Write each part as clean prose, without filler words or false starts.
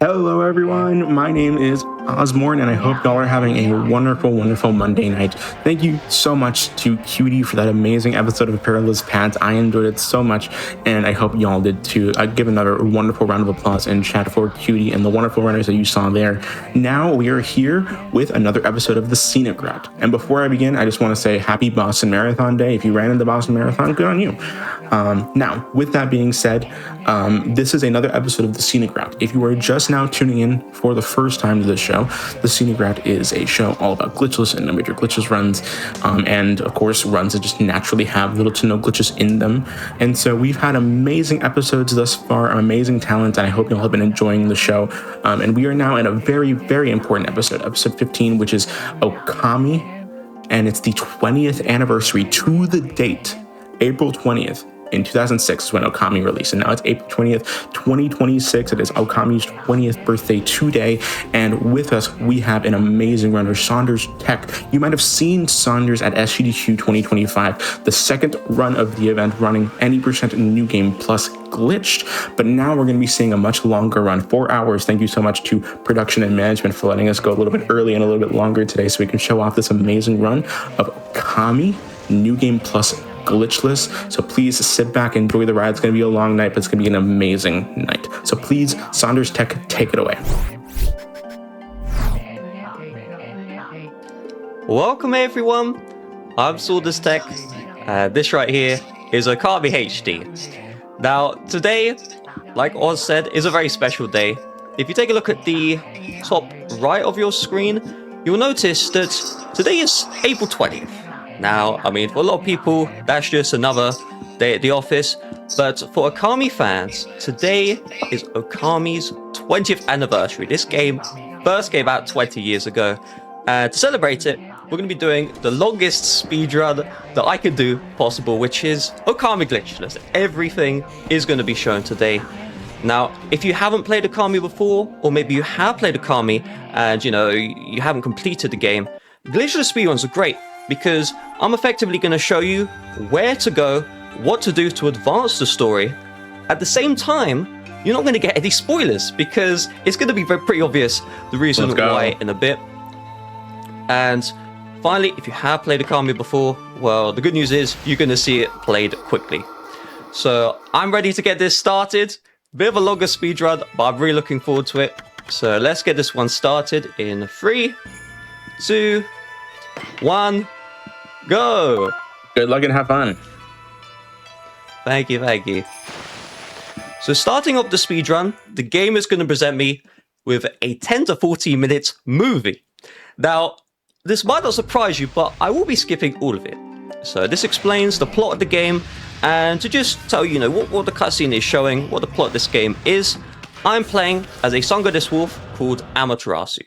Hello everyone, my name is Ozmourn and I hope y'all are having a wonderful Monday night. Thank you so much to Cutie for that amazing episode of Perilous Paths. I enjoyed it so much and I hope y'all did too. I'd give another wonderful round of applause in chat for Cutie and the wonderful runners that you saw there. Now we are here with another episode of the Scenic Route. And before I begin, I just want to say happy Boston Marathon Day. If you ran in the Boston Marathon, good on you. Now, with that being said, this is another episode of the Scenic Route. If you are just now tuning in for the first time to this show, the Scenic Route is a show all about glitchless and no major glitches runs, and of course runs that just naturally have little to no glitches in them. And so we've had amazing episodes thus far, amazing talent, and I hope you all have been enjoying the show. And we are now in a very, very important episode 15, which is Ōkami, and it's the 20th anniversary to the date, April 20th. In 2006 is when Ōkami released, and now it's April 20th, 2026. It is Ōkami's 20th birthday today, and with us, we have an amazing runner, Saunders Tech. You might have seen Saunders at GDQ 2025, the second run of the event, running any % new game plus glitched, but now we're going to be seeing a much longer run, 4 hours. Thank you so much to production and management for letting us go a little bit early and a little bit longer today so we can show off this amazing run of Ōkami, new game plus glitchless. So please sit back and enjoy the ride. It's going to be a long night, but it's going to be an amazing night. So please, Saunders Tech, take it away. Welcome everyone, I'm Saunders Tech. This right here is Ōkami HD. Now today, like Oz said, is a very special day. If you take a look at the top right of your screen, you'll notice that today is April 20th. Now, I mean, for a lot of people, that's just another day at the office, but for Ōkami fans, today is Ōkami's 20th anniversary. This game first came out 20 years ago, and to celebrate it, we're going to be doing the longest speedrun that I could do possible, which is Ōkami Glitchless. Everything is going to be shown today. Now, if you haven't played Ōkami before, or maybe you have played Ōkami and, you haven't completed the game, Glitchless speedruns are great, because I'm effectively going to show you where to go, what to do to advance the story. At the same time, you're not going to get any spoilers, because it's going to be pretty obvious the reason why in a bit. And finally, if you have played Ōkami before, well, the good news is you're going to see it played quickly. So I'm ready to get this started. Bit of a longer speedrun, but I'm really looking forward to it. So let's get this one started in 3, 2, 1, go! Good luck and have fun. Thank you, thank you. So starting off the speedrun, the game is going to present me with a 10 to 14 minutes movie. Now, this might not surprise you, but I will be skipping all of it. So this explains the plot of the game, and to just tell you, what the cutscene is showing, what the plot of this game is, I'm playing as a sun goddess wolf called Amaterasu.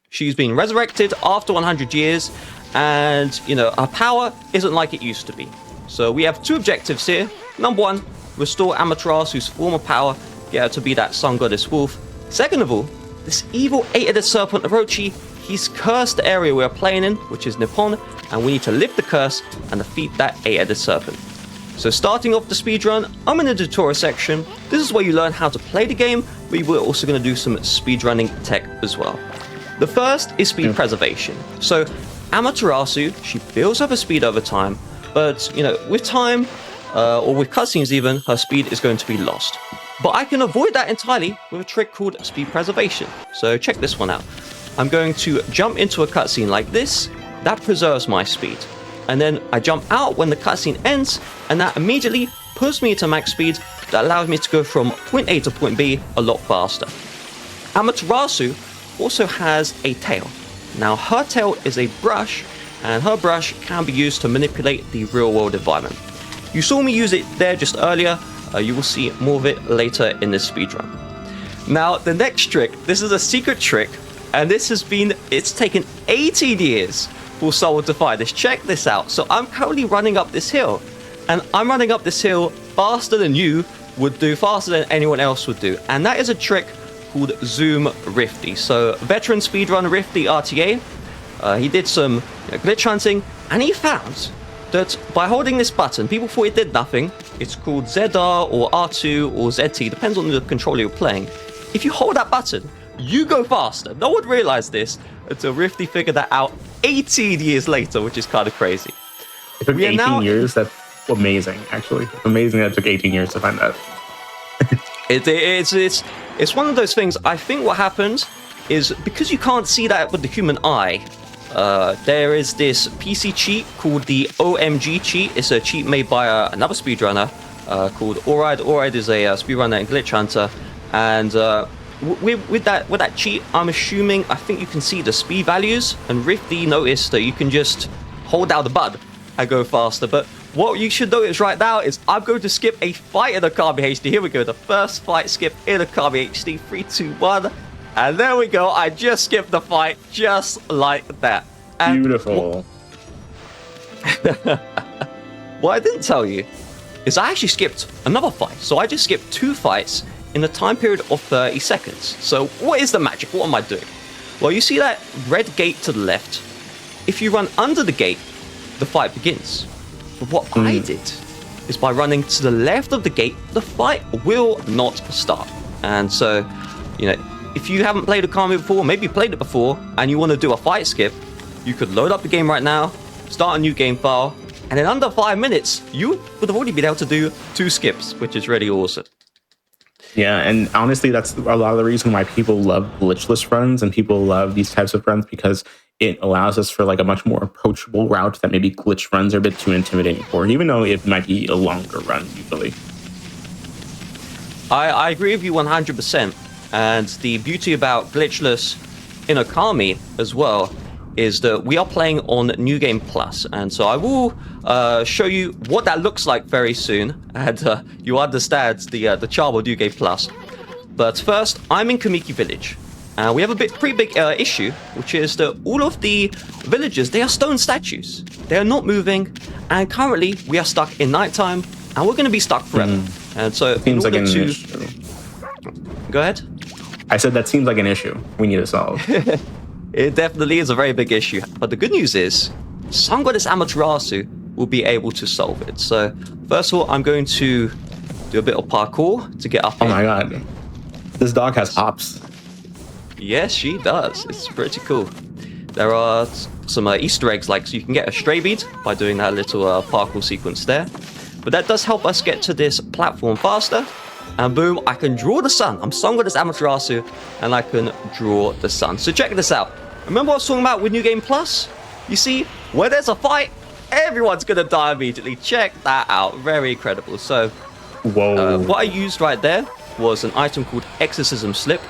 She's been resurrected after 100 years, and, her power isn't like it used to be. So we have 2 objectives here. Number 1, restore Amaterasu's former power, get her to be that sun goddess wolf. Second of all, this evil 8-headed serpent Orochi, he's cursed the area we're playing in, which is Nippon, and we need to lift the curse and defeat that 8-headed serpent. So starting off the speedrun, I'm in the tutorial section. This is where you learn how to play the game, but we're also going to do some speedrunning tech as well. The first is speed preservation. So Amaterasu, she builds up her speed over time, but, with time, or with cutscenes even, her speed is going to be lost. But I can avoid that entirely with a trick called speed preservation. So check this one out. I'm going to jump into a cutscene like this. That preserves my speed. And then I jump out when the cutscene ends, and that immediately puts me into max speed that allows me to go from point A to point B a lot faster. Amaterasu also has a tail. Now, her tail is a brush, and her brush can be used to manipulate the real-world environment. You saw me use it there just earlier. You will see more of it later in this speedrun. Now, the next trick, this is a secret trick, and it's taken 18 years for someone to find this. Check this out. So I'm currently running up this hill, and I'm running up this hill faster than you would do, faster than anyone else would do. And that is a trick called Zoom Rifty. So veteran speedrun Rifty RTA, he did some glitch hunting, and he found that by holding this button, people thought it did nothing. It's called ZR or R2 or ZT, depends on the controller you're playing. If you hold that button, you go faster. No one realized this until Rifty figured that out 18 years later, which is kind of crazy. It took 18 years. That's amazing, actually. Amazing that it took 18 years to find that. It's one of those things. I think what happened is because you can't see that with the human eye, there is this PC cheat called the OMG cheat. It's a cheat made by another speedrunner called Oride. Oride is a speedrunner and glitch hunter, and with that cheat, I think you can see the speed values, and Rifty noticed that you can just hold down the button and go faster. But what you should notice right now is I'm going to skip a fight in Ōkami HD. Here we go, the first fight skip in Ōkami HD. 3, 2, 1. And there we go. I just skipped the fight just like that. And beautiful. What I didn't tell you is I actually skipped another fight. So I just skipped 2 fights in a time period of 30 seconds. So what is the magic? What am I doing? Well, you see that red gate to the left. If you run under the gate, the fight begins. But what I did is by running to the left of the gate, the fight will not start. And so, if you haven't played Ōkami before, maybe you played it before, and you want to do a fight skip, you could load up the game right now, start a new game file, and in under 5 minutes, you would have already been able to do 2 skips, which is really awesome. Yeah, and honestly, that's a lot of the reason why people love glitchless runs and people love these types of runs, because it allows us for like a much more approachable route that maybe glitch runs are a bit too intimidating for, even though it might be a longer run usually. I agree with you 100%. And the beauty about glitchless in Ōkami as well is that we are playing on New Game Plus, and so I will show you what that looks like very soon, and you understand the charm of New Game Plus. But first, I'm in Kamiki Village, and we have a pretty big issue, which is that all of the villagers, they are stone statues. They are not moving, and currently we are stuck in nighttime, and we're going to be stuck forever. And so, seems like an issue. Go ahead. I said that seems like an issue we need to solve. It definitely is a very big issue. But the good news is, Sun Goddess Amaterasu will be able to solve it. So, first of all, I'm going to do a bit of parkour to get up. Oh my god. This dog has hops. Yes, she does. It's pretty cool. There are some Easter eggs, like, so you can get a stray bead by doing that little parkour sequence there. But that does help us get to this platform faster. And boom, I can draw the sun. I'm Sun Goddess Amaterasu, and I can draw the sun. So check this out. Remember what I was talking about with New Game Plus? You see, where there's a fight, everyone's going to die immediately. Check that out. Very incredible. So, whoa. What I used right there was an item called Exorcism Slip.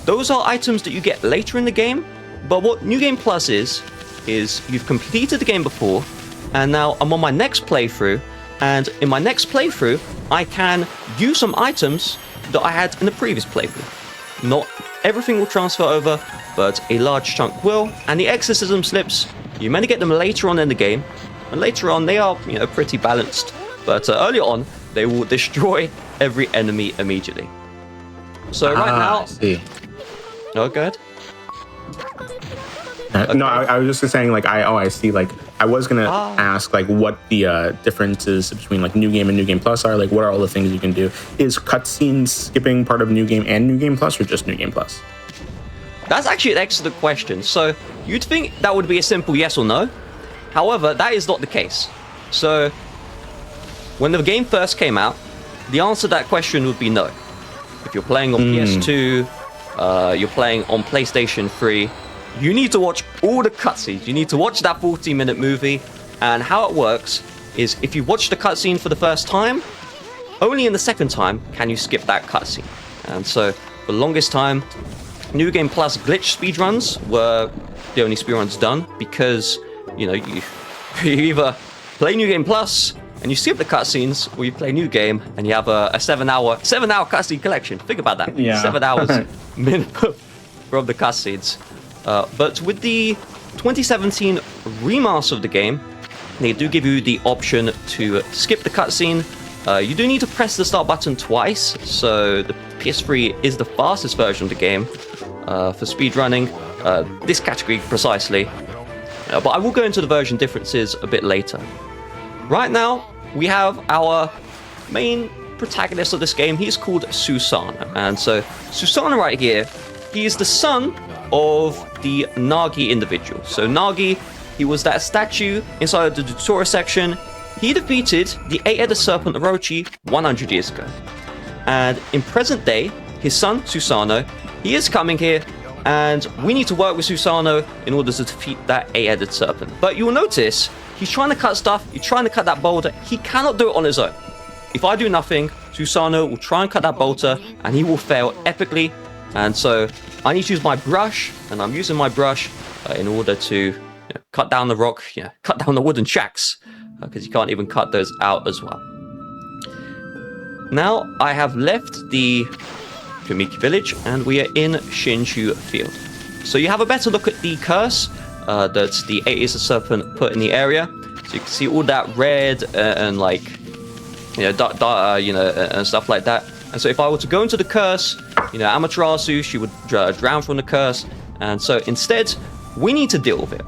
Those are items that you get later in the game. But what New Game Plus is you've completed the game before, and now I'm on my next playthrough. And in my next playthrough, I can use some items that I had in the previous playthrough. Not everything will transfer over, but a large chunk will. And the exorcism slips, you may get them later on in the game. And later on, they are, pretty balanced. But early on, they will destroy every enemy immediately. So right now... I see. Oh, go ahead. Okay. No, I was just saying, like, I see, like, I was gonna ask, like, what the differences between, like, New Game and New Game Plus are, like, what are all the things you can do? Is cutscene skipping part of New Game and New Game Plus, or just New Game Plus? That's actually an excellent question. So, you'd think that would be a simple yes or no. However, that is not the case. So, when the game first came out, the answer to that question would be no. If you're playing on PS2, you're playing on PlayStation 3, you need to watch all the cutscenes. You need to watch that 40-minute movie. And how it works is if you watch the cutscene for the first time, only in the second time can you skip that cutscene. And so, for the longest time, New Game Plus glitch speedruns were the only speedruns done because, you either play New Game Plus and you skip the cutscenes, or you play New Game and you have a 7-hour cutscene collection. Think about that. Yeah. 7 hours minimum from the cutscenes. But with the 2017 remaster of the game, they do give you the option to skip the cutscene. You do need to press the start button twice, so the PS3 is the fastest version of the game for speedrunning, this category precisely. But I will go into the version differences a bit later. Right now, we have our main protagonist of this game. He's called Susana. And so Susana right here he is the son of the Nagi individual. So Nagi, he was that statue inside the tutorial section. He defeated the 8-headed serpent Orochi 100 years ago. And in present day, his son Susanoo, he is coming here, and we need to work with Susanoo in order to defeat that 8-headed serpent. But you'll notice, he's trying to cut stuff, he's trying to cut that boulder, he cannot do it on his own. If I do nothing, Susanoo will try and cut that boulder, and he will fail epically. And so I need to use my brush, and I'm using my brush in order to cut down the rock, cut down the wooden shacks, because you can't even cut those out as well. Now I have left the Kamiki village, and we are in Shinshu Field. So you have a better look at the curse that the 8-headed serpent put in the area. So you can see all that red and like, and stuff like that. And so if I were to go into the curse, Amaterasu, she would drown from the curse. And so instead, we need to deal with it.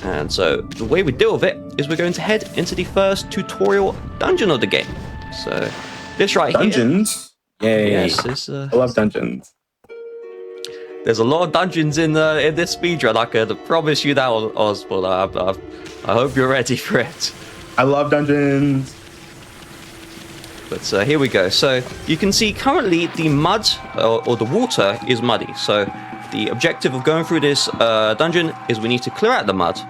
And so the way we deal with it is we're going to head into the first tutorial dungeon of the game. So this right Dungeons? Yay. Yes, I love dungeons. There's a lot of dungeons in this speedrun. I could promise you that, Ozmourn. I hope you're ready for it. I love dungeons. But here we go. So you can see currently the mud or the water is muddy. So the objective of going through this dungeon is we need to clear out the mud.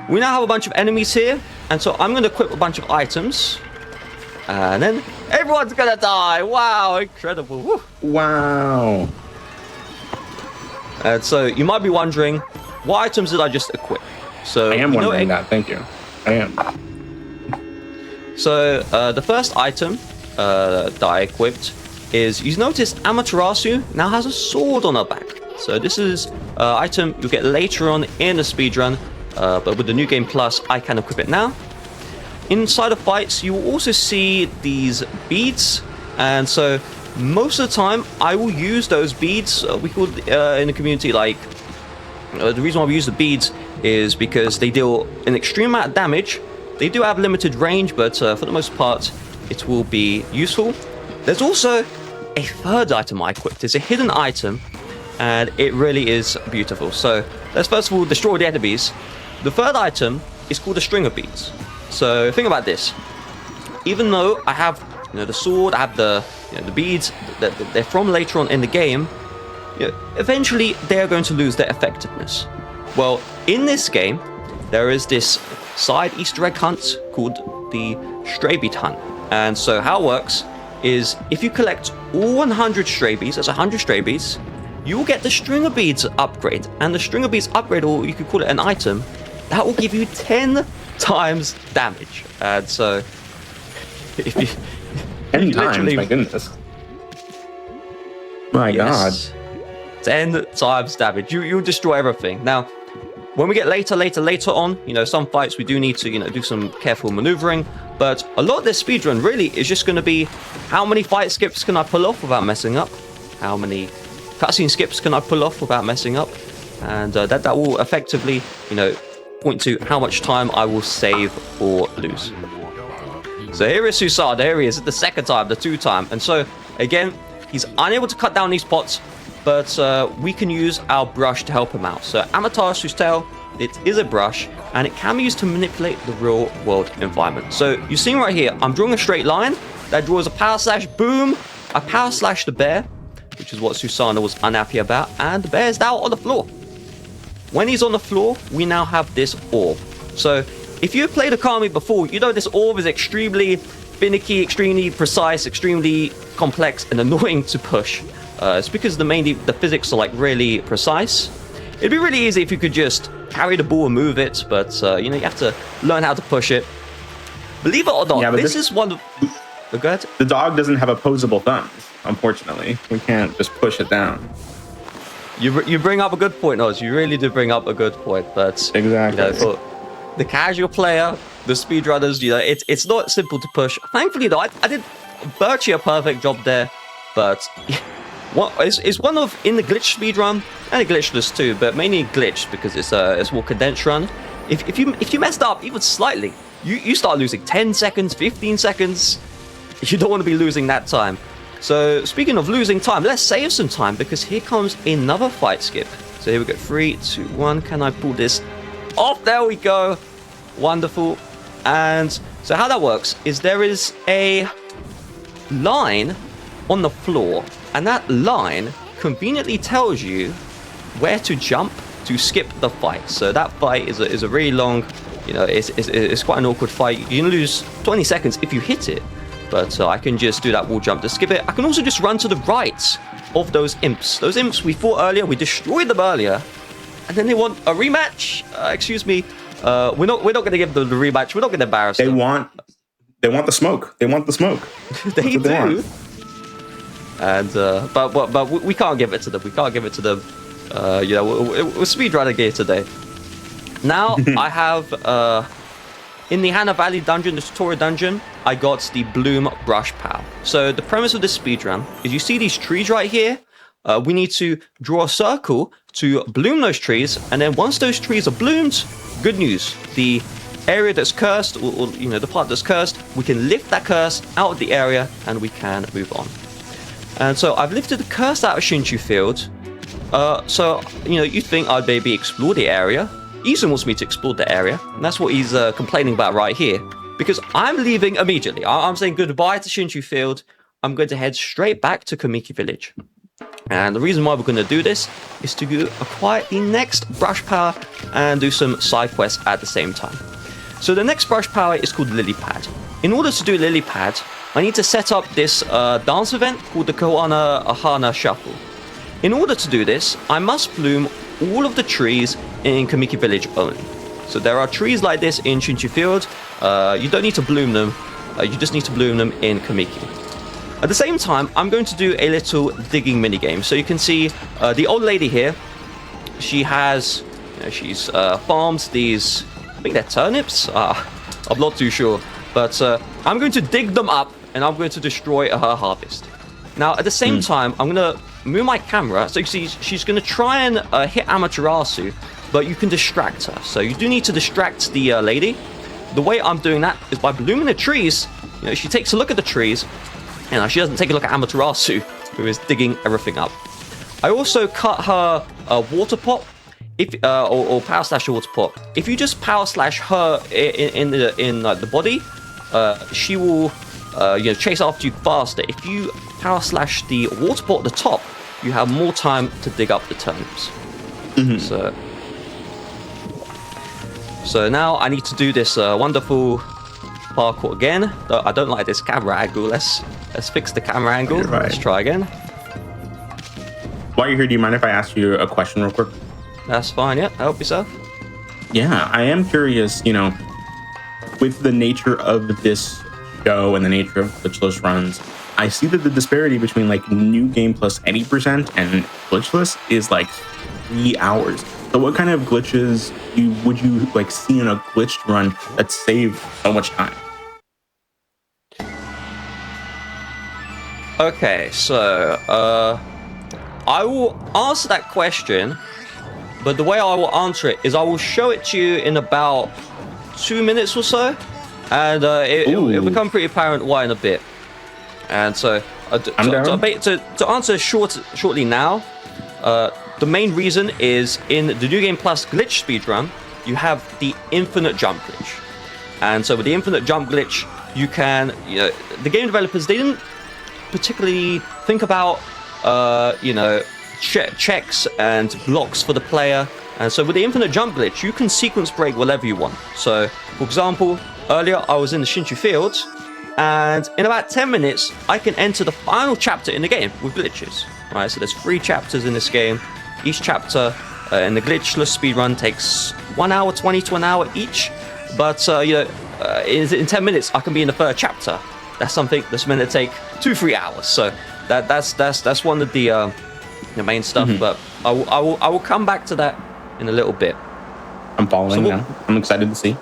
We now have a bunch of enemies here, and so I'm going to equip a bunch of items. And then everyone's going to die. Wow, incredible. Woo. Wow. And so you might be wondering, what items did I just equip? So I am wondering that. Thank you. I am. So the first item that I equipped is, you notice Amaterasu now has a sword on her back. So this is an item you'll get later on in the speedrun, but with the New Game Plus, I can equip it now. Inside of fights, you will also see these beads, and so most of the time, I will use those beads. We call in the community, like, the reason why we use the beads is because they deal an extreme amount of damage. They do have limited range, but for the most part, it will be useful. There's also a third item I equipped. It's a hidden item, and it really is beautiful. So let's first of all destroy the enemies. The third item is called a string of beads. So think about this. Even though I have the sword, I have the beads that they're from later on in the game, eventually they're going to lose their effectiveness. Well, in this game, there is this side Easter egg hunt called the Stray Bead Hunt. And so how it works is if you collect all 100 stray beads, that's 100 stray beads, you will get the Stringer Beads upgrade. And the Stringer Beads upgrade, or you could call it an item, that will give you 10 times damage. And so if you 10 times, my goodness. My God. 10 times damage. You'll destroy everything. Now, when we get later on, some fights we do need to, do some careful maneuvering. But a lot of this speedrun really is just going to be how many fight skips can I pull off without messing up? How many cutscene skips can I pull off without messing up? And that will effectively, point to how much time I will save or lose. So here is Susanoo. There he is, the second time, the 2 time. And so, again, he's unable to cut down these pots, but we can use our brush to help him out. So Amaterasu's tail, it is a brush, and it can be used to manipulate the real world environment. So you see right here, I'm drawing a straight line that draws a power slash, boom. I power slash the bear, which is what Susanoo was unhappy about, and the bear is now on the floor. When he's on the floor, we now have this orb. So if you've played Ōkami before, you know this orb is extremely finicky, extremely precise, extremely complex and annoying to push. It's because the physics are like really precise. It'd be really easy if you could just carry the ball and move it, but you have to learn how to push it. Believe it or not, this is one of... Go ahead. The dog doesn't have opposable thumbs, unfortunately. We can't just push it down. You bring up a good point, Oz. You really do bring up a good point, but... Exactly. For the casual player, the speedrunners, it's not simple to push. Thankfully, though, I did virtually a perfect job there, but... It's one of, in the glitch speedrun, and the glitchless too, but mainly glitch because it's a more condensed run. If you messed up even slightly, you start losing 10 seconds, 15 seconds. You don't want to be losing that time. So speaking of losing time, let's save some time because here comes another fight skip. So here we go, 3, 2, 1. Can I pull this off? There we go. Wonderful. And so how that works is there is a line on the floor, and that line conveniently tells you where to jump to skip the fight. So that fight is a really long, you know, it's quite an awkward fight. You can lose 20 seconds if you hit it, but I can just do that wall jump to skip it. I can also just run to the right of those imps. Those imps we fought earlier, we destroyed them earlier, and then they want a rematch. Excuse me, we're not going to give them the rematch. We're not going to embarrass them. They want the smoke. They want the smoke. They do. And but we can't give it to them. We can't give it to them. You know, we're speedrunning here today. Now I have in the Hana Valley dungeon, the tutorial dungeon, I got the Bloom Brush Pow. So the premise of this speedrun is you see these trees right here. We need to draw a circle to bloom those trees, and then once those trees are bloomed, good news, the area that's cursed, or you know, the part that's cursed, we can lift that curse out of the area and we can move on. And so I've lifted the curse out of Shinshu Field. So, you know, you'd think I'd maybe explore the area. Ethan wants me to explore the area, and that's what he's complaining about right here. Because I'm leaving immediately. I'm saying goodbye to Shinshu Field. I'm going to head straight back to Kamiki Village. And the reason why we're going to do this is to go acquire the next brush power and do some side quests at the same time. So the next brush power is called Lily Pad. In order to do Lily Pad, I need to set up this dance event called the Koana Ahana Shuffle. In order to do this, I must bloom all of the trees in Kamiki Village only. So there are trees like this in Shinshu Field. You don't need to bloom them. You just need to bloom them in Kamiki. At the same time, I'm going to do a little digging minigame. So you can see the old lady here. She has, you know, she's farmed these, I think they're turnips. I'm not too sure. But I'm going to dig them up and I'm going to destroy her harvest. Now, at the same time, I'm going to move my camera. So you see, she's going to try and hit Amaterasu, but you can distract her. So you do need to distract the lady. The way I'm doing that is by blooming the trees. You know, she takes a look at the trees, and she doesn't take a look at Amaterasu, who is digging everything up. I also cut her water pot, or power slash water pot. If you just power slash her in the body, she will you know, chase after you faster. If you power slash the water pot at the top, you have more time to dig up the turnips. So now I need to do this wonderful parkour again. I don't like this camera angle. Let's fix the camera angle. Right. Let's try again. While you're here, do you mind if I ask you a question real quick? That's fine. Yeah, help yourself. Yeah, I am curious, you know, with the nature of this show and the nature of glitchless runs, I see that the disparity between like new game plus 80% and glitchless is like 3 hours. So what kind of glitches would you like see in a glitched run that save so much time? Okay, so I will answer that question, but the way I will answer it is I will show it to you in about 2 minutes or so, and it'll become pretty apparent why in a bit. And so to answer shortly now, the main reason is in the New Game Plus glitch speedrun, you have the infinite jump glitch. And so with the infinite jump glitch, you can, you know, the game developers, they didn't particularly think about, you know, checks and blocks for the player. And so with the infinite jump glitch, you can sequence break whatever you want. So, for example, earlier I was in the Shinshu Fields, and in about 10 minutes, I can enter the final chapter in the game with glitches. Right, so there's 3 chapters in this game. Each chapter in the glitchless speedrun takes 1 hour 20 to an hour each. But you know, in 10 minutes, I can be in the 3rd chapter. That's something that's meant to take 2-3 hours. So that's one of the main stuff. But I will come back to that in a little bit. I'm following now. I'm excited to see.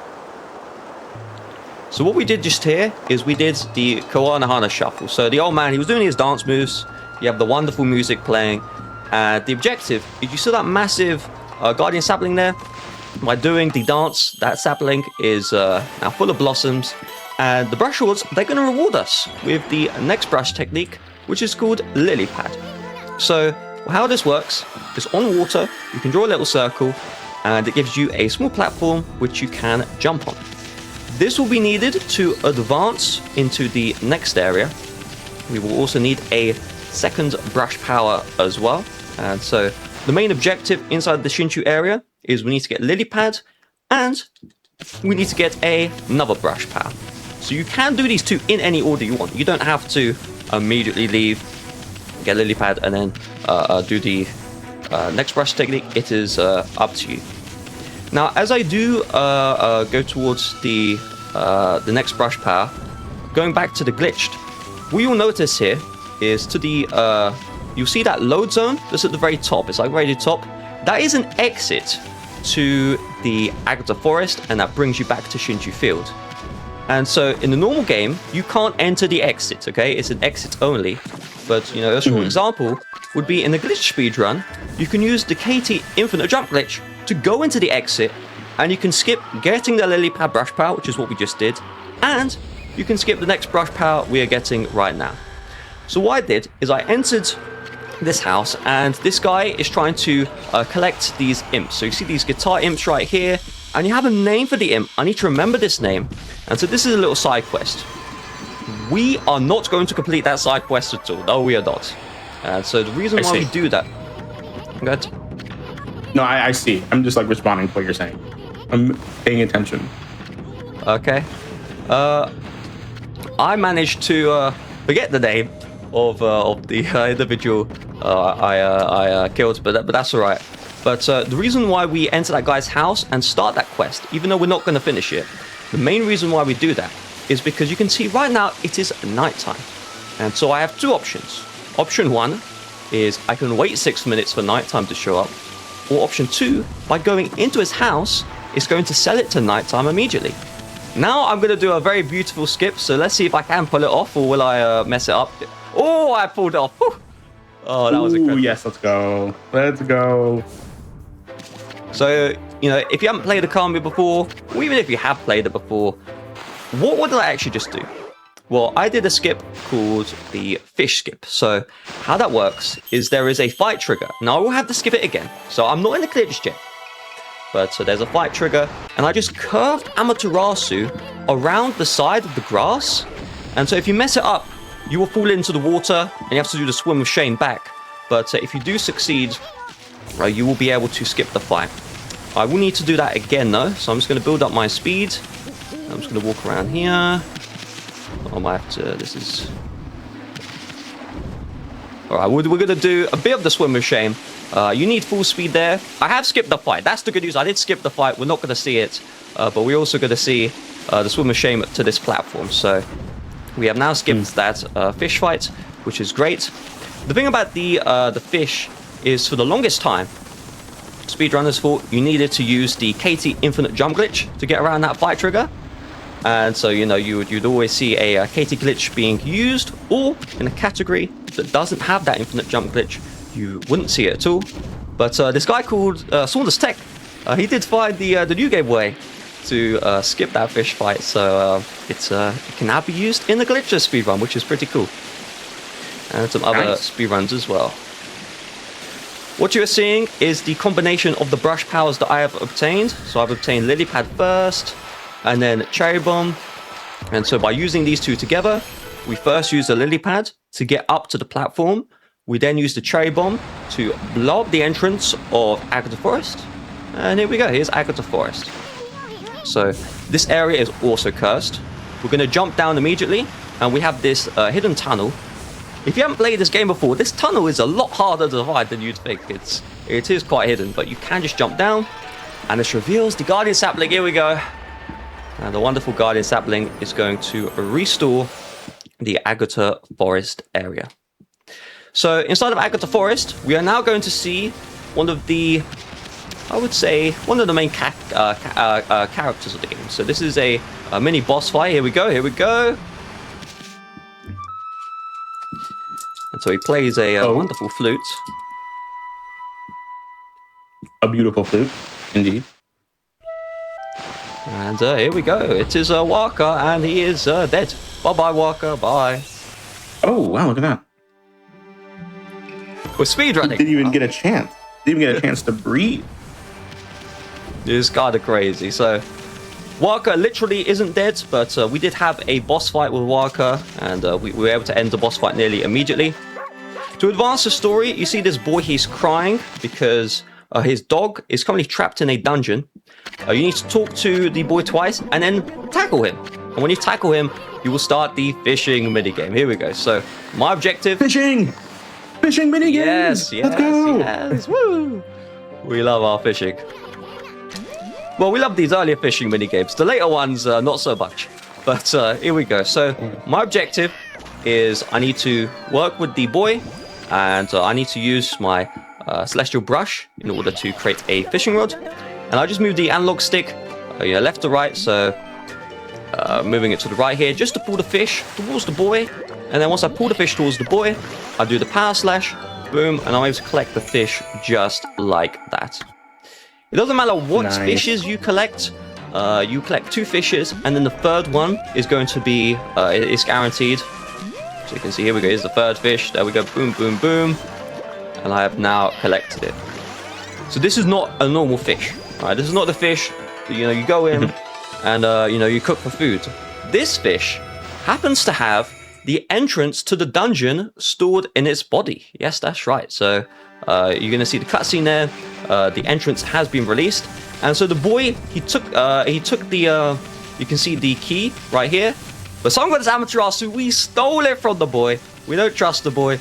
So what we did just here is we did the Koana Hana Shuffle. So the old man, he was doing his dance moves. You have the wonderful music playing. The objective, if you see that massive guardian sapling there, by doing the dance, that sapling is now full of blossoms. And the brush awards, they're going to reward us with the next brush technique which is called Lily Pad. So how this works is on water, you can draw a little circle, and it gives you a small platform which you can jump on. This will be needed to advance into the next area. We will also need a second brush power as well. And so the main objective inside the Shinshu area is we need to get Lily Pad and we need to get another brush power. So you can do these two in any order you want. You don't have to immediately leave, get Lily Pad, and then do the next brush technique. It is up to you. Now, as I do go towards the next brush power, going back to the glitched, what you'll notice here is to the you'll see that load zone that's at the very top. It's like right at the top. That is an exit to the Agata Forest, and that brings you back to Shinshu Field. And so in the normal game, you can't enter the exit, okay? It's an exit only. But, you know, a short example would be in the glitch speedrun, you can use the KT infinite jump glitch to go into the exit, and you can skip getting the Lily Pad brush power, which is what we just did, and you can skip the next brush power we are getting right now. So what I did is I entered this house, and this guy is trying to collect these imps. So you see these guitar imps right here, and you have a name for the imp. I need to remember this name. And so this is a little side quest. We are not going to complete that side quest at all. No, we are not. And so the reason why we do that... Good. No, I see. I'm just like responding to what you're saying. I'm paying attention. Okay. I managed to forget the name of the individual I killed, but that's all right. But the reason why we enter that guy's house and start that quest, even though we're not going to finish it, the main reason why we do that is because you can see right now it is nighttime. And so I have two options. Option one is I can wait 6 minutes for nighttime to show up. Or option two, by going into his house, it's going to sell it to nighttime immediately. Now I'm going to do a very beautiful skip, so let's see if I can pull it off, or will I mess it up? Oh, I pulled it off. Whew. Oh, that was incredible. Yes, let's go. Let's go. So, you know, if you haven't played Ōkami before, or even if you have played it before, what did I actually just do? Well, I did a skip called the fish skip. So how that works is there is a fight trigger. Now I will have to skip it again. So I'm not in the glitch yet. But so there's a fight trigger, and I just curved Amaterasu around the side of the grass. And so if you mess it up, you will fall into the water, and you have to do the swim of shame back. But if you do succeed, you will be able to skip the fight. I will need to do that again though, so I'm just going to build up my speed. I'm just going to walk around here. I might have to, this is... Alright, we're going to do a bit of the swim of shame. You need full speed there. I have skipped the fight. That's the good news. I did skip the fight. We're not going to see it. But we're also going to see the swim of shame to this platform. So we have now skipped that fish fight, which is great. The thing about the fish is for the longest time, speedrunners thought you needed to use the KT infinite jump glitch to get around that fight trigger. And so, you know, you'd always see a KT glitch being used, or in a category that doesn't have that infinite jump glitch, you wouldn't see it at all. But this guy called Saunders Tech, he did find the new game way to skip that fish fight. So it can now be used in the Glitchless speedrun, which is pretty cool. And some other speedruns as well. What you are seeing is the combination of the brush powers that I have obtained. So I've obtained Lily Pad first, and then Cherry Bomb. And so by using these two together, we first use the Lily Pad to get up to the platform. We then use the Cherry Bomb to blow up the entrance of Agata Forest. And here we go, here's Agata Forest. So this area is also cursed. We're going to jump down immediately, and we have this hidden tunnel. If you haven't played this game before, this tunnel is a lot harder to find than you'd think. It is quite hidden, but you can just jump down, and this reveals the Guardian Sapling. Here we go. And the wonderful Guardian Sapling is going to restore the Agata Forest area. So inside of Agata Forest, we are now going to see one of the, I would say, one of the main characters of the game. So this is a mini boss fight. Here we go, here we go. And so he plays a wonderful flute. A beautiful flute, indeed. And here we go. It is Waka, and he is dead. Bye-bye, Waka. Bye. Oh, wow, look at that. We're speedrunning. Didn't even get a chance. Didn't even get a chance to breathe. It's kind of crazy. So, Waka literally isn't dead, but we did have a boss fight with Waka, and we were able to end the boss fight nearly immediately. To advance the story, you see this boy, he's crying because his dog is currently trapped in a dungeon. You need to talk to the boy twice and then tackle him. And when you tackle him, you will start the fishing minigame. Here we go. So, my objective... Fishing! Fishing minigame! Yes, Let's go! yes, woo! We love our fishing. Well, we love these earlier fishing minigames. The later ones, not so much. But here we go. So, my objective is I need to work with the boy, and I need to use my celestial brush in order to create a fishing rod. And I just move the analog stick left to right, so moving it to the right here, just to pull the fish towards the boy. And then once I pull the fish towards the boy, I do the power slash, boom, and I'm able to collect the fish just like that. It doesn't matter what fishes you collect 2 fishes, and then the third one is going to be, it's guaranteed. So you can see, here we go, here's the third fish, there we go, boom, boom, boom. And I have now collected it. So this is not a normal fish, right? This is not the fish, you go in and, you cook for food. This fish happens to have the entrance to the dungeon stored in its body. Yes, that's right. So you're going to see the cutscene there. The entrance has been released. And so the boy, he took the, you can see the key right here. But Sun Goddess Amaterasu, we stole it from the boy. We don't trust the boy.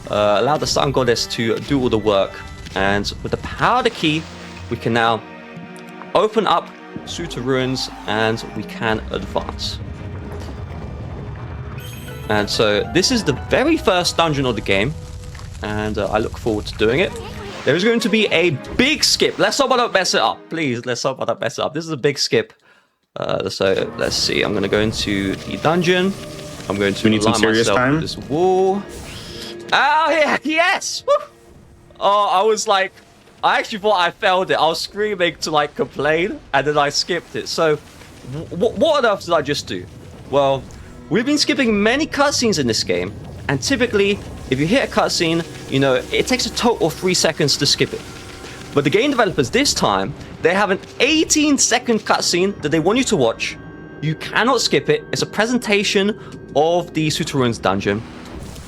Allow the Sun Goddess to do all the work. And with the power of the key, we can now open up Suta Ruins and we can advance. And so this is the very first dungeon of the game, and I look forward to doing it. There is going to be a big skip. Let's hope I don't mess it up, please. Let's hope I don't mess it up. This is a big skip. So let's see. I'm going to go into the dungeon. I'm going to need some serious time with this wall. Oh yeah, yes. Woo! Oh, I actually thought I failed it. I was screaming to complain, and then I skipped it. So what on earth did I just do? Well, we've been skipping many cutscenes in this game, and typically, if you hit a cutscene, it takes a total of 3 seconds to skip it. But the game developers this time, they have an 18-second cutscene that they want you to watch. You cannot skip it. It's a presentation of the Suta Ruins dungeon.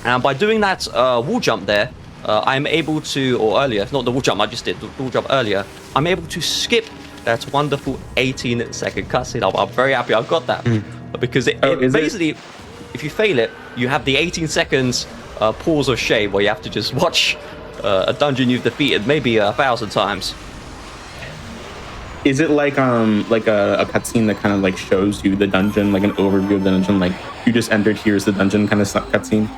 And by doing that wall jump there, I'm able to, or earlier, not the wall jump I just did, the wall jump earlier, I'm able to skip that wonderful 18-second cutscene. I'm very happy I got that. Because it basically, if you fail it, you have the 18 seconds pause of shame where you have to just watch a dungeon you've defeated maybe 1,000 times. Is it like a cutscene that kind of shows you the dungeon, like an overview of the dungeon, like you just entered, here's the dungeon kind of cutscene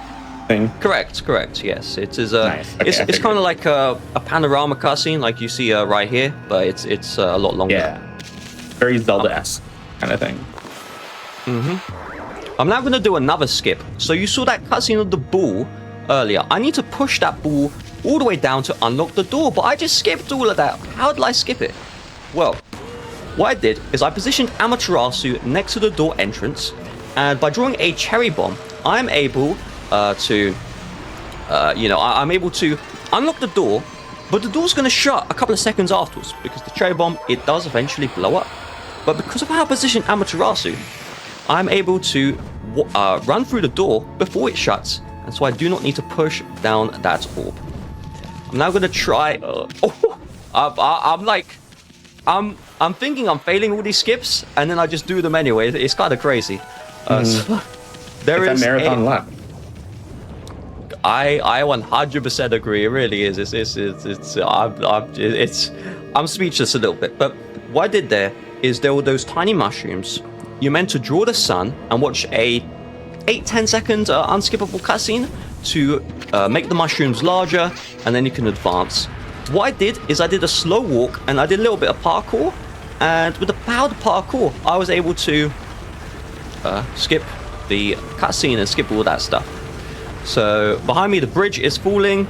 thing? Correct. Yes, it is. Nice. Okay, it's kind of like a panorama cutscene, like you see right here, but it's a lot longer. Yeah, very Zelda-esque kind of thing. I'm now going to do another skip. So you saw that cutscene of the ball earlier. I need to push that ball all the way down to unlock the door, but I just skipped all of that. How did I skip it? Well, what I did is I positioned Amaterasu next to the door entrance, and by drawing a cherry bomb, I'm able I'm able to unlock the door, but the door's going to shut a couple of seconds afterwards because the cherry bomb, it does eventually blow up. But because of how I positioned Amaterasu, I'm able to run through the door before it shuts, and so I do not need to push down that orb. I'm now going to try... I'm thinking I'm failing all these skips, and then I just do them anyway. It's kind of crazy. So there is marathon luck. I 100% agree. It really is. I'm speechless a little bit. But what I did there is there were those tiny mushrooms. You're meant to draw the sun and watch a 8-10 second unskippable cutscene to make the mushrooms larger, and then you can advance. What I did is I did a slow walk and I did a little bit of parkour, and with the power of the parkour, I was able to skip the cutscene and skip all that stuff. So behind me, the bridge is falling.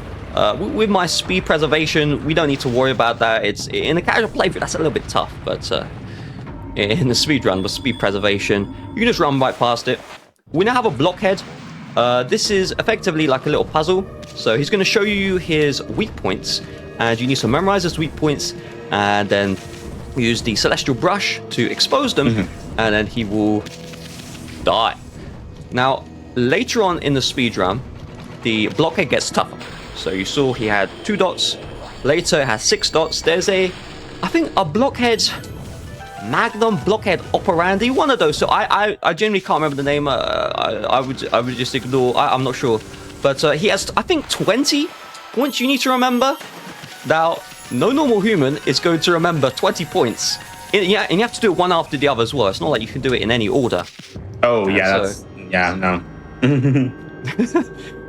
With my speed preservation, we don't need to worry about that. It's in a casual playthrough, that's a little bit tough, but in the speedrun with speed preservation, you can just run right past it. We now have a blockhead. This is effectively like a little puzzle. So he's going to show you his weak points, and you need to memorize his weak points, and then use the celestial brush to expose them, and then he will die. Now, later on in the speedrun, the blockhead gets tougher. So you saw he had 2 dots. Later, it has 6 dots. There's I think a blockhead, Magnum blockhead operandi, one of those. So I genuinely can't remember the name. I would just ignore. I'm not sure. But he has, I think, 20 points you need to remember. Now, no normal human is going to remember 20 points. And you have to do it one after the other as well. It's not like you can do it in any order. Oh, yeah, no.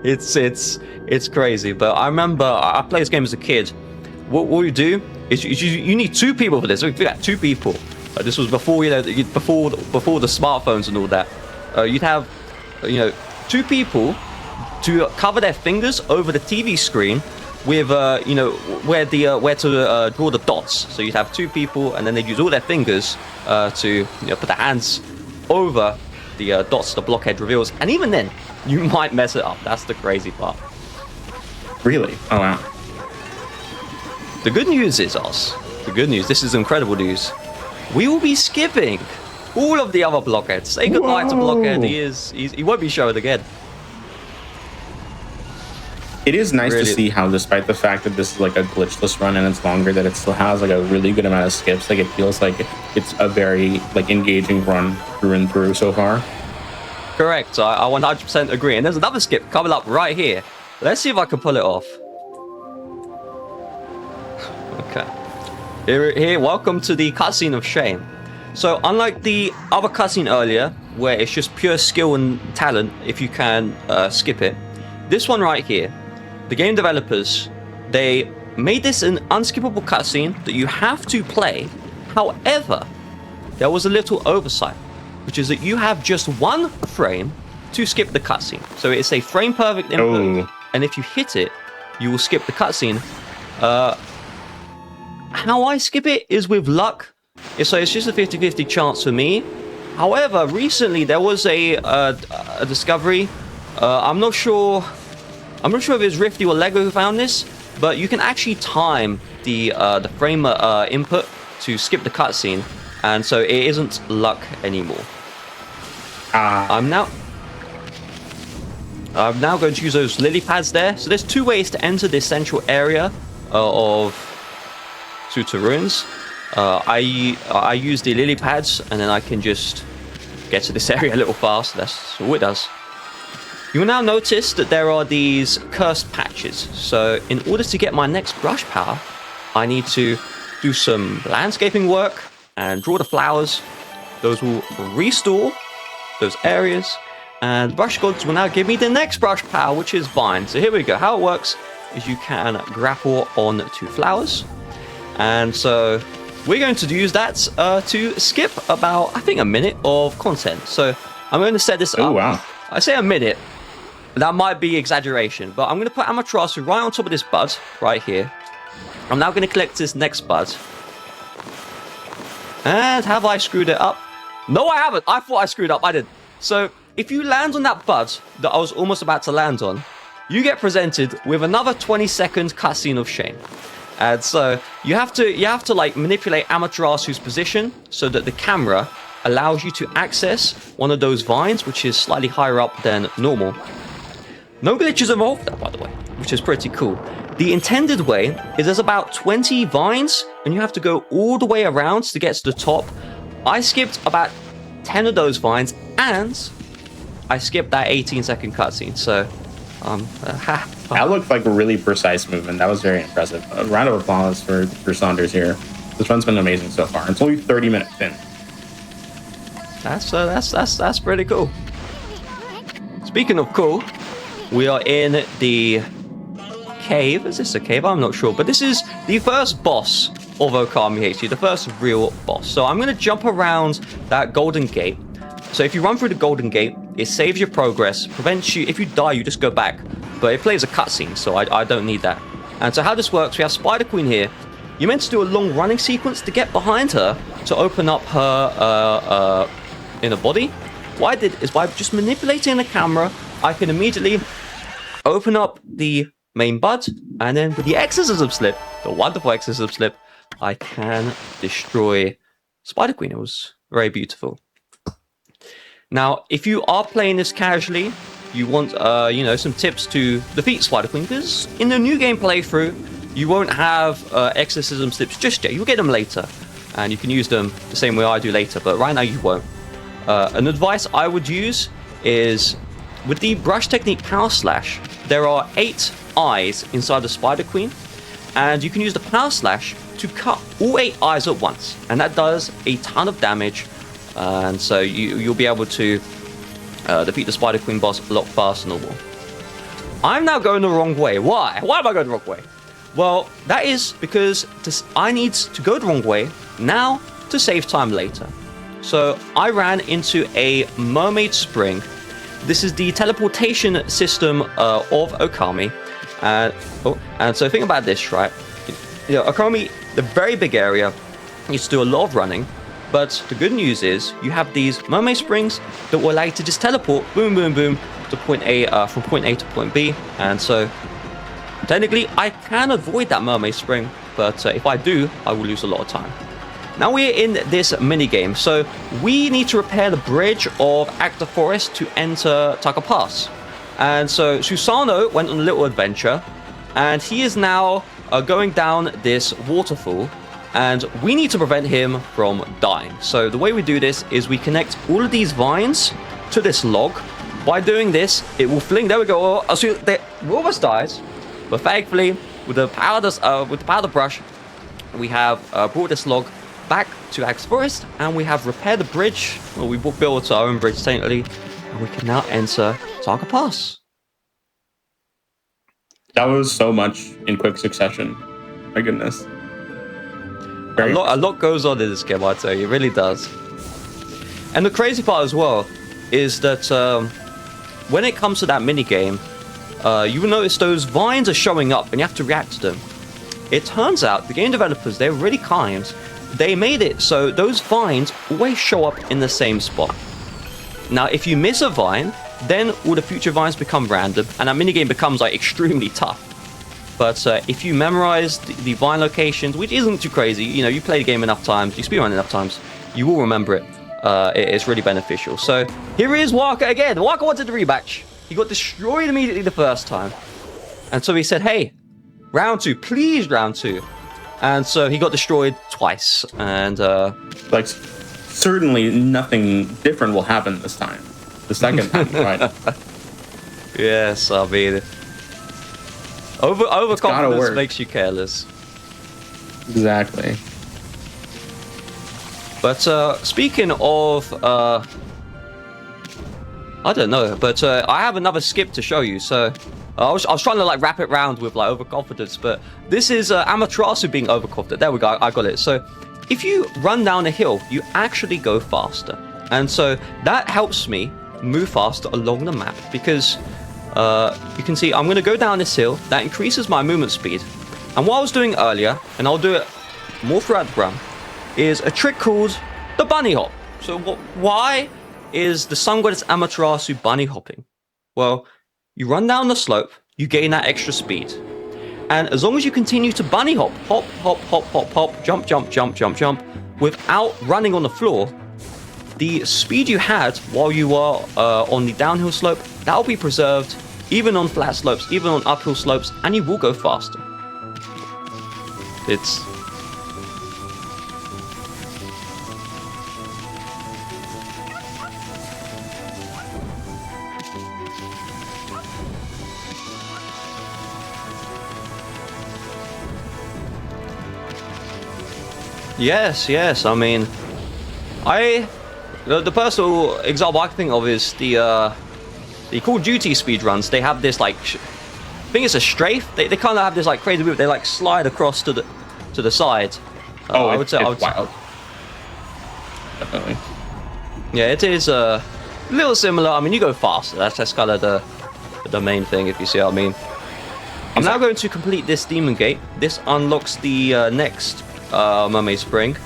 It's crazy. But I remember I played this game as a kid. What you do is you need 2 people for this. So if you got 2 people, this was before before the smartphones and all that. You'd have 2 people to cover their fingers over the TV screen with where to draw the dots. So you'd have 2 people, and then they'd use all their fingers to put their hands over the dots the blockhead reveals. And even then, you might mess it up. That's the crazy part. Really? Oh wow. The good news is, the good news, this is incredible news. We will be skipping all of the other blockheads. Say goodnight to Blockhead. He won't be shown again. It is nice to see how, despite the fact that this is like a glitchless run and it's longer, that it still has like a really good amount of skips. Like, it feels like it's a very like engaging run through and through so far. Correct. I 100% agree. And there's another skip coming up right here. Let's see if I can pull it off. Okay. Here, welcome to the cutscene of shame. So unlike the other cutscene earlier, where it's just pure skill and talent if you can skip it, this one right here, the game developers, they made this an unskippable cutscene that you have to play. However, there was a little oversight, which is that you have just 1 frame to skip the cutscene. So it's a frame perfect input, and if you hit it, you will skip the cutscene. How I skip it is with luck. So it's just a 50-50 chance for me. However, recently there was a discovery. I'm not sure if it was Rifty or Lego who found this, but you can actually time the frame input to skip the cutscene, and so it isn't luck anymore. I'm now going to use those lily pads there. So there's 2 ways to enter this central area of Tutor Ruins. I use the lily pads, and then I can just get to this area a little faster. That's all it does. You will now notice that there are these cursed patches. So in order to get my next brush power, I need to do some landscaping work and draw the flowers. Those will restore those areas, and brush gods will now give me the next brush power, which is vine. So here we go. How it works is you can grapple on 2 flowers, and so we're going to use that to skip about, I think, a minute of content. So I'm going to set this up. Oh wow. I say a minute. That might be exaggeration, but I'm going to put Amaterasu right on top of this bud right here. I'm now going to collect this next bud. And have I screwed it up? No, I haven't. I thought I screwed up. I didn't. So if you land on that bud that I was almost about to land on, you get presented with another 20-second cutscene of shame. And so you have to like manipulate Amaterasu's position so that the camera allows you to access one of those vines, which is slightly higher up than normal. No glitches involved, by the way, which is pretty cool. The intended way is there's about 20 vines, and you have to go all the way around to get to the top. I skipped about 10 of those vines, and I skipped that 18-second cutscene. So, that looked like a really precise movement. That was very impressive. A round of applause for Saunders here. This run's been amazing so far. It's only 30 minutes in. That's pretty cool. Speaking of cool, we are in the cave. Is this a cave? I'm not sure, but this is the first boss of Ōkami HD, the first real boss. So I'm going to jump around that golden gate. So if you run through the golden gate, it saves your progress, prevents you, if you die, you just go back. But it plays a cutscene, so I don't need that. And so how this works, we have Spider Queen here. You're meant to do a long running sequence to get behind her to open up her inner body. What I did is by just manipulating the camera, I can immediately open up the main bud, and then with the exorcism slip, the wonderful exorcism slip, I can destroy Spider Queen. It was very beautiful. Now, if you are playing this casually, you want, you know, some tips to defeat Spider Queen, because in the new game playthrough, you won't have exorcism slips just yet. You'll get them later, and you can use them the same way I do later, but right now you won't. An advice I would use is, with the brush technique Power Slash, there are 8 eyes inside the Spider Queen, and you can use the Power Slash to cut all 8 eyes at once, and that does a ton of damage, and so you'll be able to defeat the Spider Queen boss a lot faster than normal. I'm now going the wrong way. Why? Why am I going the wrong way? Well, that is because I need to go the wrong way now to save time later. So I ran into a mermaid spring. This is the teleportation system of Ōkami. And so think about this, right? You know, Ōkami, the very big area, needs to do a lot of running. But the good news is you have these mermaid springs that will allow you to just teleport, boom, boom, boom, to point A, from point A to point B. And so technically, I can avoid that mermaid spring, but if I do, I will lose a lot of time. Now we're in this mini-game, so we need to repair the bridge of Active Forest to enter Taka Pass. And so Susano went on a little adventure, and he is now going down this waterfall, and we need to prevent him from dying. So the way we do this is we connect all of these vines to this log. By doing this, it will fling, there we go, we almost died. But thankfully, with the power of the brush, we have brought this log back to Axe Forest, and we have repaired the bridge. Well, we built our own bridge technically, and we can now enter Taka Pass. That was so much in quick succession. My goodness. A lot goes on in this game, I tell you. It really does. And the crazy part as well is that when it comes to that mini game, you will notice those vines are showing up and you have to react to them. It turns out the game developers, they're really kind. They made it so those vines always show up in the same spot. Now, if you miss a vine, then all the future vines become random, and that minigame becomes like extremely tough. But if you memorize the vine locations, which isn't too crazy, you know, you play the game enough times, you speedrun enough times, you will remember it. It's really beneficial. So here is Waka again. Waka wanted the rematch. He got destroyed immediately the first time. And so he said, hey, round 2, please round 2. And so he got destroyed twice. And like, certainly nothing different will happen this time. The second time, right? Yes, I mean, overconfidence makes you careless. Exactly. But speaking of, I don't know, but I have another skip to show you. So I was trying to like wrap it round with like overconfidence, but this is Amaterasu being overconfident. There we go, I got it. So if you run down a hill, you actually go faster, and so that helps me move faster along the map because you can see I'm going to go down this hill. That increases my movement speed. And what I was doing earlier, and I'll do it more throughout the run, is a trick called the bunny hop. So why is the Sun Goddess Amaterasu bunny hopping? Well, you run down the slope, you gain that extra speed. And as long as you continue to bunny hop, hop, hop, hop, hop, hop, jump, jump, jump, jump, jump, without running on the floor, the speed you had while you were on the downhill slope, that will be preserved even on flat slopes, even on uphill slopes, and you will go faster. It's... Yes, I mean, the personal example I can think of is the Call of Duty speedruns. They have this like, I think it's a strafe. They kind of have this like crazy move. They like slide across to the side. I would say wild. Definitely. Yeah, it is a little similar. I mean, you go faster. That's kind of the main thing, if you see what I mean. I'm now going to complete this Demon Gate. This unlocks the next Mermaid Spring.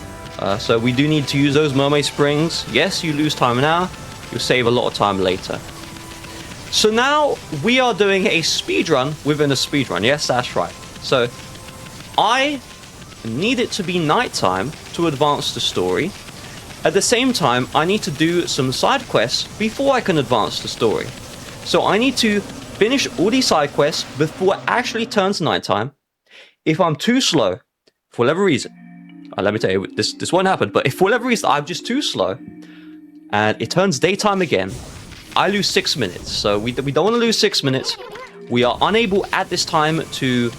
So we do need to use those Mermaid Springs. Yes, you lose time now. You'll save a lot of time later. So now we are doing a speedrun within a speedrun. Yes, that's right. So I need it to be nighttime to advance the story. At the same time, I need to do some side quests before I can advance the story. So I need to finish all these side quests before it actually turns nighttime. If I'm too slow, for whatever reason, let me tell you, this won't happen, but if for whatever reason I'm just too slow, and it turns daytime again, I lose 6 minutes. So we don't want to lose 6 minutes. We are unable at this time to,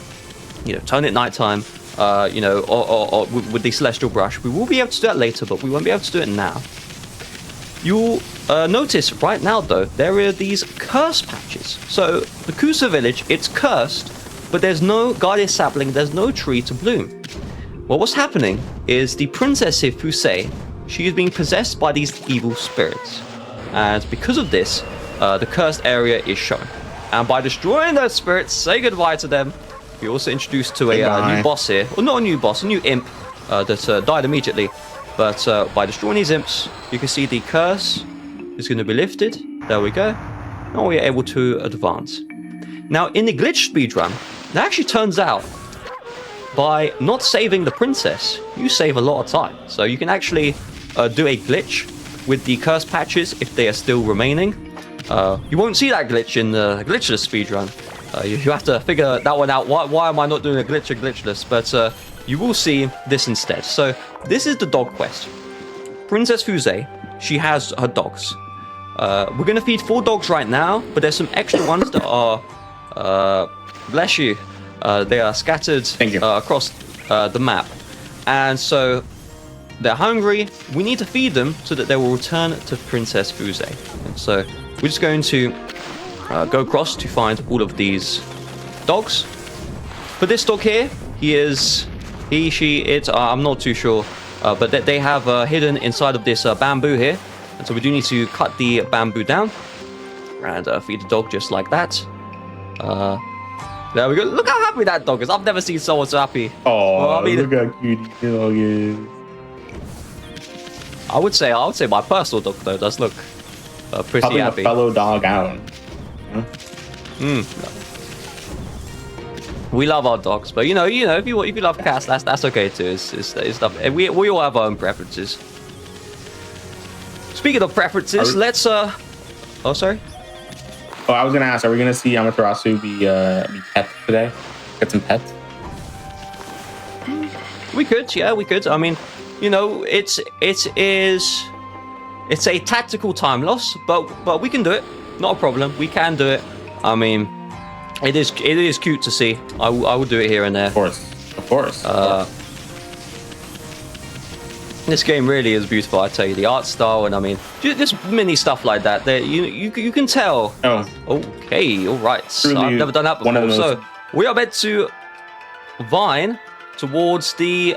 turn it nighttime, or with the Celestial Brush. We will be able to do that later, but we won't be able to do it now. You'll notice right now, though, there are these curse patches. So the Kusa village, it's cursed, but there's no guardian sapling, there's no tree to bloom. Well, what's happening is the princess here, Fusei, she is being possessed by these evil spirits. And because of this, the cursed area is shown. And by destroying those spirits, say goodbye to them. You're also introduced to a new boss here. Well, not a new boss, a new imp that died immediately. But by destroying these imps, you can see the curse is going to be lifted. There we go. Now we are able to advance. Now, in the glitch speedrun, it actually turns out by not saving the princess, you save a lot of time. So you can actually do a glitch with the curse patches if they are still remaining. You won't see that glitch in the glitchless speedrun. You have to figure that one out. Why am I not doing a glitch or glitchless? But you will see this instead. So this is the dog quest. Princess Fusei, she has her dogs. We're going to feed 4 dogs right now, but there's some extra ones that are, bless you, they are scattered across the map. And so they're hungry. We need to feed them so that they will return to Princess Fusei. And so we're just going to go across to find all of these dogs. For this dog here, I'm not too sure, but they have hidden inside of this bamboo here. And so we do need to cut the bamboo down and feed the dog just like that. There we go. Look how happy that dog is. I've never seen someone so happy. Oh, look how cute the dog is. I would say my personal dog though does look pretty Helping happy. a fellow dog out. Huh? We love our dogs, but if you love cats, that's okay too. It's stuff. We all have our own preferences. Speaking of preferences, let's oh sorry. Oh, I was gonna ask, are we gonna see Amaterasu be pet today? Get some pets? We could, yeah, we could. I mean, it's a tactical time loss, but we can do it. Not a problem. We can do it. I mean, it is cute to see. I will do it here and there. Of course. This game really is beautiful, I tell you. The art style, and I mean, just mini stuff like that. You can tell. Oh. Okay, all right. I've never done that before. So we are meant to vine towards the.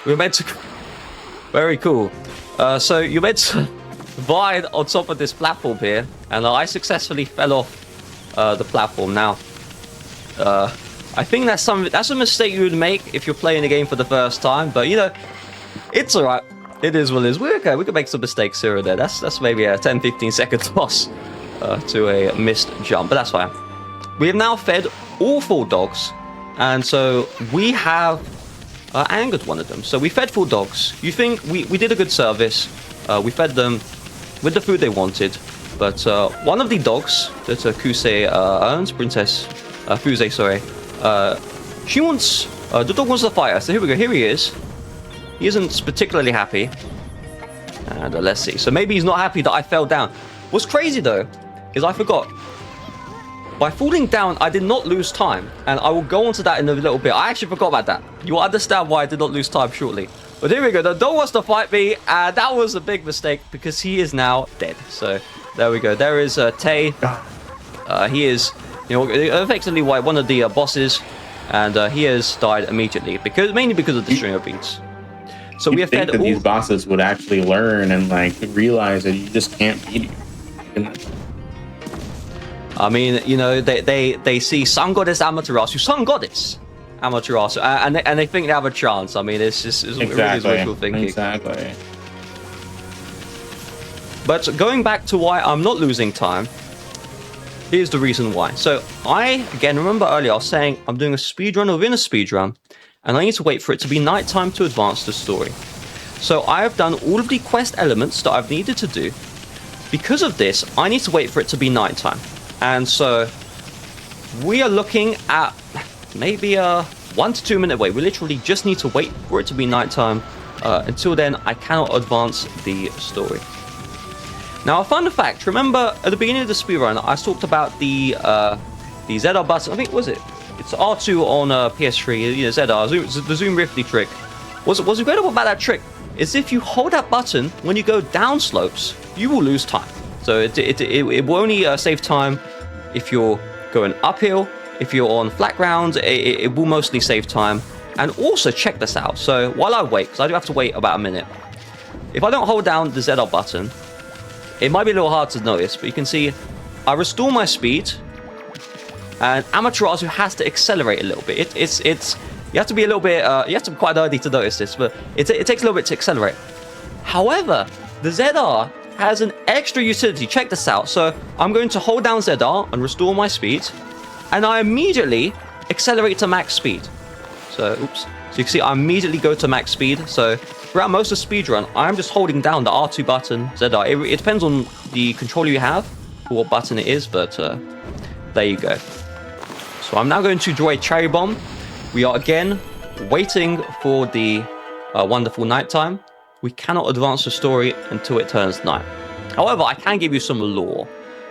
We're meant to. Very cool. So you're meant to vine on top of this platform here, and I successfully fell off the platform. Now, I think that's a mistake you would make if you're playing the game for the first time. But it's alright. It is what it is. We're okay. We can make some mistakes here and there. That's maybe a 10-15 second loss to a missed jump, but that's fine. We have now fed all 4 dogs, and so we have angered one of them. So we fed 4 dogs. You think we did a good service. We fed them with the food they wanted, but one of the dogs that Kusei owns, Princess Fusei, sorry, she wants, the dog wants to fight us. So here we go. Here he is. He isn't particularly happy. And let's see. So maybe he's not happy that I fell down. What's crazy though is I forgot. By falling down, I did not lose time. And I will go on to that in a little bit. I actually forgot about that. You will understand why I did not lose time shortly. But here we go. The dog wants to fight me. And that was a big mistake because he is now dead. So there we go. There is Tay. He is, effectively one of the bosses. And he has died immediately. Mainly because of the string of beats. So we have fed that these bosses would actually learn and realize that you just can't beat you. I mean, they see Sun Goddess Amaterasu, and they think they have a chance. I mean, it's really wishful thinking. Exactly. But going back to why I'm not losing time, here's the reason why. So again, remember earlier I was saying I'm doing a speedrun within a speedrun, and I need to wait for it to be nighttime to advance the story. So I have done all of the quest elements that I've needed to do. Because of this, I need to wait for it to be nighttime. And so we are looking at maybe a 1 to 2 minute wait. We literally just need to wait for it to be nighttime. Until then, I cannot advance the story. Now, a fun fact, remember at the beginning of the speedrun, I talked about the ZR button. I think, was it? It's R2 on PS3, you know, ZR, the zoom riftly trick. What's incredible about that trick is if you hold that button when you go down slopes, you will lose time. So it will only save time if you're going uphill. If you're on flat ground, it will mostly save time. And also check this out. So while I wait, because I do have to wait about a minute, if I don't hold down the ZR button, it might be a little hard to notice, but you can see I restore my speed, and Amaterasu has to accelerate a little bit. You have to be a little bit, you have to be quite early to notice this, but it takes a little bit to accelerate. However, the ZR has an extra utility. Check this out. So I'm going to hold down ZR and restore my speed, and I immediately accelerate to max speed. So, oops. So you can see I immediately go to max speed. So throughout most of speedrun, I'm just holding down the R2 button, ZR. It depends on the controller you have, for what button it is, but there you go. So I'm now going to draw a cherry bomb. We are again waiting for the wonderful nighttime. We cannot advance the story until it turns night. However, I can give you some lore.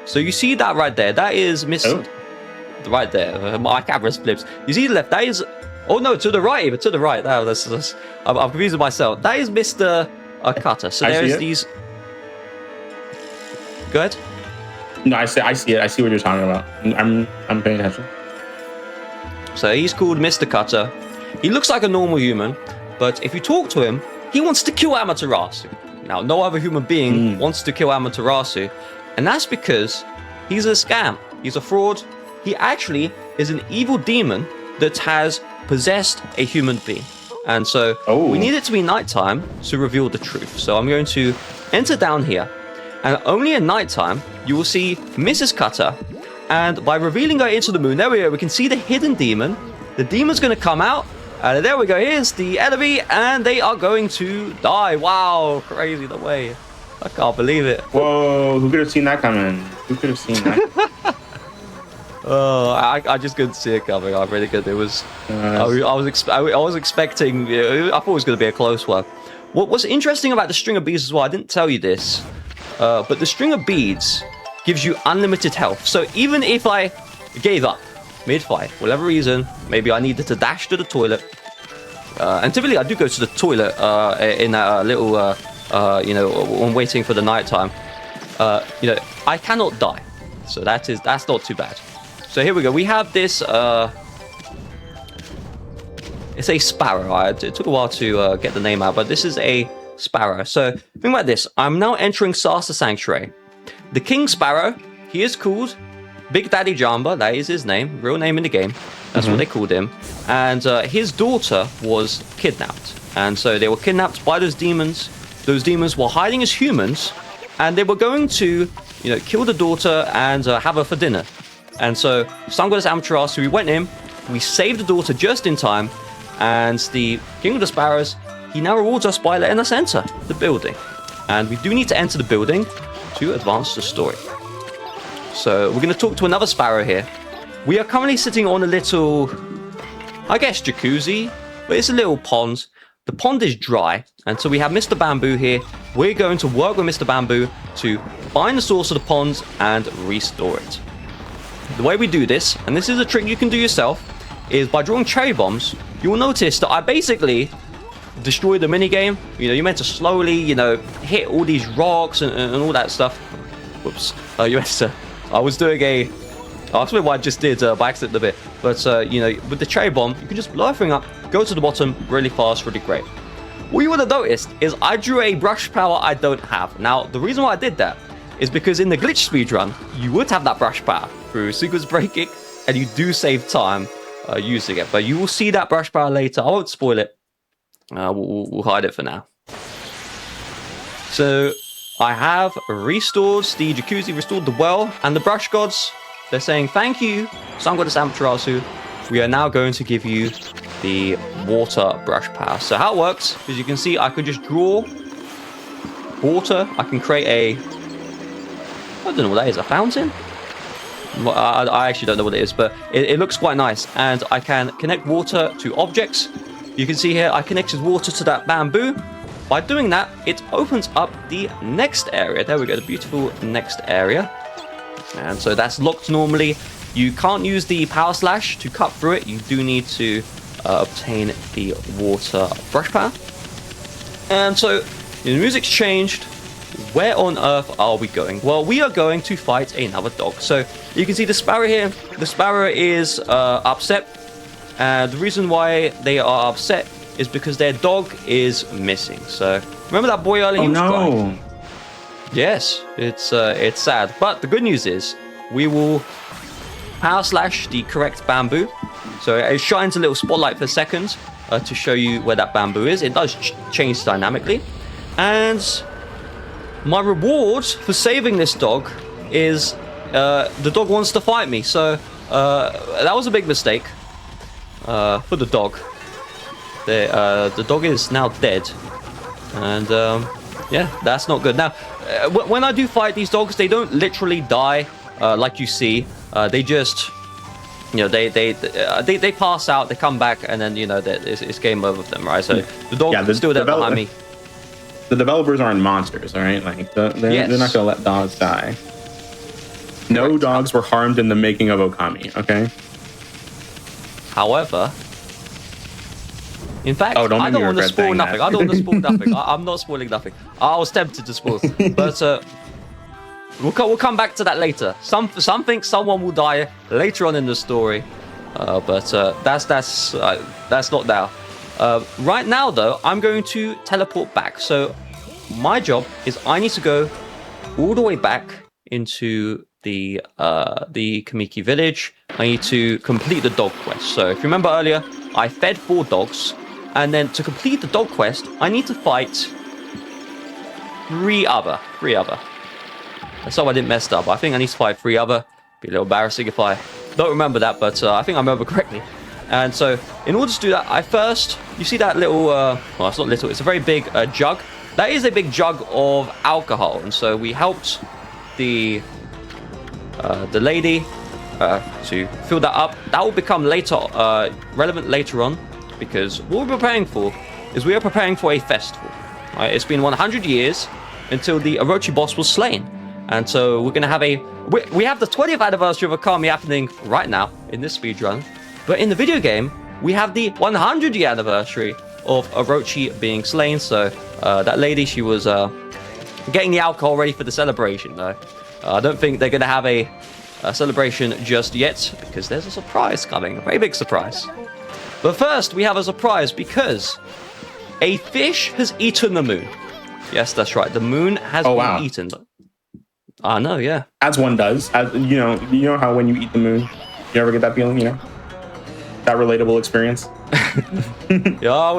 So you see that right there? That is Mr. Oh. Right there. My camera flips. You see the left? That is... Oh no, to the right, even to the right. I'm confusing myself. That is Mr. Cutter. So there's these. Go ahead. No, I see it. I see what you're talking about. I'm paying attention. So he's called Mr. Cutter. He looks like a normal human, but if you talk to him, he wants to kill Amaterasu. Now, no other human being wants to kill Amaterasu, and that's because he's a scam. He's a fraud. He actually is an evil demon that has possessed a human being. And so we need it to be nighttime to reveal the truth. So I'm going to enter down here, and only at nighttime you will see Mrs. Cutter, and by revealing her into the moon, there we go, we can see the hidden demon. The demon's going to come out, and there we go, here's the enemy, and they are going to die. Wow, crazy the way. I can't believe it. Whoa, who could have seen that coming? Who could have seen that? Oh, I just couldn't see it coming. I really could. It was. I was expecting. I thought it was going to be a close one. What's interesting about the string of beads as well? I didn't tell you this, but the string of beads gives you unlimited health. So even if I gave up mid-fight, for whatever reason, maybe I needed to dash to the toilet, and typically I do go to the toilet in that little, when waiting for the nighttime. I cannot die. So that's not too bad. So here we go. We have this. It's a sparrow. It took a while to get the name out, but this is a sparrow. So think about this. I'm now entering Sasa Sanctuary. The King Sparrow, he is called Big Daddy Jamba. That is his name, real name in the game. That's what they called him. And his daughter was kidnapped. And so they were kidnapped by those demons. Those demons were hiding as humans, and they were going to, kill the daughter and have her for dinner. And so Sun Goddess Amaterasu, we went in, we saved the daughter just in time, and the King of the Sparrows, he now rewards us by letting us enter the building. And we do need to enter the building to advance the story. So we're going to talk to another sparrow here. We are currently sitting on a little, I guess, jacuzzi, but it's a little pond. The pond is dry, and so we have Mr. Bamboo here. We're going to work with Mr. Bamboo to find the source of the pond and restore it. The way we do this, and this is a trick you can do yourself, is by drawing cherry bombs. You will notice that I basically destroyed the minigame. You're meant to slowly, hit all these rocks and all that stuff. Whoops. I was doing a... I don't know what I just did by accident a bit. But, with the cherry bomb, you can just blow everything up, go to the bottom really fast, really great. What you would have noticed is I drew a brush power I don't have. Now, the reason why I did that is because in the glitch speedrun, you would have that brush power through sequence breaking, and you do save time using it. But you will see that brush power later. I won't spoil it. We'll hide it for now. So I have restored the jacuzzi, restored the well, and the brush gods. they're saying, thank you, Sun Goddess Amaterasu. We are now going to give you the water brush power. So how it works, as you can see, I can just draw water. I can create a, I don't know what that is, a fountain? Well, I actually don't know what it is, but it looks quite nice. And I can connect water to objects. You can see here, I connected water to that bamboo. By doing that, it opens up the next area. There we go, the beautiful next area. And so that's locked normally. You can't use the power slash to cut through it. You do need to obtain the water brush power. And so the music's changed. Where on earth are we going? Well, we are going to fight another dog. So you can see the sparrow here. The sparrow is upset. And the reason why they are upset is because their dog is missing. So remember that boy earlier? Oh no! Yes, it's sad. But the good news is we will power slash the correct bamboo. So it shines a little spotlight for seconds to show you where that bamboo is. It does change dynamically. And my reward for saving this dog is the dog wants to fight me. So that was a big mistake for the dog. The dog is now dead. And yeah, that's not good. Now, when I do fight these dogs, they don't literally die like you see. They just, you know, they pass out, they come back, and then, you know, it's game over for them, right? So the dog is still there behind me. The developers aren't monsters, all right? Like they're not gonna let dogs die. No dogs were harmed in the making of Ōkami, okay? However, in fact, I don't want to spoil nothing. I don't want to spoil nothing. I'm not spoiling nothing. I was tempted to spoil, but we'll come back to that later. Someone will die later on in the story, but that's not now. Right now, though, I'm going to teleport back. So my job is I need to go all the way back into the Kamiki village. I need to complete the dog quest. So if you remember earlier, I fed 4 dogs. And then to complete the dog quest, I need to fight 3 other. That's how I didn't mess up. I think I need to fight 3 other. Be a little embarrassing if I don't remember that, but I think I remember correctly. And so, in order to do that, you see that little, well, it's not little, it's a very big jug. That is a big jug of alcohol. And so we helped the lady to fill that up. That will become relevant later on, because what we're preparing for is we are preparing for a festival. Right? It's been 100 years until the Orochi boss was slain. And so we're going to have we have the 20th anniversary of Ōkami happening right now in this speedrun. But in the video game, we have the 100-year anniversary of Orochi being slain. So that lady, she was getting the alcohol ready for the celebration, though. I don't think they're going to have a celebration just yet, because there's a surprise coming, a very big surprise. But first, we have a surprise because a fish has eaten the moon. Yes, that's right. The moon has been eaten. I know, yeah. As one does. You know how when you eat the moon, you ever get that feeling, you know? That relatable experience? Yeah, I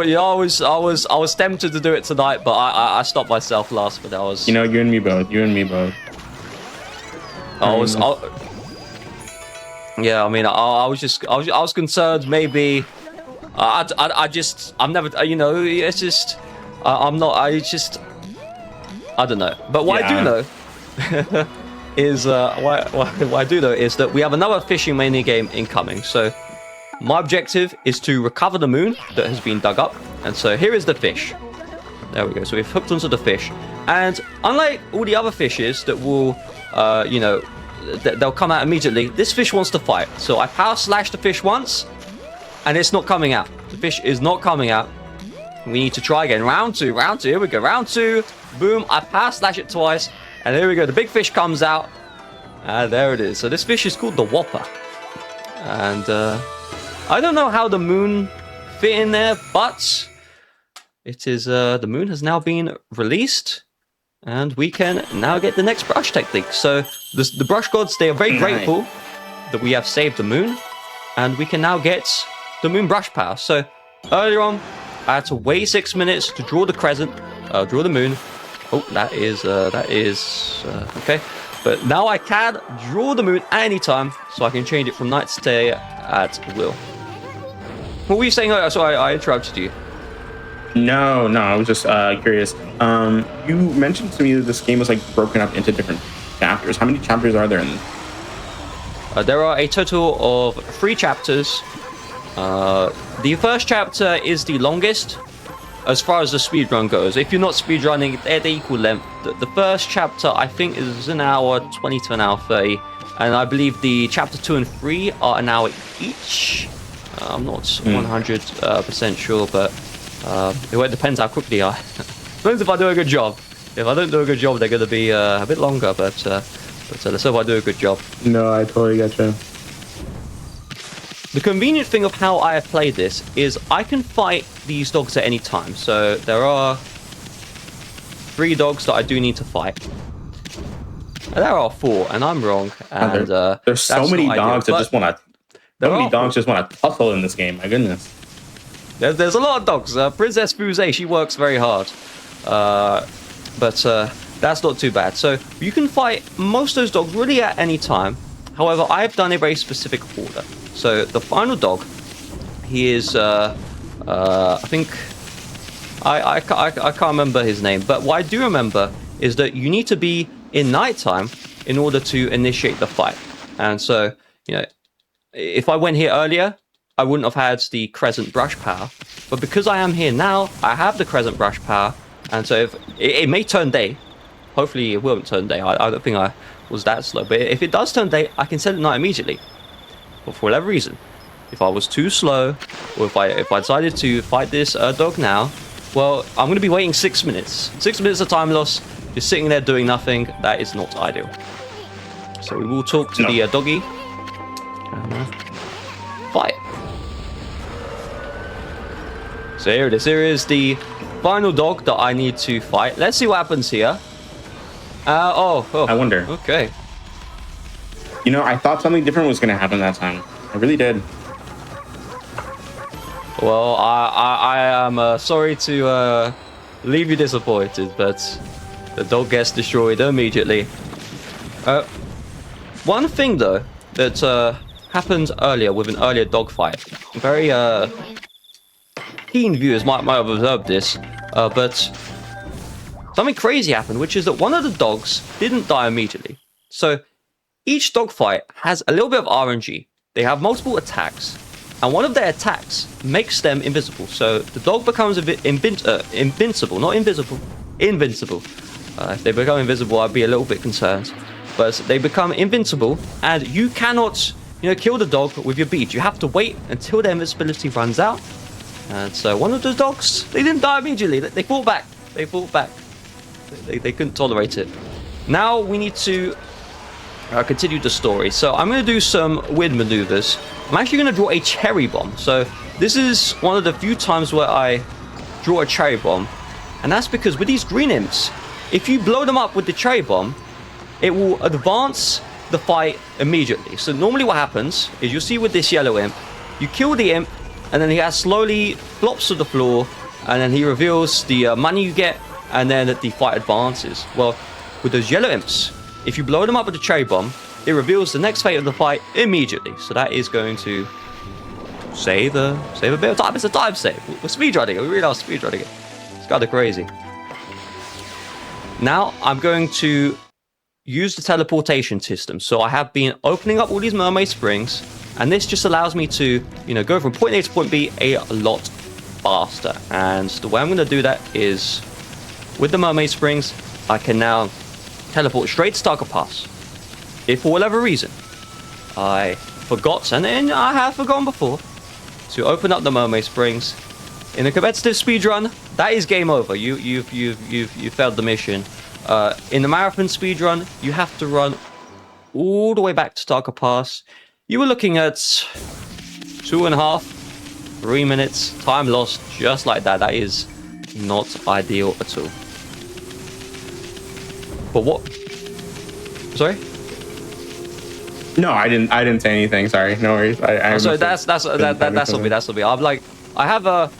was tempted to do it tonight, but I stopped myself last minute. You know, you and me both. Yeah, I mean, I was concerned maybe. I'm never, you know, it's just, I don't know. But what I do know is, what I do know is that we have another fishing mini game incoming. So my objective is to recover the moon that has been dug up. And so here is the fish. There we go. So we've hooked onto the fish. And unlike all the other fishes that will, you know, they'll come out immediately, this fish wants to fight. So I power slash the fish once, and it's not coming out. The fish is not coming out. We need to try again. Round two. Here we go. Round 2. Boom. I power slash it twice. And here we go. The big fish comes out. And there it is. So this fish is called the Whopper. And I don't know how the moon fit in there, but it is, the moon has now been released. And we can now get the next brush technique. So the brush gods, they are very grateful that we have saved the moon. And we can now get the moon brush power. So earlier on, I had to wait 6 minutes to draw the crescent, draw the moon. Oh, that is okay. But now I can draw the moon at any time, so I can change it from night to day at will. What were you saying? Sorry, I interrupted you. No, I was just curious. You mentioned to me that this game was like broken up into different chapters. How many chapters are there in this? There are a total of 3 chapters. The first chapter is the longest as far as the speedrun goes. If you're not speedrunning, they're the equal length. The first chapter, I think, is an hour 20 to an hour 30. And I believe the chapter 2 and 3 are an hour each. I'm not 100% sure, but it depends how quickly I... Depends if I do a good job. If I don't do a good job, they're going to be a bit longer, but let's hope I do a good job. No, I totally getcha. The convenient thing of how I have played this is I can fight these dogs at any time. So there are 3 dogs that I do need to fight. There are 4, and I'm wrong. And there's so many dogs that just want to... So many dogs just want to tussle in this game. My goodness. There's a lot of dogs. Princess Fusée, she works very hard. But that's not too bad. So you can fight most of those dogs really at any time. However, I've done a very specific order. So the final dog, he is, I think, I can't remember his name. But what I do remember is that you need to be in nighttime in order to initiate the fight. And so, you know, if I went here earlier, I wouldn't have had the crescent brush power. But because I am here now, I have the crescent brush power. And so if it may turn day. Hopefully it won't turn day. I don't think I was that slow. But if it does turn day, I can set it night immediately. But for whatever reason, if I was too slow, or if I decided to fight this dog now, well, I'm going to be waiting 6 minutes. 6 minutes of time loss, just sitting there doing nothing. That is not ideal. So we will talk to the doggy. Fight. So here it is. Here is the final dog that I need to fight. Let's see what happens here. Oh. I wonder. Okay. You know, I thought something different was going to happen that time. I really did. Well, I am sorry to leave you disappointed, but the dog gets destroyed immediately. One thing, though, that happened earlier with an earlier dogfight. Very keen viewers might have observed this, but something crazy happened, which is that one of the dogs didn't die immediately. So each dogfight has a little bit of RNG. They have multiple attacks, and one of their attacks makes them invisible. So the dog becomes invincible, not invisible, invincible. If they become invisible, I'd be a little bit concerned. But they become invincible, and you cannot, kill the dog with your bead. You have to wait until their invisibility runs out. And so one of the dogs, they didn't die immediately. They fought back. They fought back. They couldn't tolerate it. Now we need to continue the story. So I'm going to do some weird maneuvers. I'm actually going to draw a cherry bomb. So this is one of the few times where I draw a cherry bomb. And that's because with these green imps, if you blow them up with the cherry bomb, it will advance the fight immediately. So normally what happens is you'll see with this yellow imp, you kill the imp, and then he slowly flops to the floor, and then he reveals the money you get, and then the fight advances. Well, with those yellow imps, if you blow them up with the cherry bomb, it reveals the next phase of the fight immediately. So that is going to save a bit of time. It's a time save. We're speedrunning it. We really are speedrunning it. It's kind of crazy. Now I'm going to use the teleportation system. So I have been opening up all these mermaid springs, and this just allows me to, go from point A to point B a lot faster. And the way I'm going to do that is with the mermaid springs, I can now teleport straight to Tarka Pass. If for whatever reason I forgot, and then I have forgotten before, to open up the mermaid springs in a competitive speedrun, that is game over. You failed the mission. In the marathon speedrun, you have to run all the way back to Tarka Pass. You were looking at 2.5, 3 minutes time lost, just like that. That is not ideal at all. But what? Sorry? No, I didn't say anything. Sorry, no worries. So that's on me. That's on me. I'm like, I have a.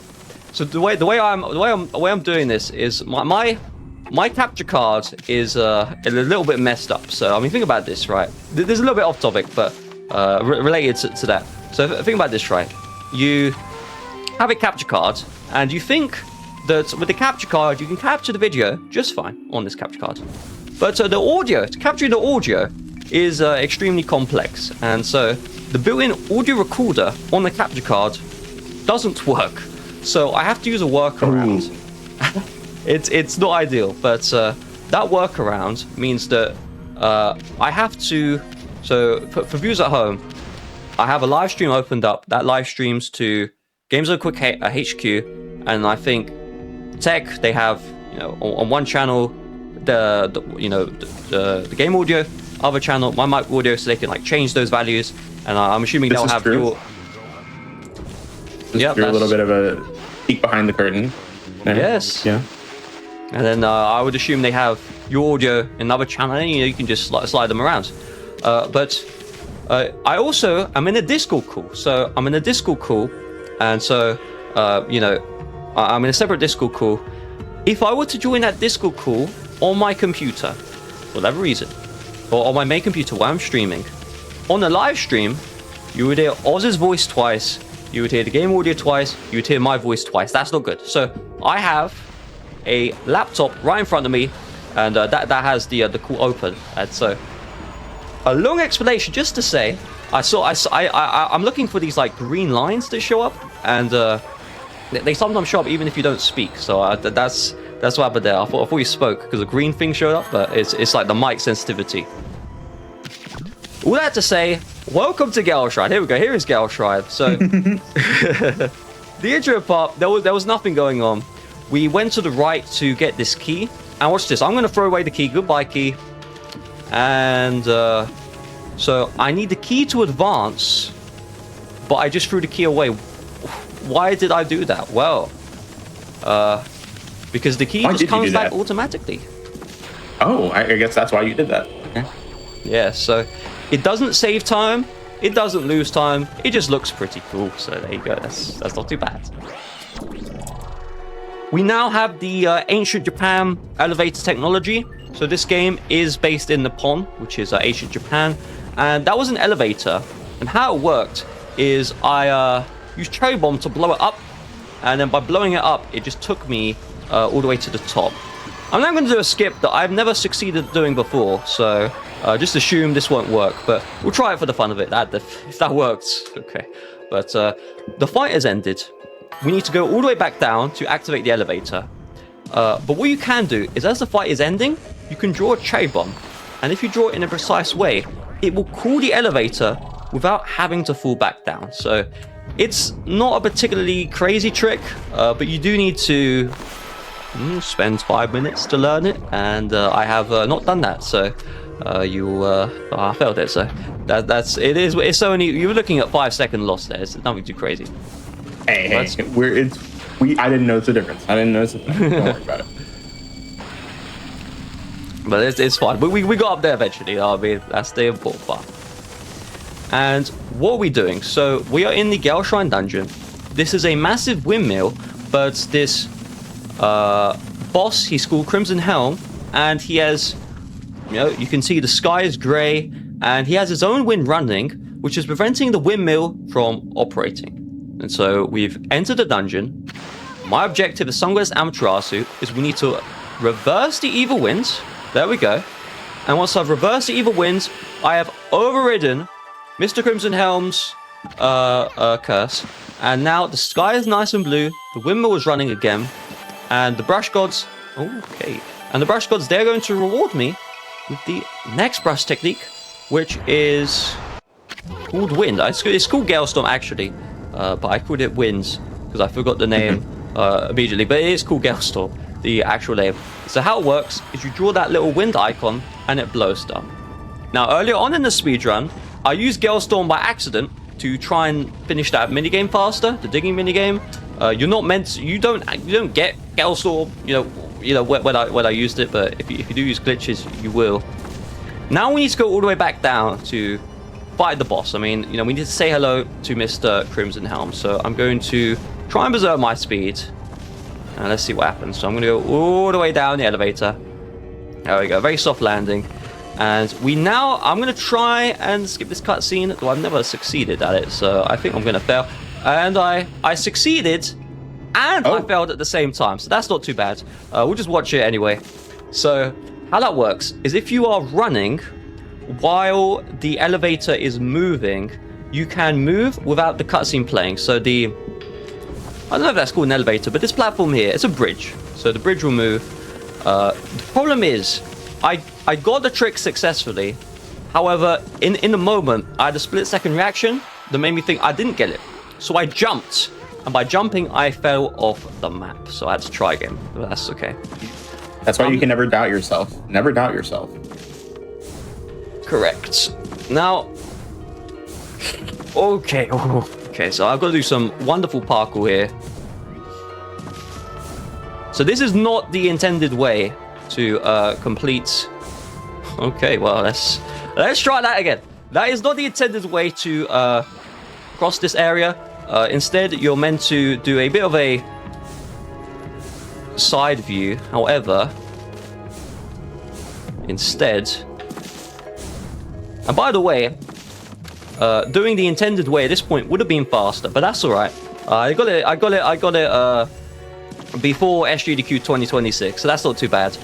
So the way I'm doing this is my my capture card is a little bit messed up. So, I mean, think about this, right? There's a little bit off topic, but related to that. So, think about this, right? You have a capture card, and you think that with the capture card, you can capture the video just fine on this capture card. But the audio, to capture the audio, is extremely complex. And so, the built-in audio recorder on the capture card doesn't work. So, I have to use a workaround. It's not ideal, but that workaround means that I have to... So, for viewers at home, I have a live stream opened up. That live streams to Games of Quick HQ, and I think Tech, they have, on one channel, the game audio, other channel, my mic audio, so they can like change those values, and I'm assuming they'll have your... Yeah, a little bit of a peek behind the curtain. Yes. Yeah. And then I would assume they have your audio in another channel, and you can just slide them around. But I also am in a Discord call. So I'm in a Discord call, and so I'm in a separate Discord call. If I were to join that Discord call on my computer, for whatever reason, or on my main computer while I'm streaming, on the live stream, you would hear Oz's voice twice, you would hear the game audio twice, you would hear my voice twice. That's not good. So I have a laptop right in front of me, and that has the call open. And so a long explanation just to say, I'm looking for these like green lines that show up, and they sometimes show up even if you don't speak. So that's what happened there. I thought you spoke because a green thing showed up, but it's like the mic sensitivity. All that to say, welcome to Galshride. Here we go. Here is Galshride. So the intro part, there was nothing going on. We went to the right to get this key, and watch this. I'm going to throw away the key. Goodbye, key. And so I need the key to advance, but I just threw the key away. Why did I do that? Well, because the key just comes back automatically. Oh, I guess that's why you did that. Okay. Yeah, so it doesn't save time, it doesn't lose time, it just looks pretty cool. So there you go, that's not too bad. We now have the ancient Japan elevator technology. So this game is based in Nippon, which is ancient Japan, and that was an elevator. And how it worked is I used cherry bomb to blow it up, and then by blowing it up, it just took me all the way to the top. I'm now going to do a skip that I've never succeeded doing before, so just assume this won't work, but we'll try it for the fun of it. If that works, okay. But the fight has ended. We need to go all the way back down to activate the elevator. But what you can do is, as the fight is ending, you can draw a cherry bomb, and if you draw it in a precise way, it will cool the elevator without having to fall back down. So it's not a particularly crazy trick, but you do need to spend 5 minutes to learn it, and I have not done that. So I failed it. So it's only, you're looking at 5 second loss there. It's nothing too crazy. Hey, I didn't notice the difference. Don't worry about it. But it's fine. We got up there eventually. I mean, that's the important part. And what are we doing? So we are in the Galshrine dungeon. This is a massive windmill, but this boss, he's called Crimson Helm, and he has, you can see the sky is grey, and he has his own wind running, which is preventing the windmill from operating. And so we've entered the dungeon. My objective as Sunglass Amaterasu is we need to reverse the evil winds. There we go. And once I've reversed the evil winds, I have overridden Mr. Crimson Helm's curse. And now the sky is nice and blue. The windmill is running again. And the brush gods... Okay. And the brush gods, they're going to reward me with the next brush technique, which is called Wind. It's called Galestorm, actually. But I called it Winds because I forgot the name immediately. But it is called Galestorm, the actual name. So how it works is you draw that little wind icon and it blows stuff. Now, earlier on in the speedrun, I used Galestorm by accident to try and finish that minigame faster, the digging minigame. You're not meant to, you don't get Galestorm, when I used it, but if you do use glitches, you will. Now we need to go all the way back down to fight the boss. I mean, we need to say hello to Mr. Crimson Helm. So I'm going to try and preserve my speed. And let's see what happens. So I'm going to go all the way down the elevator. There we go. Very soft landing. And I'm going to try and skip this cutscene. Though I've never succeeded at it. So I think I'm going to fail. And I succeeded. And I failed at the same time. So that's not too bad. We'll just watch it anyway. So how that works is if you are running while the elevator is moving, you can move without the cutscene playing. So I don't know if that's called an elevator, but this platform here, it's a bridge. So the bridge will move. The problem is, I got the trick successfully. However, in the moment, I had a split-second reaction that made me think I didn't get it. So I jumped. And by jumping, I fell off the map. So I had to try again. But that's okay. That's why you can never doubt yourself. Never doubt yourself. Correct. Now... Okay, so I've got to do some wonderful parkour here. So this is not the intended way to complete... Okay, well, let's try that again. That is not the intended way to cross this area. Instead, you're meant to do a bit of a side view. However, instead... And by the way, doing the intended way at this point would have been faster, but that's all right. I got it before SGDQ 2026, so that's not too bad.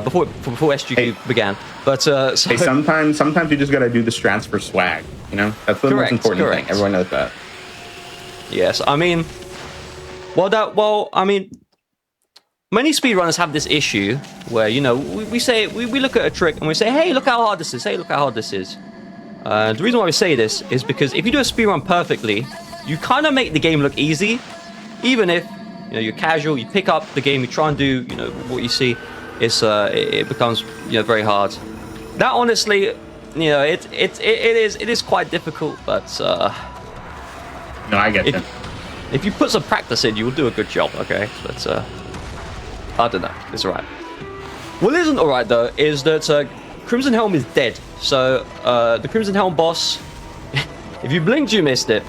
Before SGDQ began, but so hey, sometimes you just gotta do the strats for swag. You know, that's the most important thing. Everyone knows that. Yes, I mean, many speedrunners have this issue where, you know, we look at a trick and we say, hey, look how hard this is. Hey, look how hard this is. The reason why we say this is because if you do a speedrun perfectly, you kind of make the game look easy, even if, you know, you're casual, you pick up the game, you try and do, you know, what you see, it becomes, you know, very hard. That honestly, you know, it is quite difficult, but no, I get you. If you put some practice in, you will do a good job, okay? But I don't know, it's alright. What isn't alright though is that Crimson Helm is dead. So the Crimson Helm boss, if you blinked, you missed it.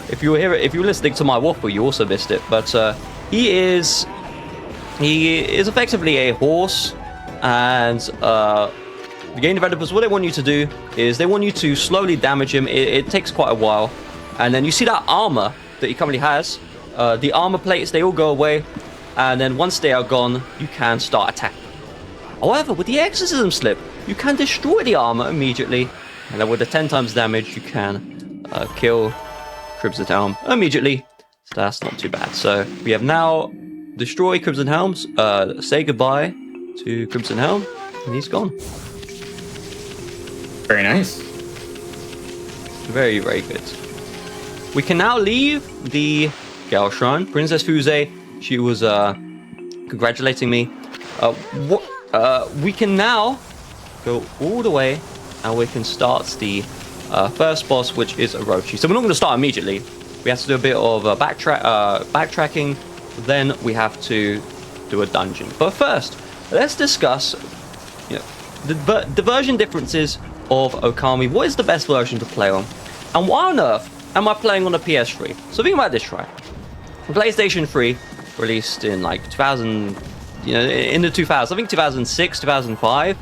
If you were listening to my waffle, you also missed it. But he is effectively a horse, and the game developers, what they want you to do is they want you to slowly damage him. It takes quite a while, and then you see that armor that he currently has. The armor plates, they all go away, and then once they are gone, you can start attacking. However, with the Exorcism Slip, you can destroy the armor immediately, and then with the 10 times damage, you can kill Crimson Helm immediately. So that's not too bad. So we have now destroyed Crimson Helms. Say goodbye to Crimson Helm, and he's gone. Very nice. Very, very good. We can now leave the Gale Shrine. Princess Fuse, she was congratulating me. We can now go all the way, and we can start the first boss, which is Orochi. So we're not going to start immediately. We have to do a bit of backtracking. Then we have to do a dungeon. But first, let's discuss, you know, the version differences of Ōkami. What is the best version to play on? And why on earth am I playing on a PS3? So think about this, right? PlayStation 3 released in like 2000, you know, in the 2000s. I think 2006, 2005.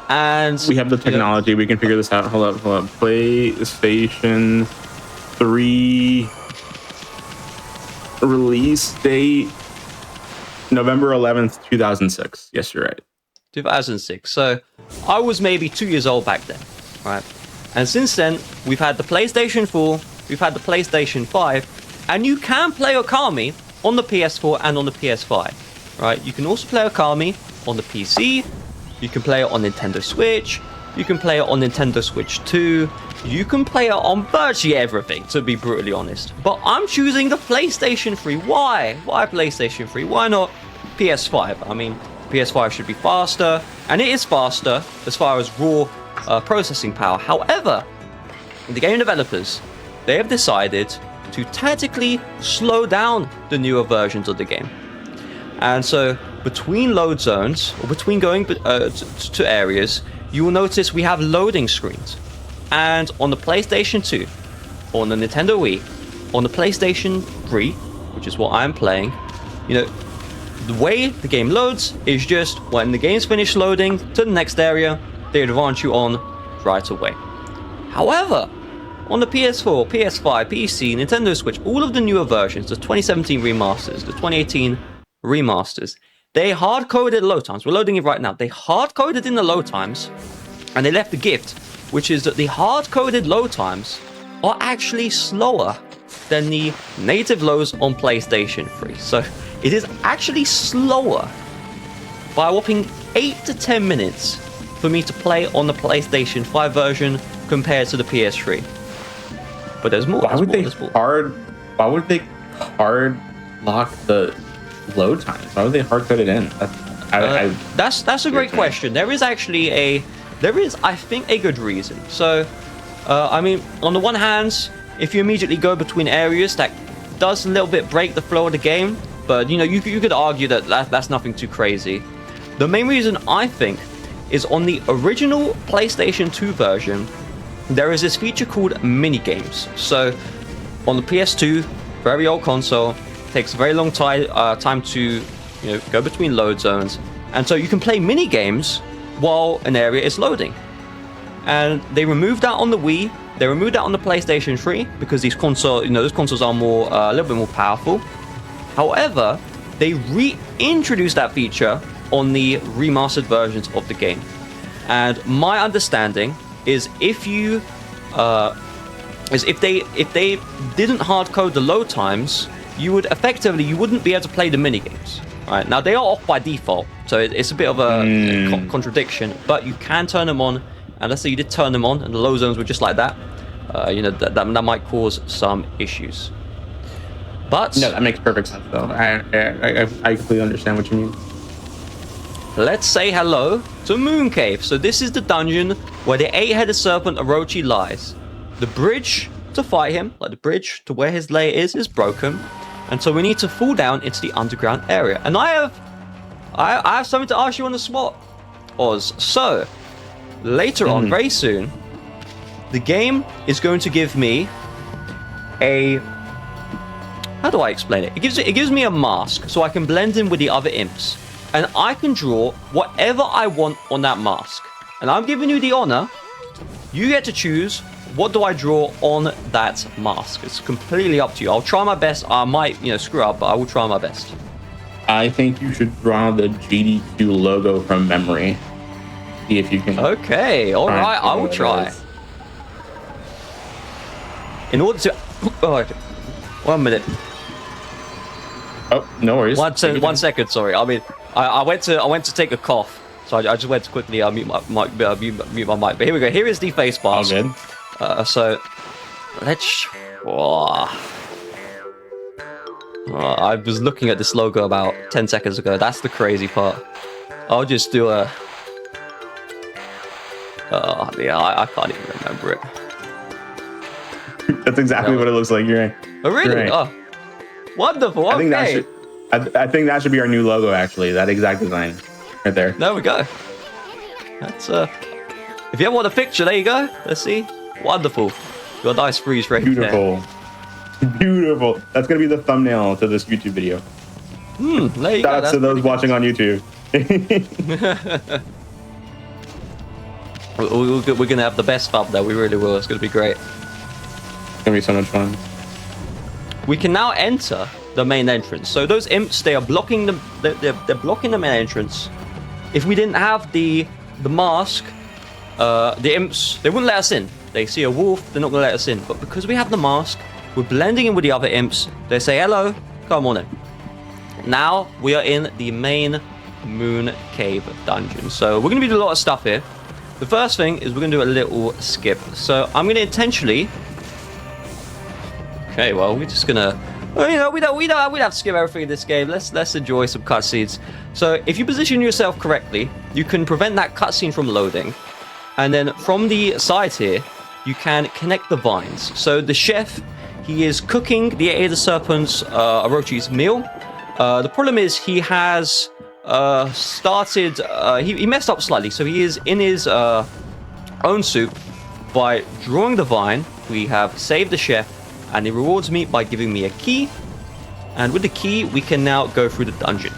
And we have the technology. You know, we can figure this out. Hold up. PlayStation 3 release date November 11th, 2006. Yes, you're right. 2006. So I was maybe 2 years old back then, right? And since then, we've had the PlayStation 4, we've had the PlayStation 5, and you can play Ōkami on the PS4 and on the PS5, right? You can also play Ōkami on the PC, you can play it on Nintendo Switch, you can play it on Nintendo Switch 2, you can play it on virtually everything, to be brutally honest. But I'm choosing the PlayStation 3. Why? Why PlayStation 3? Why not PS5? I mean, PS5 should be faster, and it is faster as far as raw processing power. However, the game developers, they have decided to tactically slow down the newer versions of the game. And so between load zones, or between going to areas, you will notice we have loading screens. And on the PlayStation 2, on the Nintendo Wii, on the PlayStation 3, which is what I'm playing, you know, the way the game loads is just when the game's finished loading to the next area, they advance you on right away. However, on the PS4, PS5, PC, Nintendo Switch, all of the newer versions, the 2017 remasters, the 2018 remasters, they hard-coded load times. We're loading it right now. They hard-coded in the load times, and they left a gift, which is that the hard-coded load times are actually slower than the native loads on PlayStation 3. So it is actually slower by a whopping 8 to 10 minutes for me to play on the PlayStation 5 version compared to the PS3. But there's more. Why would they hard lock the load times? Why would they hard code it in? That's a great question. There is, I think, a good reason. So, I mean, on the one hand, if you immediately go between areas, that does a little bit break the flow of the game. But you know, you could argue that that's nothing too crazy. The main reason, I think, is on the original PlayStation 2 version, there is this feature called minigames. So, on the PS2, very old console, takes a very long time to go between load zones, and so you can play mini games while an area is loading. And they removed that on the Wii. They removed that on the PlayStation 3 because those consoles are a little bit more powerful. However, they reintroduced that feature on the remastered versions of the game. And my understanding is if they didn't hard code the load times, you wouldn't be able to play the minigames. Right, now they are off by default, so it's a bit of a contradiction, but you can turn them on, and let's say you did turn them on and the low zones were just like that, that might cause some issues. But no, that makes perfect sense though. I completely understand what you mean. Let's say hello to Moon Cave. So this is the dungeon where the 8-headed serpent Orochi lies. The bridge to fight him, like the bridge to where his lair is broken. And so we need to fall down into the underground area. And I have something to ask you on the spot, Oz. So, later on, very soon, the game is going to give me a... How do I explain it? It gives me a mask so I can blend in with the other imps. And I can draw whatever I want on that mask. And I'm giving you the honor. You get to choose what do I draw on that mask. It's completely up to you. I'll try my best. I might, screw up, but I will try my best. I think you should draw the GDQ logo from memory. See if you can. Okay, all right, I will try. In order to... Oh, 1 minute. Oh, no worries. 1 second, sorry. I mean, I went to take a cough, so I just went to quickly mute my mic. But here we go. Here is the face bar. All good. So let's. I was looking at this logo about 10 seconds ago. That's the crazy part. I'll just do a. I can't even remember it. That's exactly what it looks like. You're right. Oh, really? Right. Oh, wonderful. I think that should be our new logo. Actually, that exact design, right there. There we go. That's If you ever want a picture, there you go. Let's see. Wonderful. Got a nice freeze right Beautiful. There. Beautiful. That's gonna be the thumbnail to this YouTube video. There you go. Shout out to those watching on YouTube. We're gonna have the best thumbnail. We really will. It's gonna be great. It's gonna be so much fun. We can now enter the main entrance. So those imps, they are blocking they're blocking the main entrance. If we didn't have the mask, the imps, they wouldn't let us in. They see a wolf, they're not gonna let us in. But because we have the mask, we're blending in with the other imps. They say hello, come on in. Now we are in the main Moon Cave dungeon. So we're gonna be doing a lot of stuff here. The first thing is we're gonna do a little skip. So I'm gonna intentionally. Okay, well we're just gonna. We don't have to skip everything in this game. Let's enjoy some cutscenes. So if you position yourself correctly, you can prevent that cutscene from loading. And then from the side here, you can connect the vines. So the chef, he is cooking the 8-headed serpent's Orochi's meal. The problem is he has started. He messed up slightly. So he is in his own soup by drawing the vine. We have saved the chef. And he rewards me by giving me a key. And with the key, we can now go through the dungeon.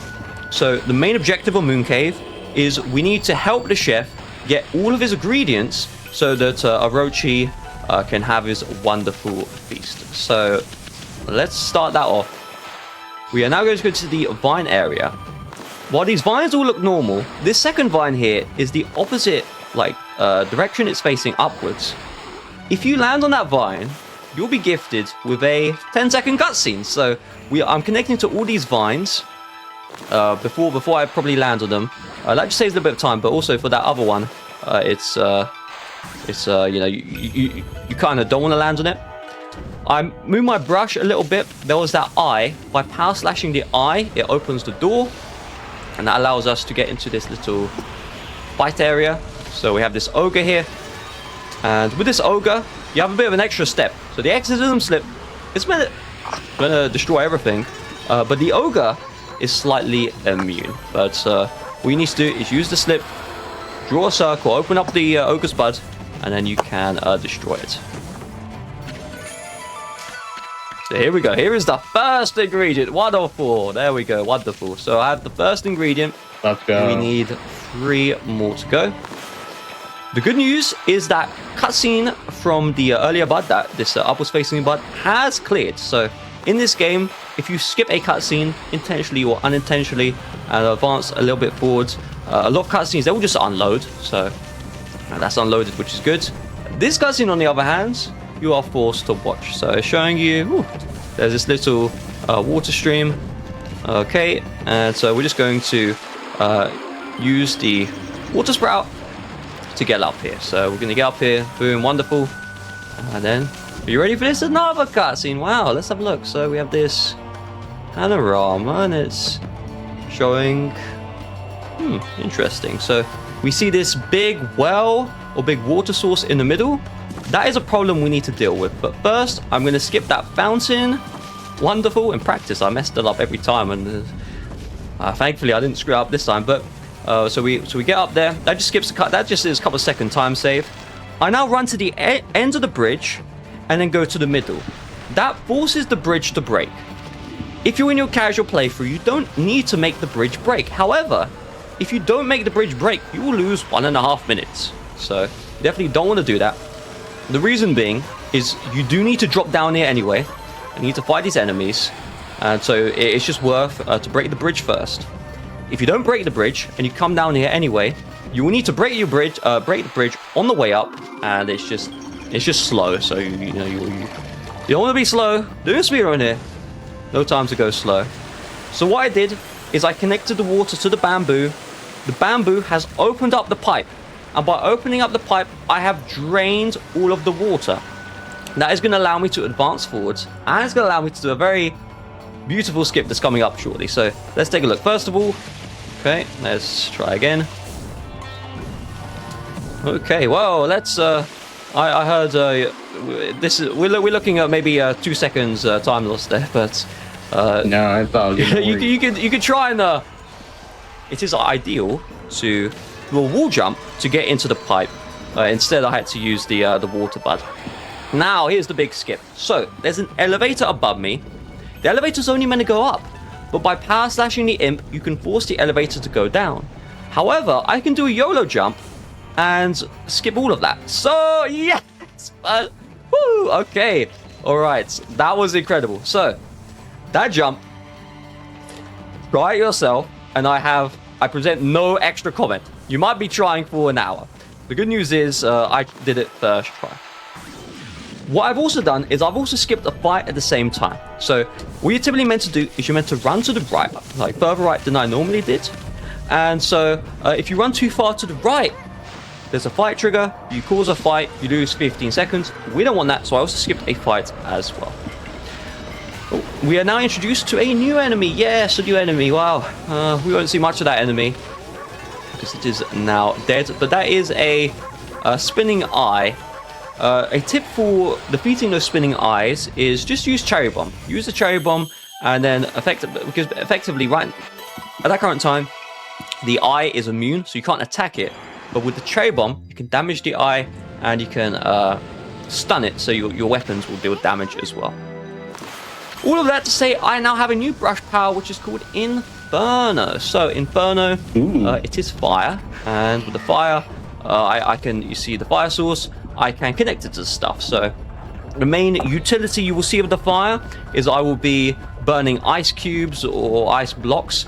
So the main objective of Moon Cave is we need to help the chef get all of his ingredients so that Orochi can have his wonderful feast. So let's start that off. We are now going to go to the vine area. While these vines all look normal, this second vine here is the opposite direction. It's facing upwards. If you land on that vine, you'll be gifted with a 10-second cutscene. So I'm connecting to all these vines before I probably land on them. That just saves a little bit of time, but also for that other one, it's you know, you kind of don't want to land on it. I move my brush a little bit. There was that eye. By power slashing the eye, it opens the door, and that allows us to get into this little fight area. So we have this ogre here, and with this ogre, you have a bit of an extra step. So the exorcism slip, it's gonna destroy everything, but the ogre is slightly immune. But what you need to do is use the slip, draw a circle, open up the ogre's bud, and then you can destroy it. So here we go. Here is the first ingredient. Wonderful. There we go. Wonderful. So I have the first ingredient. Let's go. We need 3 more to go. The good news is that cutscene from the earlier bud, that this upwards facing bud, has cleared. So in this game, if you skip a cutscene intentionally or unintentionally and advance a little bit forwards, a lot of cutscenes, they will just unload. So that's unloaded, which is good. This cutscene, on the other hand, you are forced to watch. So it's showing you, there's this little water stream. Okay, and so we're just going to use the water sprout to get up here. So we're going to get up here, boom, wonderful. And then, are you ready for this? Another cutscene. Wow, let's have a look. So we have this panorama, and it's showing, interesting. So we see this big well or big water source in the middle. That is a problem we need to deal with. But first, I'm going to skip that fountain. Wonderful. In practice, I messed it up every time, and thankfully I didn't screw it up this time. But so we get up there. That just skips that just is a couple of second time save. I now run to the end of the bridge and then go to the middle. That forces the bridge to break. If you're in your casual playthrough, you don't need to make the bridge break. However, if you don't make the bridge break, you will lose 1.5 minutes. So you definitely don't want to do that. The reason being is you do need to drop down here anyway. You need to fight these enemies. And so it's just worth to break the bridge first. If you don't break the bridge and you come down here anyway, you will need to break the bridge on the way up, and it's just slow. So you don't want to be slow. Doing a speedrun here. No time to go slow. So what I did is I connected the water to the bamboo. The bamboo has opened up the pipe. And by opening up the pipe, I have drained all of the water. That is going to allow me to advance forwards. And it's going to allow me to do a very beautiful skip that's coming up shortly. So let's take a look. First of all, okay, let's try again. Okay, well, let's... I heard this is we're looking at maybe 2 seconds time loss there, but no, I thought you could try and it is ideal to do a wall jump to get into the pipe. Instead, I had to use the water bud. Now, here's the big skip. So there's an elevator above me. The elevator's only meant to go up, but by power slashing the imp, you can force the elevator to go down. However, I can do a YOLO jump and skip all of that. So yes, woo, okay, all right, that was incredible. So that jump, try it yourself, and I present no extra comment. You might be trying for an hour. The good news is I did it first try. What I've also done is I've also skipped a fight at the same time. So what you're typically meant to do is you're meant to run to the right, like further right than I normally did. And so if you run too far to the right, there's a fight trigger, you cause a fight, you lose 15 seconds. We don't want that, so I also skipped a fight as well. We are now introduced to a new enemy. Yes, a new enemy. Wow. We won't see much of that enemy because it is now dead. But that is a spinning eye. A tip for defeating those spinning eyes is just use cherry bomb. Use the cherry bomb, and then effectively right at that current time, the eye is immune, so you can't attack it. But with the cherry bomb, you can damage the eye, and you can stun it, so your weapons will deal damage as well. All of that to say, I now have a new brush power, which is called Infinite. Inferno. So Inferno, it is fire, and with the fire, you see the fire source. I can connect it to stuff. So the main utility you will see of the fire is I will be burning ice cubes or ice blocks.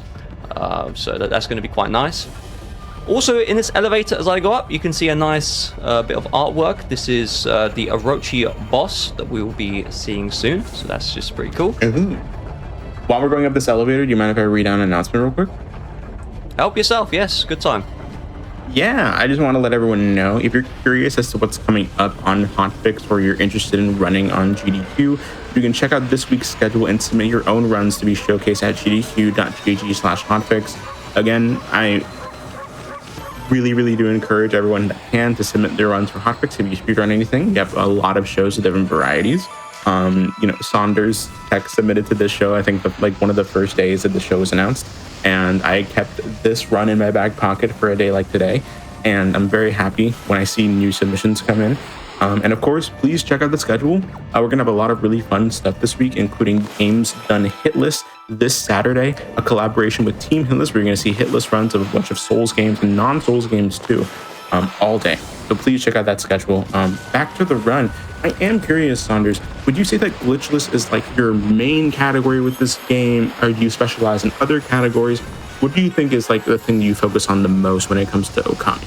So that's going to be quite nice. Also, in this elevator, as I go up, you can see a nice bit of artwork. This is the Orochi boss that we will be seeing soon. So that's just pretty cool. While we're going up this elevator, do you mind if I read down an announcement real quick? Help yourself. Yes, good time. Yeah, I just want to let everyone know, if you're curious as to what's coming up on Hotfix or you're interested in running on GDQ, you can check out this week's schedule and submit your own runs to be showcased at gdq.gg/hotfix. Again, I really do encourage everyone that can to submit their runs for Hotfix. If you speedrun anything, you have a lot of shows of different varieties. Saunders Tech submitted to this show, I think like one of the first days that the show was announced, and I kept this run in my back pocket for a day like today, and I'm very happy when I see new submissions come in. And of course, please check out the schedule. We're gonna have a lot of really fun stuff this week, including games done hitless this Saturday, a collaboration with Team Hitless, where you're gonna see hitless runs of a bunch of Souls games and non-Souls games too, all day. So please check out that schedule. Back to the run. I am curious, Saunders, would you say that Glitchless is like your main category with this game, or do you specialize in other categories? What do you think is like the thing you focus on the most when it comes to Ōkami?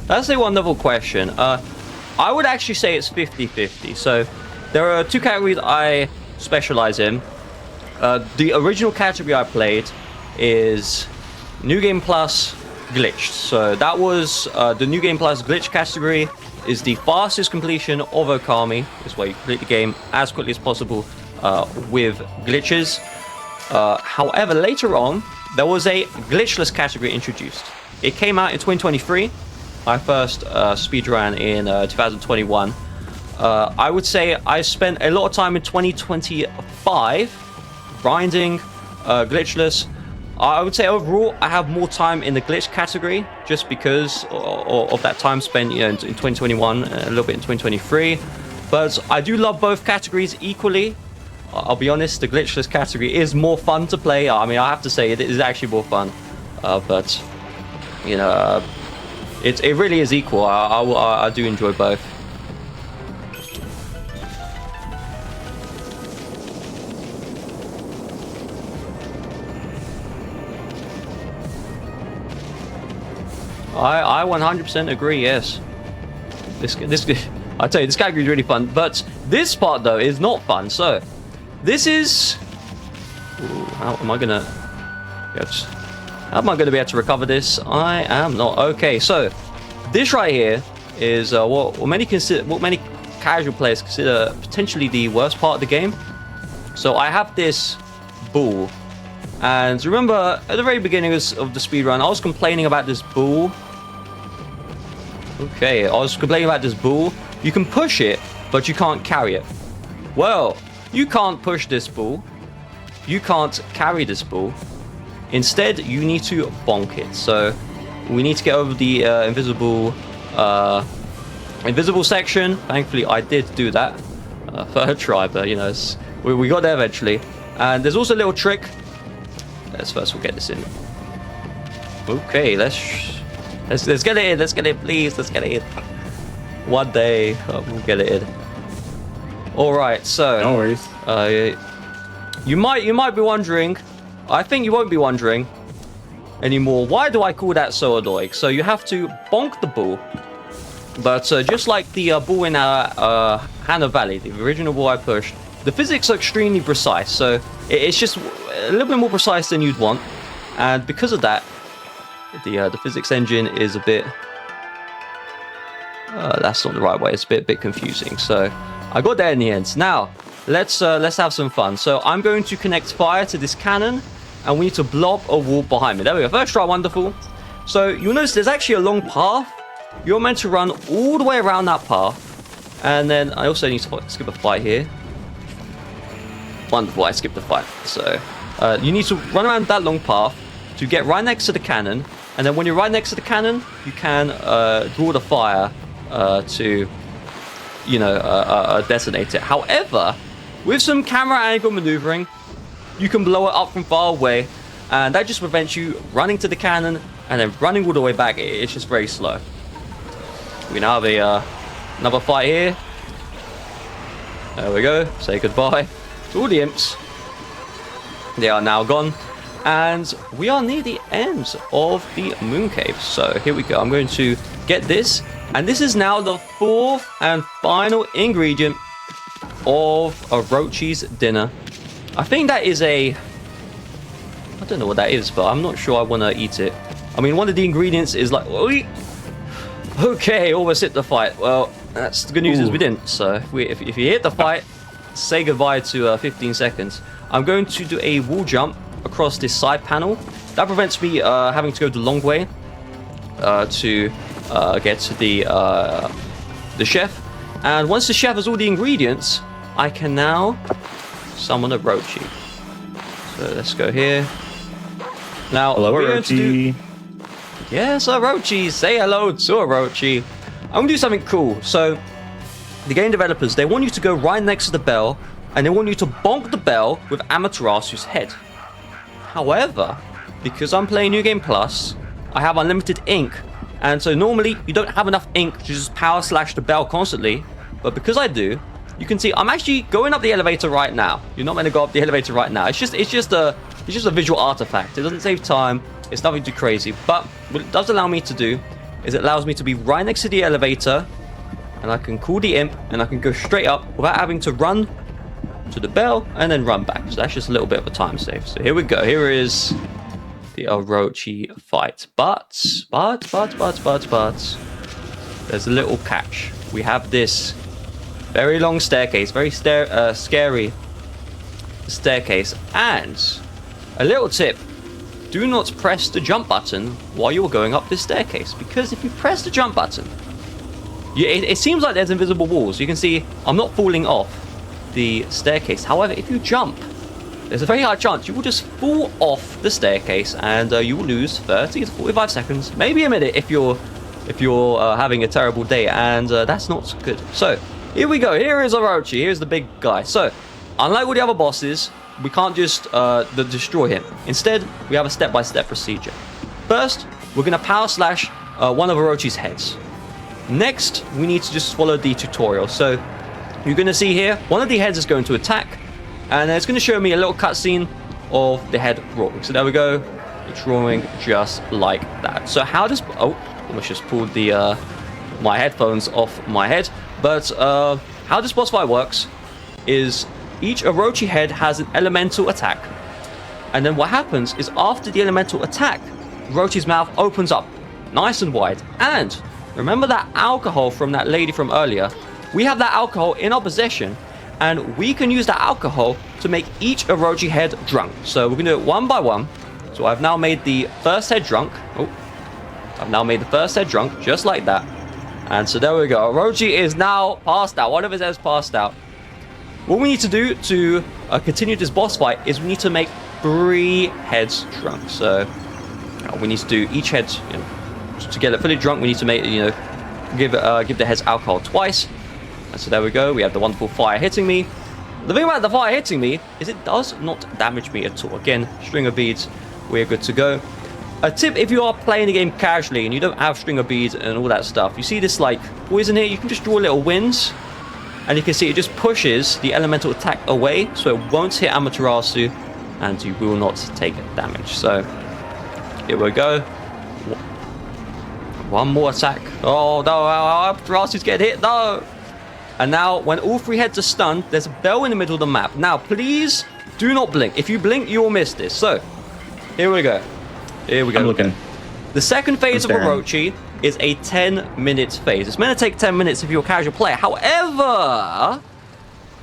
That's a wonderful question. I would actually say it's 50-50. So there are two categories I specialize in. The original category I played is New Game Plus Glitched. So that was the New Game Plus Glitch category is the fastest completion of Ōkami. It's where you complete the game as quickly as possible with glitches. However, later on, there was a glitchless category introduced. It came out in 2023. I first speedran in 2021. I would say I spent a lot of time in 2025 grinding glitchless. I would say overall I have more time in the glitch category just because of that time spent in 2021, a little bit in 2023. But I do love both categories equally. I'll be honest, the glitchless category is more fun to play. I mean, I have to say it is actually more fun. But it really is equal. I do enjoy both. I 100% agree. Yes, this I tell you, this category is really fun. But this part though is not fun. So this is. Ooh, how am I gonna be able to recover this? I am not. Okay, so this right here is what many casual players consider potentially the worst part of the game. So I have this ball, and remember at the very beginning of the speedrun, I was complaining about this ball. Okay, I was complaining about this ball. You can push it, but you can't carry it. Well, you can't push this ball. You can't carry this ball. Instead, you need to bonk it. So we need to get over the invisible section. Thankfully, I did do that third try, but we got there eventually. And there's also a little trick. We'll get this in. Okay, let's get it in. Let's get it, please. Let's get it in. One day we'll get it in. All right, so no worries. You might be wondering. I think you won't be wondering anymore. Why do I call that so annoying? So you have to bonk the ball, but just like the ball in Hannah Valley, the original ball I pushed, the physics are extremely precise. So it's just a little bit more precise than you'd want, and because of that, the physics engine is a bit. That's not the right way. It's a bit confusing. So I got there in the end. Now let's have some fun. So I'm going to connect fire to this cannon, and we need to blob a wall behind me. There we go. First try, wonderful. So you'll notice there's actually a long path. You're meant to run all the way around that path, and then I also need to skip a fight here. Wonderful. I skipped the fight. So you need to run around that long path to get right next to the cannon, and then when you're right next to the cannon, you can draw the fire to detonate it. However, with some camera angle maneuvering, you can blow it up from far away, and that just prevents you running to the cannon and then running all the way back. It's just very slow. We now have another fight here. There we go. Say goodbye to all the imps. They are now gone. And we are near the end of the moon cave. So here we go. I'm going to get this. And this is now the fourth and final ingredient of Orochi's dinner. I think that is I don't know what that is, but I'm not sure I want to eat it. I mean, one of the ingredients is like... Okay, almost hit the fight. Well, that's the good news is we didn't. So if you hit the fight, say goodbye to 15 seconds. I'm going to do a wall jump across this side panel. That prevents me having to go the long way to get to the chef. And once the chef has all the ingredients, I can now summon Orochi. So let's go here. Now, hello, what we're going to do... Orochi. Yes, Orochi. Say hello to Orochi. I'm going to do something cool. So, the game developers, they want you to go right next to the bell, and they want you to bonk the bell with Amaterasu's head. However, because I'm playing New Game Plus, I have unlimited ink, and so normally you don't have enough ink to just power slash the bell constantly, but because I do, you can see I'm actually going up the elevator right now. You're not meant to go up the elevator right now. It's just a visual artifact. It doesn't save time. It's nothing too crazy, but what it does allow me to do is it allows me to be right next to the elevator, and I can call the imp, and I can go straight up without having to run to the bell and then run back. So that's just a little bit of a time save. So here we go. Here is the Orochi fight. But there's a little catch. We have this very long staircase, very scary staircase, and a little tip. Do not press the jump button while you're going up this staircase, because if you press the jump button, it seems like there's invisible walls. You can see I'm not falling off the staircase. However, if you jump, there's a very high chance you will just fall off the staircase, and you will lose 30 to 45 seconds, maybe a minute if you're having a terrible day, and that's not good. So here we go. Here is Orochi. Here's the big guy. So unlike all the other bosses, we can't just destroy him. Instead, we have a step-by-step procedure. First, we're going to power slash one of Orochi's heads. Next, we need to just follow the tutorial. So you're going to see here, one of the heads is going to attack, and it's going to show me a little cutscene of the head roaring. So there we go. It's roaring just like that. So how does... Oh, almost just pulled the my headphones off my head. But how this boss fight works is each Orochi head has an elemental attack. And then what happens is after the elemental attack, Orochi's mouth opens up nice and wide. And remember that alcohol from that lady from earlier? We have that alcohol in our possession, and we can use that alcohol to make each Orochi head drunk. So we're going to do it one by one. So I've now made the first head drunk. Oh, I've now made the first head drunk, just like that. And so there we go. Orochi is now passed out. One of his heads passed out. What we need to do to continue this boss fight is we need to make 3 heads drunk. So we need to do each head, to get it fully drunk. We need to make, give the heads alcohol twice. And so there we go. We have the wonderful fire hitting me. The thing about the fire hitting me is it does not damage me at all. Again, string of beads, we're good to go. A tip if you are playing the game casually and you don't have string of beads and all that stuff, you see this like poison here, you can just draw little winds. And you can see it just pushes the elemental attack away, so it won't hit Amaterasu, and you will not take damage. So, here we go. One more attack. Oh, no, Amaterasu's getting hit, no! And now, when all 3 heads are stunned, there's a bell in the middle of the map. Now, please do not blink. If you blink, you will miss this. So, here we go. Here we go. I'm looking. The second phase of Orochi is a 10-minute phase. It's meant to take 10 minutes if you're a casual player. However,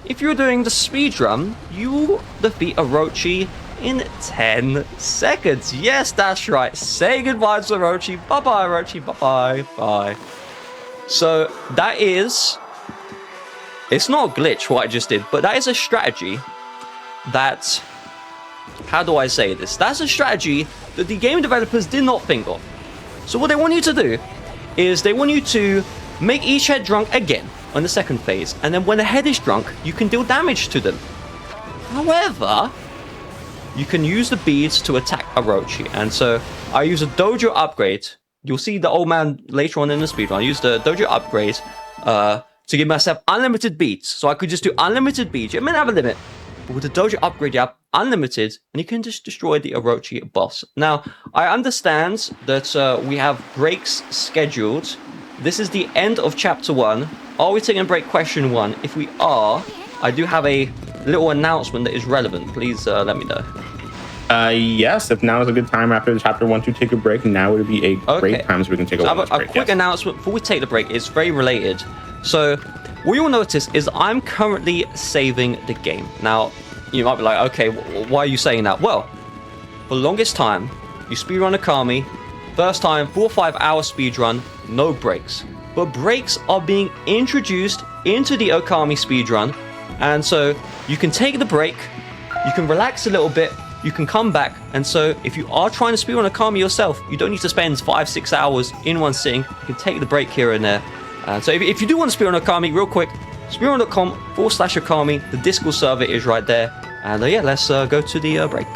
if you're doing the speedrun, you defeat Orochi in 10 seconds. Yes, that's right. Say goodbye to Orochi. Bye-bye, Orochi. Bye-bye. Bye. So, that is... It's not a glitch, what I just did, but that is a strategy that... How do I say this? That's a strategy that the game developers did not think of. So what they want you to do is they want you to make each head drunk again on the second phase, and then when the head is drunk, you can deal damage to them. However, you can use the beads to attack Orochi. And so I use a dojo upgrade. You'll see the old man later on in the speedrun. I used the dojo upgrade to give myself unlimited beads. So I could just do unlimited beads. It may have a limit, but with the dojo upgrade, you have unlimited, and you can just destroy the Orochi boss. Now, I understand that we have breaks scheduled. This is the end of chapter 1. Are we taking a break? Question 1. If we are, I do have a little announcement that is relevant. Please let me know. Yes, if now is a good time after the chapter 1 to take a break, now would be a great time so we can take a break. Quick announcement before we take the break. It's very related. So, what you'll notice is I'm currently saving the game. Now, you might be like, okay, why are you saying that? Well, for the longest time, you speedrun Ōkami, first time, 4 or 5 hour speedrun, no breaks. But breaks are being introduced into the Ōkami speedrun, and so you can take the break, you can relax a little bit, you can come back, and so if you are trying to speedrun Ōkami yourself, you don't need to spend 5-6 hours in one sitting. You can take the break here and there. So if you do want to speedrun Ōkami, real quick, speedrun.com/Ōkami, the Discord server is right there. And yeah, let's go to the break.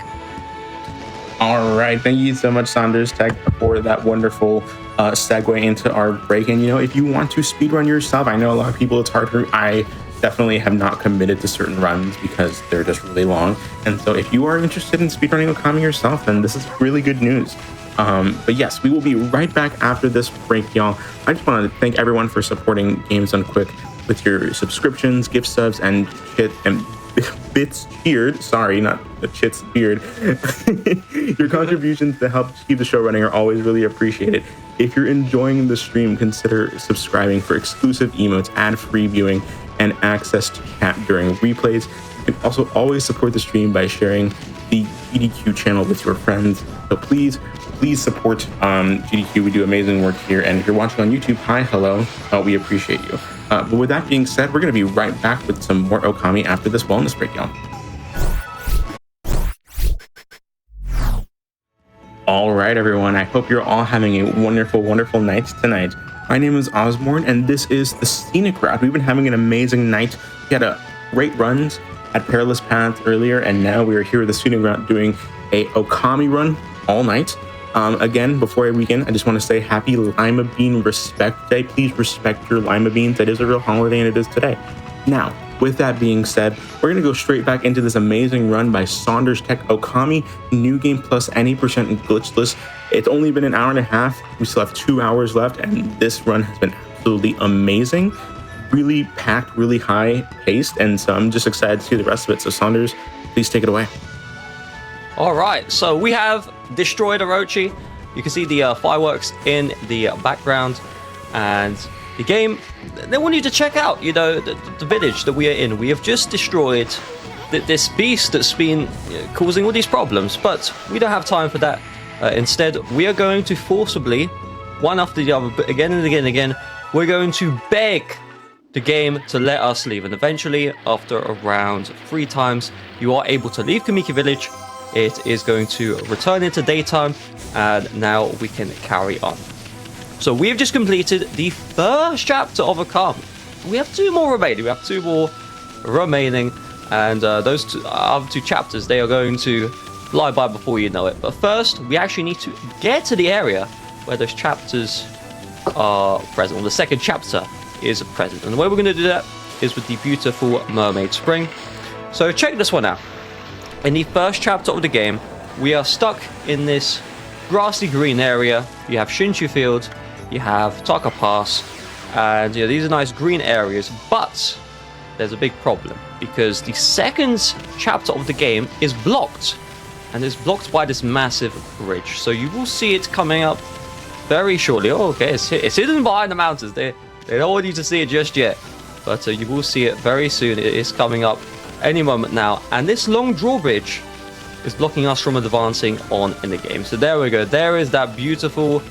All right, thank you so much, Saunders Tech, for that wonderful segue into our break. And if you want to speedrun yourself, I know a lot of people it's hard for. I definitely have not committed to certain runs because they're just really long. And so if you are interested in speedrunning Ōkami yourself, then this is really good news. But yes, we will be right back after this break, y'all. I just want to thank everyone for supporting Games Done Quick with your subscriptions, gift subs, and shit and bits cheered. Sorry, not the chits beard. Your contributions to help keep the show running are always really appreciated. If you're enjoying the stream, consider subscribing for exclusive emotes, ad-free viewing, and access to chat during replays. You can also always support the stream by sharing the GDQ channel with your friends. So please support GDQ. We do amazing work here. And if you're watching on YouTube, hi, hello. We appreciate you. But with that being said, we're going to be right back with some more Ōkami after this wellness break, y'all. All right, everyone. I hope you're all having a wonderful, wonderful night tonight. My name is Ozmourn, and this is the Scenic Route. We've been having an amazing night. We had a great runs at Perilous Paths earlier, and now we are here with the Scenic Route doing a Ōkami run all night. Again, before I begin, I just want to say happy Lima Bean Respect Day. Please respect your Lima Beans. It is a real holiday, and it is today. Now, with that being said, we're going to go straight back into this amazing run by Saunders Tech Ōkami, new game plus any percent glitchless. It's only been an hour and a half. We still have 2 hours left, and this run has been absolutely amazing. Really packed, really high paced, and so I'm just excited to see the rest of it. So Saunders, please take it away. All right, so we have destroyed Orochi. You can see the fireworks in the background, and the game, they want you to check out, the village that we are in. We have just destroyed this beast that's been causing all these problems, but we don't have time for that. Instead, we are going to forcibly, one after the other, but again and again and again, we're going to beg the game to let us leave. And eventually, after around 3 times, you are able to leave Kamiki Village. It is going to return into daytime, and now we can carry on. So we have just completed the first chapter of Ōkami. We have 2 more remaining. And those other 2 chapters, they are going to fly by before you know it. But first, we actually need to get to the area where those chapters are present. Well, the second chapter is present. And the way we're going to do that is with the beautiful Mermaid Spring. So check this one out. In the first chapter of the game, we are stuck in this grassy green area. You have Shinshu Field, you have Taka Pass, and these are nice green areas, but there's a big problem because the second chapter of the game is blocked, and it's blocked by this massive bridge. So you will see it coming up very shortly. Oh, okay, it's hidden behind the mountains. They don't want you to see it just yet, but you will see it very soon. It is coming up any moment now, and this long drawbridge is blocking us from advancing on in the game. So there we go. There is that beautiful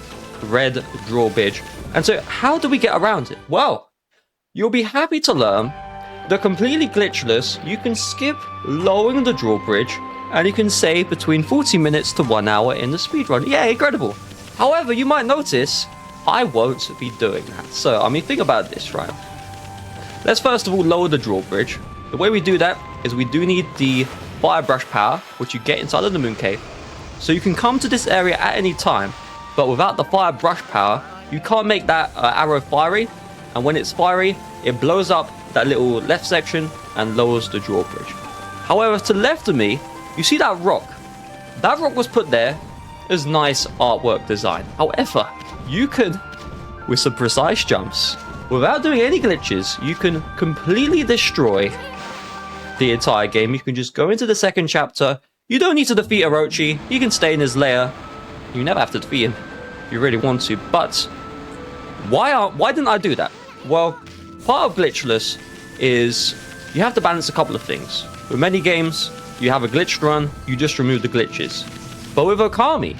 red drawbridge. And so how do we get around it? Well, you'll be happy to learn that completely glitchless, you can skip lowering the drawbridge, and you can save between 40 minutes to 1 hour in the speedrun. Yeah, incredible. However, you might notice I won't be doing that. So, I mean, think about this, right? Let's first of all lower the drawbridge. The way we do that is we do need the fire brush power, which you get inside of the moon cave. So you can come to this area at any time, but without the fire brush power, you can't make that arrow fiery. And when it's fiery, it blows up that little left section and lowers the drawbridge. However, to the left of me, you see that rock. That rock was put there as nice artwork design. However, you can, with some precise jumps, without doing any glitches, you can completely destroy the entire game. You can just go into the second chapter. You don't need to defeat Orochi. You can stay in his lair. You never have to defeat him if you really want to. But why didn't I do that? Well, part of Glitchless is you have to balance a couple of things. With many games, you have a glitched run, you just remove the glitches. But with Ōkami,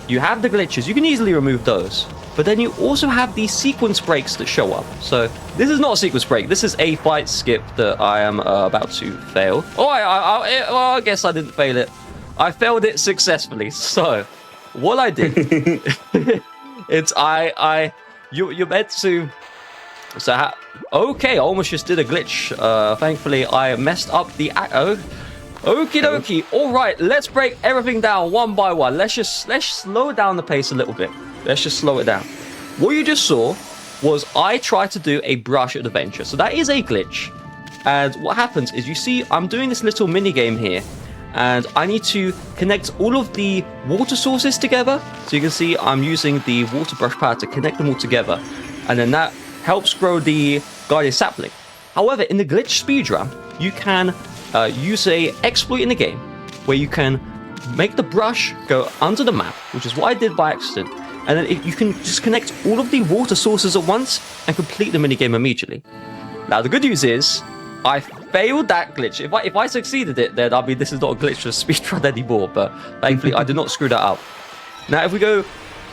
you have the glitches, you can easily remove those. But then you also have these sequence breaks that show up. So this is not a sequence break, this is a fight skip that I am about to fail. Oh, I guess I didn't fail it. I failed it successfully. So what I did, you're meant to. So okay, I almost just did a glitch. Thankfully, I messed up the. Okie dokie. All right, let's break everything down one by one. Let's slow down the pace a little bit. Let's just slow it down. What you just saw was I tried to do a brush adventure. So that is a glitch. And what happens is you see I'm doing this little mini game here. And I need to connect all of the water sources together. So you can see I'm using the water brush power to connect them all together. And then that helps grow the guardian sapling. However, in the glitch speedrun, you can use a exploit in the game where you can make the brush go under the map, which is what I did by accident. And then you can just connect all of the water sources at once and complete the minigame immediately. Now, the good news is I failed that glitch. If I succeeded it, then this is not a glitchless speedrun anymore. But thankfully, I did not screw that up. Now, if we go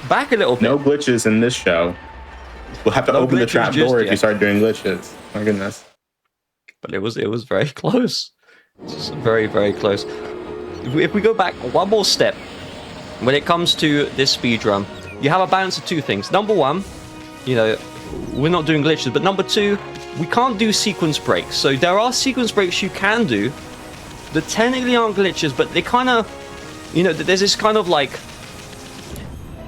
back a little bit. No glitches in this show. We'll have to open the trap door if you start doing glitches. My goodness. But it was very close. It's very, very close. If we go back one more step, when it comes to this speedrun, you have a balance of two things. Number one, we're not doing glitches, but number two, we can't do sequence breaks. So there are sequence breaks you can do that technically aren't glitches, but they kind of, there's this kind of like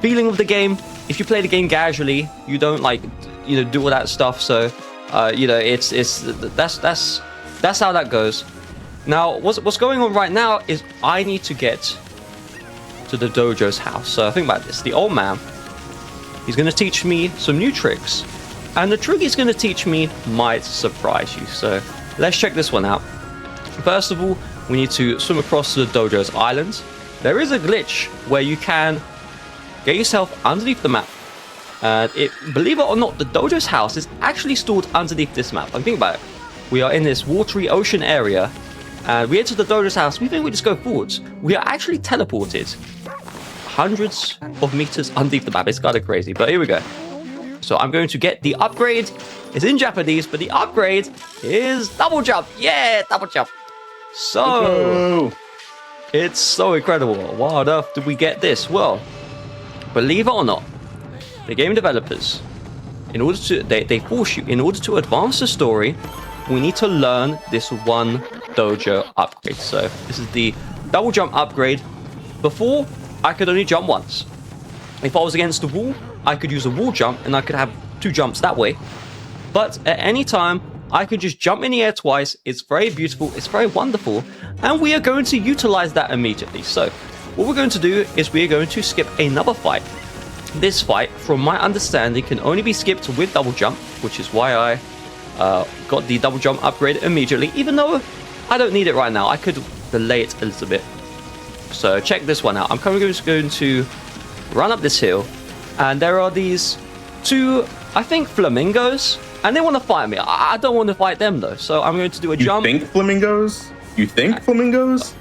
feeling of the game. If you play the game casually, you don't do all that stuff. So, that's how that goes. Now, what's going on right now is I need to get to the dojo's house. So think about this. The old man, he's going to teach me some new tricks. And the trick he's going to teach me might surprise you. So let's check this one out. First of all, we need to swim across to the dojo's island. There is a glitch where you can get yourself underneath the map. And believe it or not, the dojo's house is actually stored underneath this map. And think about it. We are in this watery ocean area. And we enter the dojo's house. We think we just go forwards. We are actually teleported hundreds of meters underneath the map. It's kind of crazy, but here we go. So I'm going to get the upgrade. It's in Japanese, but the upgrade is double jump. Yeah, double jump. So it's so incredible. Why on earth did we get this? Well, believe it or not, the game developers, in order to they force you, in order to advance the story, we need to learn this one dojo upgrade. So this is the double jump upgrade. Before, I could only jump once. If I was against the wall, I could use a wall jump and I could have two jumps that way. But at any time, I could just jump in the air twice. It's very beautiful. It's very wonderful. And we are going to utilize that immediately. So what we're going to do is we are going to skip another fight. This fight, from my understanding, can only be skipped with double jump, which is why I got the double jump upgrade immediately, even though I don't need it right now. I could delay it a little bit. So check this one out. I'm currently just going to run up this hill, and there are these two, I think, flamingos, and they want to fight me. I don't want to fight them though, so I'm going to do a jump. You think flamingos? You think flamingos?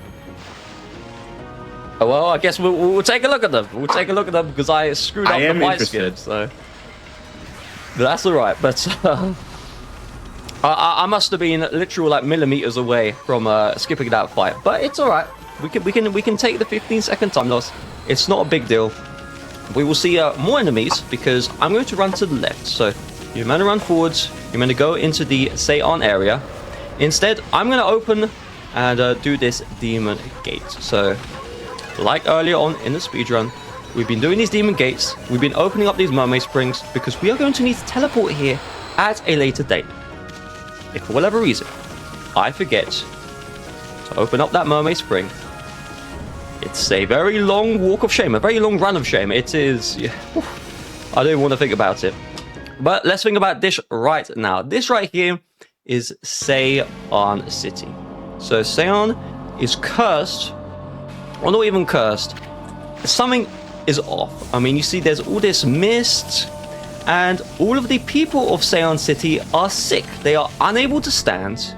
Oh, well, I guess we'll take a look at them. We'll take a look at them because I screwed up the fight skip, so that's all right. But I must have been literal millimeters away from skipping that fight, but it's all right. We can take the 15-second time loss. It's not a big deal. We will see more enemies because I'm going to run to the left. So you're going to run forwards. You're going to go into the Seion area. Instead, I'm going to open and do this demon gate. So, like earlier on in the speedrun, we've been doing these demon gates, we've been opening up these mermaid springs, because we are going to need to teleport here at a later date. If for whatever reason, I forget to open up that mermaid spring, it's a very long walk of shame, a very long run of shame. It is... Yeah, I don't even want to think about it. But let's think about this right now. This right here is Seon City. So Seon is cursed, or not even cursed. Something is off. I mean, you see there's all this mist, and all of the people of Seon City are sick. They are unable to stand,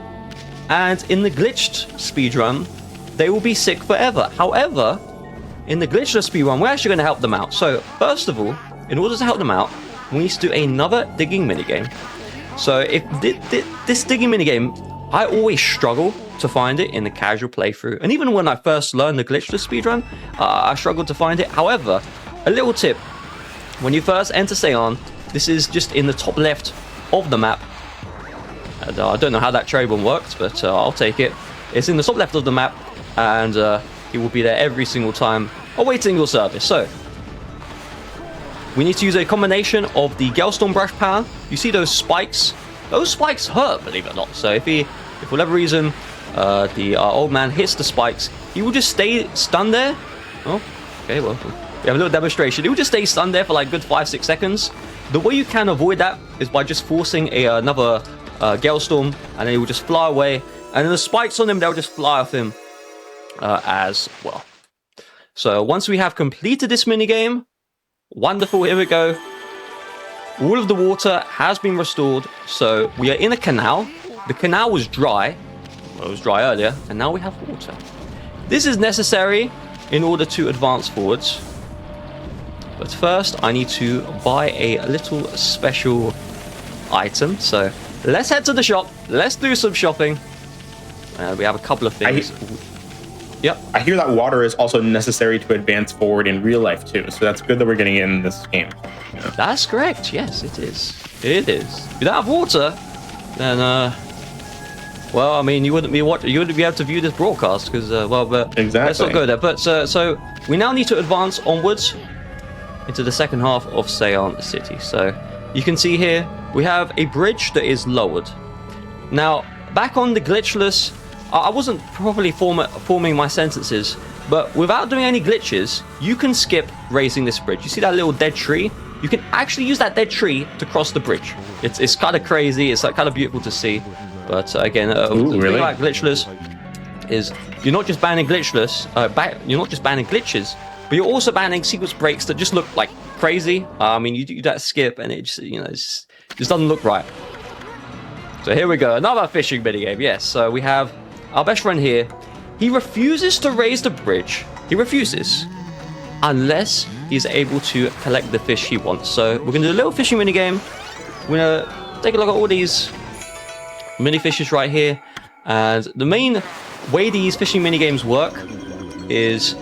and in the glitched speedrun, they will be sick forever. However, in the glitchless speedrun, we're actually going to help them out. So first of all, in order to help them out, we need to do another digging minigame. So if this digging minigame, I always struggle to find it in the casual playthrough. And even when I first learned the glitchless speedrun, I struggled to find it. However, a little tip, when you first enter Seon, this is just in the top left of the map. And I don't know how that trade one worked, but I'll take it. It's in the top left of the map, and it will be there every single time awaiting your service. So we need to use a combination of the Gelstorm Brush power. You see those spikes? Those spikes hurt, believe it or not. So if for whatever reason, the old man hits the spikes, he will just stay stunned there. Oh, okay, well, we have a little demonstration. He will just stay stunned there for like good 5-6 seconds. The way you can avoid that is by just forcing another Gelstorm, and then he will just fly away. And then the spikes on him, they'll just fly off him as well. So once we have completed this minigame, wonderful, here we go. All of the water has been restored, so we are in a canal. The canal was dry. Well, it was dry earlier, and now we have water. This is necessary in order to advance forwards. But first, I need to buy a little special item. So let's head to the shop. Let's do some shopping. We have a couple of things. Yep. I hear that water is also necessary to advance forward in real life too, so that's good that we're getting it in this game. Yeah. That's correct. Yes, it is. It is. If you don't have water, then well, I mean, you wouldn't be able to view this broadcast because but exactly. Let's not go there. But so we now need to advance onwards into the second half of Seon City. So you can see here we have a bridge that is lowered. Now back on the glitchless. I wasn't properly forming my sentences, but without doing any glitches, you can skip raising this bridge. You see that little dead tree? You can actually use that dead tree to cross the bridge. It's kind of crazy. It's like kind of beautiful to see. But again, the thing about glitchless is you're not just banning glitchless. You're not just banning glitches, but you're also banning sequence breaks that just look like crazy. I mean, you do that skip, and it just it just doesn't look right. So here we go, another fishing minigame. Yes, so we have our best friend here. He refuses to raise the bridge. He refuses unless he's able to collect the fish he wants. So we're going to do a little fishing minigame. We're going to take a look at all these mini fishes right here. And the main way these fishing minigames work is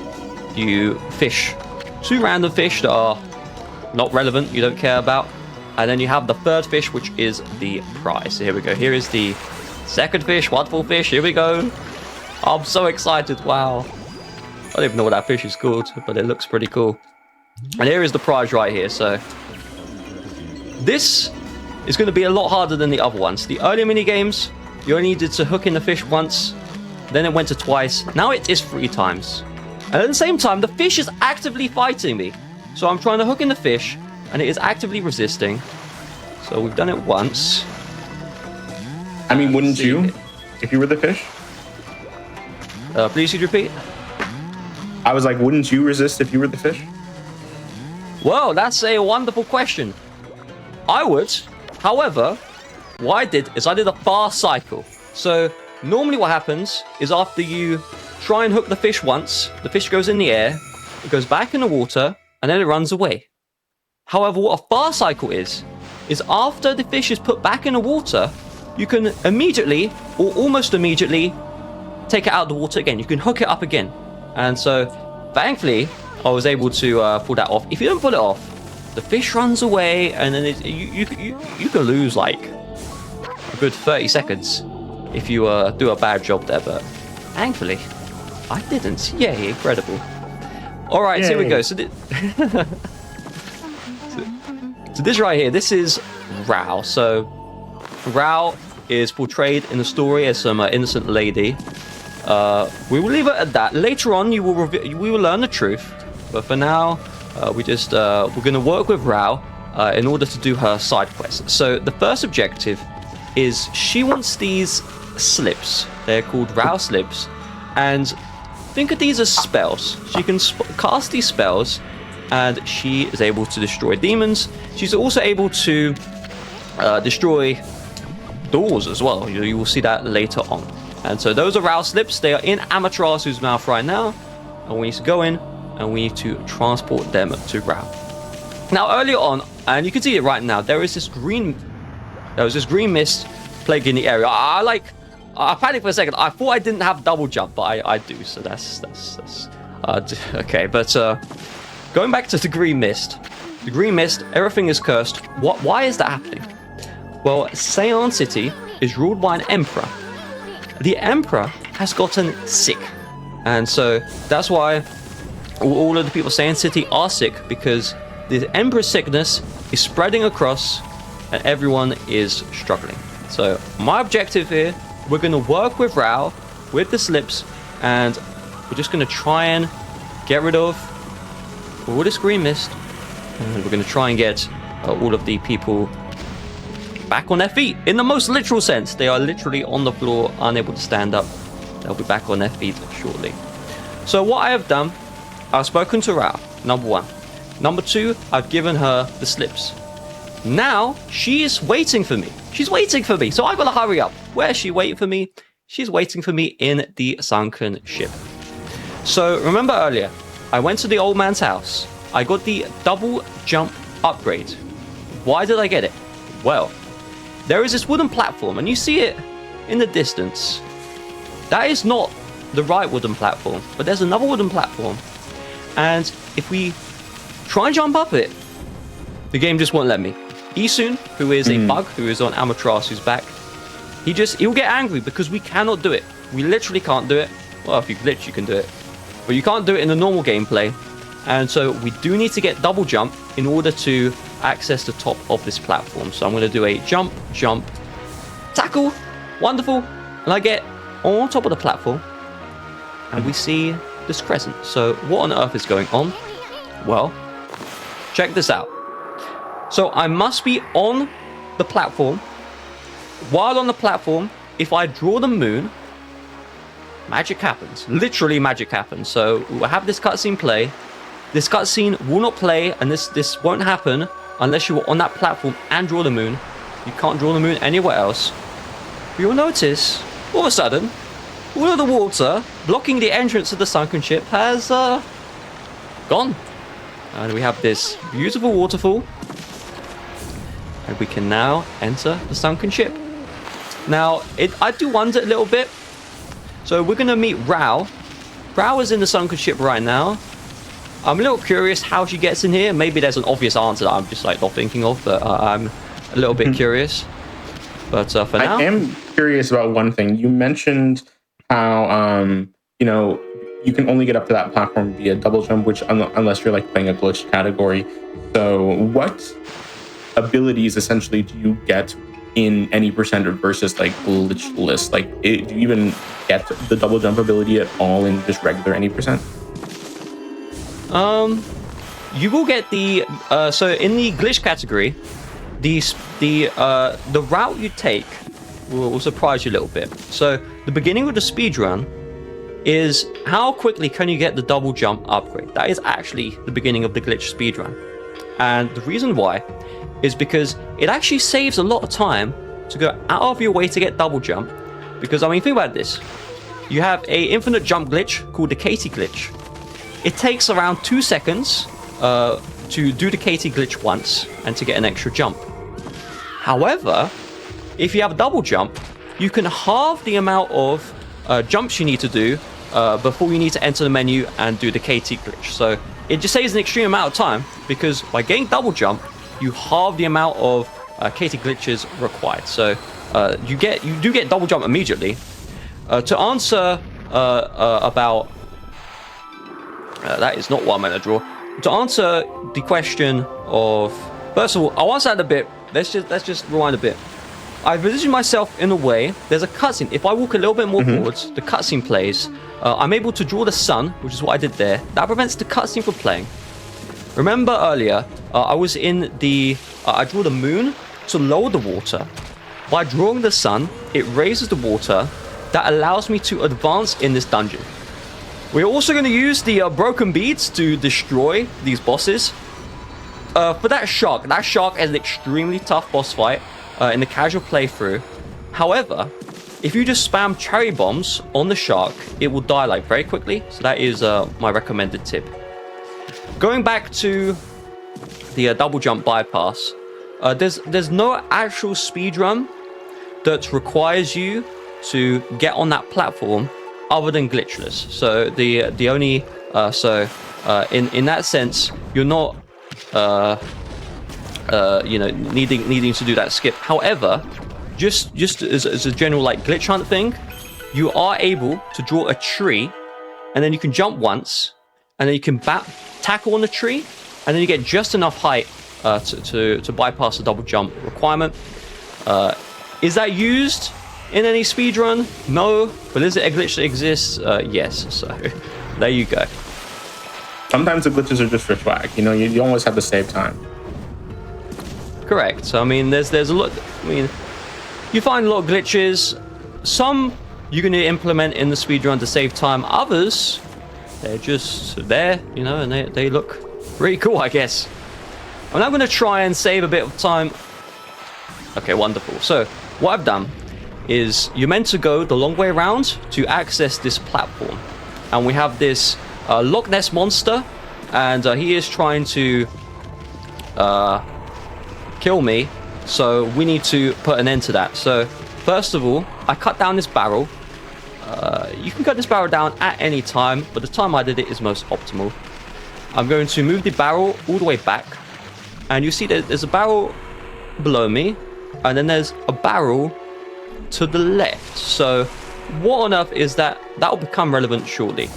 you fish 2 random fish that are not relevant, you don't care about. And then you have the third fish, which is the prize. So here we go. Here is the second fish, wonderful fish. Here we go. I'm so excited. Wow. I don't even know what that fish is called, but it looks pretty cool. And here is the prize right here. So this is going to be a lot harder than the other ones. The earlier mini games, you only needed to hook in the fish once. Then it went to twice. Now it is 3 times. And at the same time, the fish is actively fighting me. So I'm trying to hook in the fish, and it is actively resisting. So we've done it once. I mean, wouldn't you, if you were the fish? Please, could you repeat? I was like, wouldn't you resist if you were the fish? Well, that's a wonderful question. I would. However, what I did is I did a fast cycle. So normally what happens is after you try and hook the fish once, the fish goes in the air, it goes back in the water, and then it runs away. However, what a fast cycle is after the fish is put back in the water, you can immediately, or almost immediately, take it out of the water again. You can hook it up again. And so, thankfully, I was able to pull that off. If you don't pull it off, the fish runs away, and then you can lose like a good 30 seconds if you do a bad job there. But Thankfully, I didn't. Yay, incredible. Alright, so here we go. So, so this right here, this is Rao. So Rao is portrayed in the story as some innocent lady. We will leave it at that. Later on, we will learn the truth. But for now, we're going to work with Rao in order to do her side quest. So the first objective is she wants these slips. They're called Rao slips, and think of these as spells. She can cast these spells, and she is able to destroy demons. She's also able to destroy doors as well. You will see that later on. And so those are Rao slips. They are in Amaterasu's mouth right now, and we need to go in and we need to transport them to Rao. Now earlier on, and you can see it right now, there was this green mist plaguing the area. I panicked for a second. I thought I didn't have double jump, but I do. So that's okay. But going back to the green mist, everything is cursed. Why is that happening? Well, Seon City is ruled by an emperor. The emperor has gotten sick, and so that's why all of the people of Seon City are sick, because the emperor's sickness is spreading across, and everyone is struggling. So my objective here, we're going to work with Rao, with the slips, and we're just going to try and get rid of all this green mist, and we're going to try and get all of the people back on their feet. In the most literal sense, they are literally on the floor, unable to stand up. They'll be back on their feet shortly. So what I have done, I've spoken to Rao, number one. Number two, I've given her the slips. Now, she is waiting for me. She's waiting for me, so I've got to hurry up. Where is she waiting for me? She's waiting for me in the sunken ship. So, remember earlier, I went to the old man's house. I got the double jump upgrade. Why did I get it? Well, there is this wooden platform, and you see it in the distance. That is not the right wooden platform, but there's another wooden platform. And if we try and jump up it, the game just won't let me. Isun, who is a bug, who is on Amaterasu's back, he'll get angry because we cannot do it. We literally can't do it. Well, if you glitch, you can do it. But you can't do it in the normal gameplay. And so we do need to get double jump in order to access the top of this platform. So I'm going to do a jump, jump, tackle. Wonderful. And I get on top of the platform, and we see this crescent. So what on earth is going on? Well, check this out. So I must be on the platform. While on the platform, if I draw the moon, magic happens. Literally magic happens. So we'll have this cutscene play. This cutscene will not play, and this won't happen unless you are on that platform and draw the moon. You can't draw the moon anywhere else. But you'll notice, all of a sudden, all of the water blocking the entrance of the sunken ship has gone. And we have this beautiful waterfall. And we can now enter the sunken ship. Now, I do wonder a little bit. So we're going to meet Rao. Rao is in the sunken ship right now. I'm a little curious how she gets in here. Maybe there's an obvious answer that I'm just not thinking of, but I'm a little bit curious. But for now, I am curious about one thing. You mentioned how you can only get up to that platform via double jump, which unless you're like playing a glitch category. So what abilities essentially do you get in any percent versus like glitchless? Like, do you even get the double jump ability at all in just regular any percent? You will get the so in the glitch category, the route you take will surprise you a little bit. So the beginning of the speedrun is how quickly can you get the double jump upgrade. That is actually the beginning of the glitch speedrun. And the reason why is because it actually saves a lot of time to go out of your way to get double jump. Because, I mean, think about this. You have a infinite jump glitch called the Katie glitch. It takes around 2 seconds to do the Katie glitch once and to get an extra jump. However, if you have a double jump, you can halve the amount of jumps you need to do before you need to enter the menu and do the KT glitch. So it just saves an extreme amount of time, because by getting double jump, you halve the amount of KT glitches required. So you do get double jump immediately. To answer about... that is not what I'm going to draw. To answer the question of... First of all, I'll answer that in a bit. Let's just rewind a bit. I've positioned myself in a way. There's a cutscene. If I walk a little bit more forwards, the cutscene plays. I'm able to draw the sun, which is what I did there. That prevents the cutscene from playing. Remember earlier, I was in the... I drew the moon to lower the water. By drawing the sun, it raises the water. That allows me to advance in this dungeon. We're also going to use the broken beads to destroy these bosses. For that shark is an extremely tough boss fight in the casual playthrough. However, if you just spam cherry bombs on the shark, it will die like very quickly. So that is my recommended tip. Going back to the double jump bypass, there's no actual speedrun that requires you to get on that platform other than Glitchless. So the only in that sense, you're not needing to do that skip. However, just as a general like glitch hunt thing, you are able to draw a tree, and then you can jump once, and then you can tackle on the tree, and then you get just enough height to bypass the double jump requirement. Is that used in any speedrun? No. But is it a glitch that exists? Yes. So there you go. Sometimes the glitches are just for swag. You know, you always have to save time. Correct. So, I mean, there's a lot. I mean, you find a lot of glitches. Some you're going to implement in the speedrun to save time. Others, they're just there, you know, and they look pretty cool, I guess. I'm now going to try and save a bit of time. Okay, wonderful. So, what I've done is you're meant to go the long way around to access this platform. And we have this Loch Ness monster, and he is trying to kill me, so we need to put an end to that. So first of all, I cut down this barrel. You can cut this barrel down at any time, but the time I did it is most optimal. I'm going to move the barrel all the way back, and you see that there's a barrel below me, and then there's a barrel to the left. So what on earth is that? That will become relevant shortly.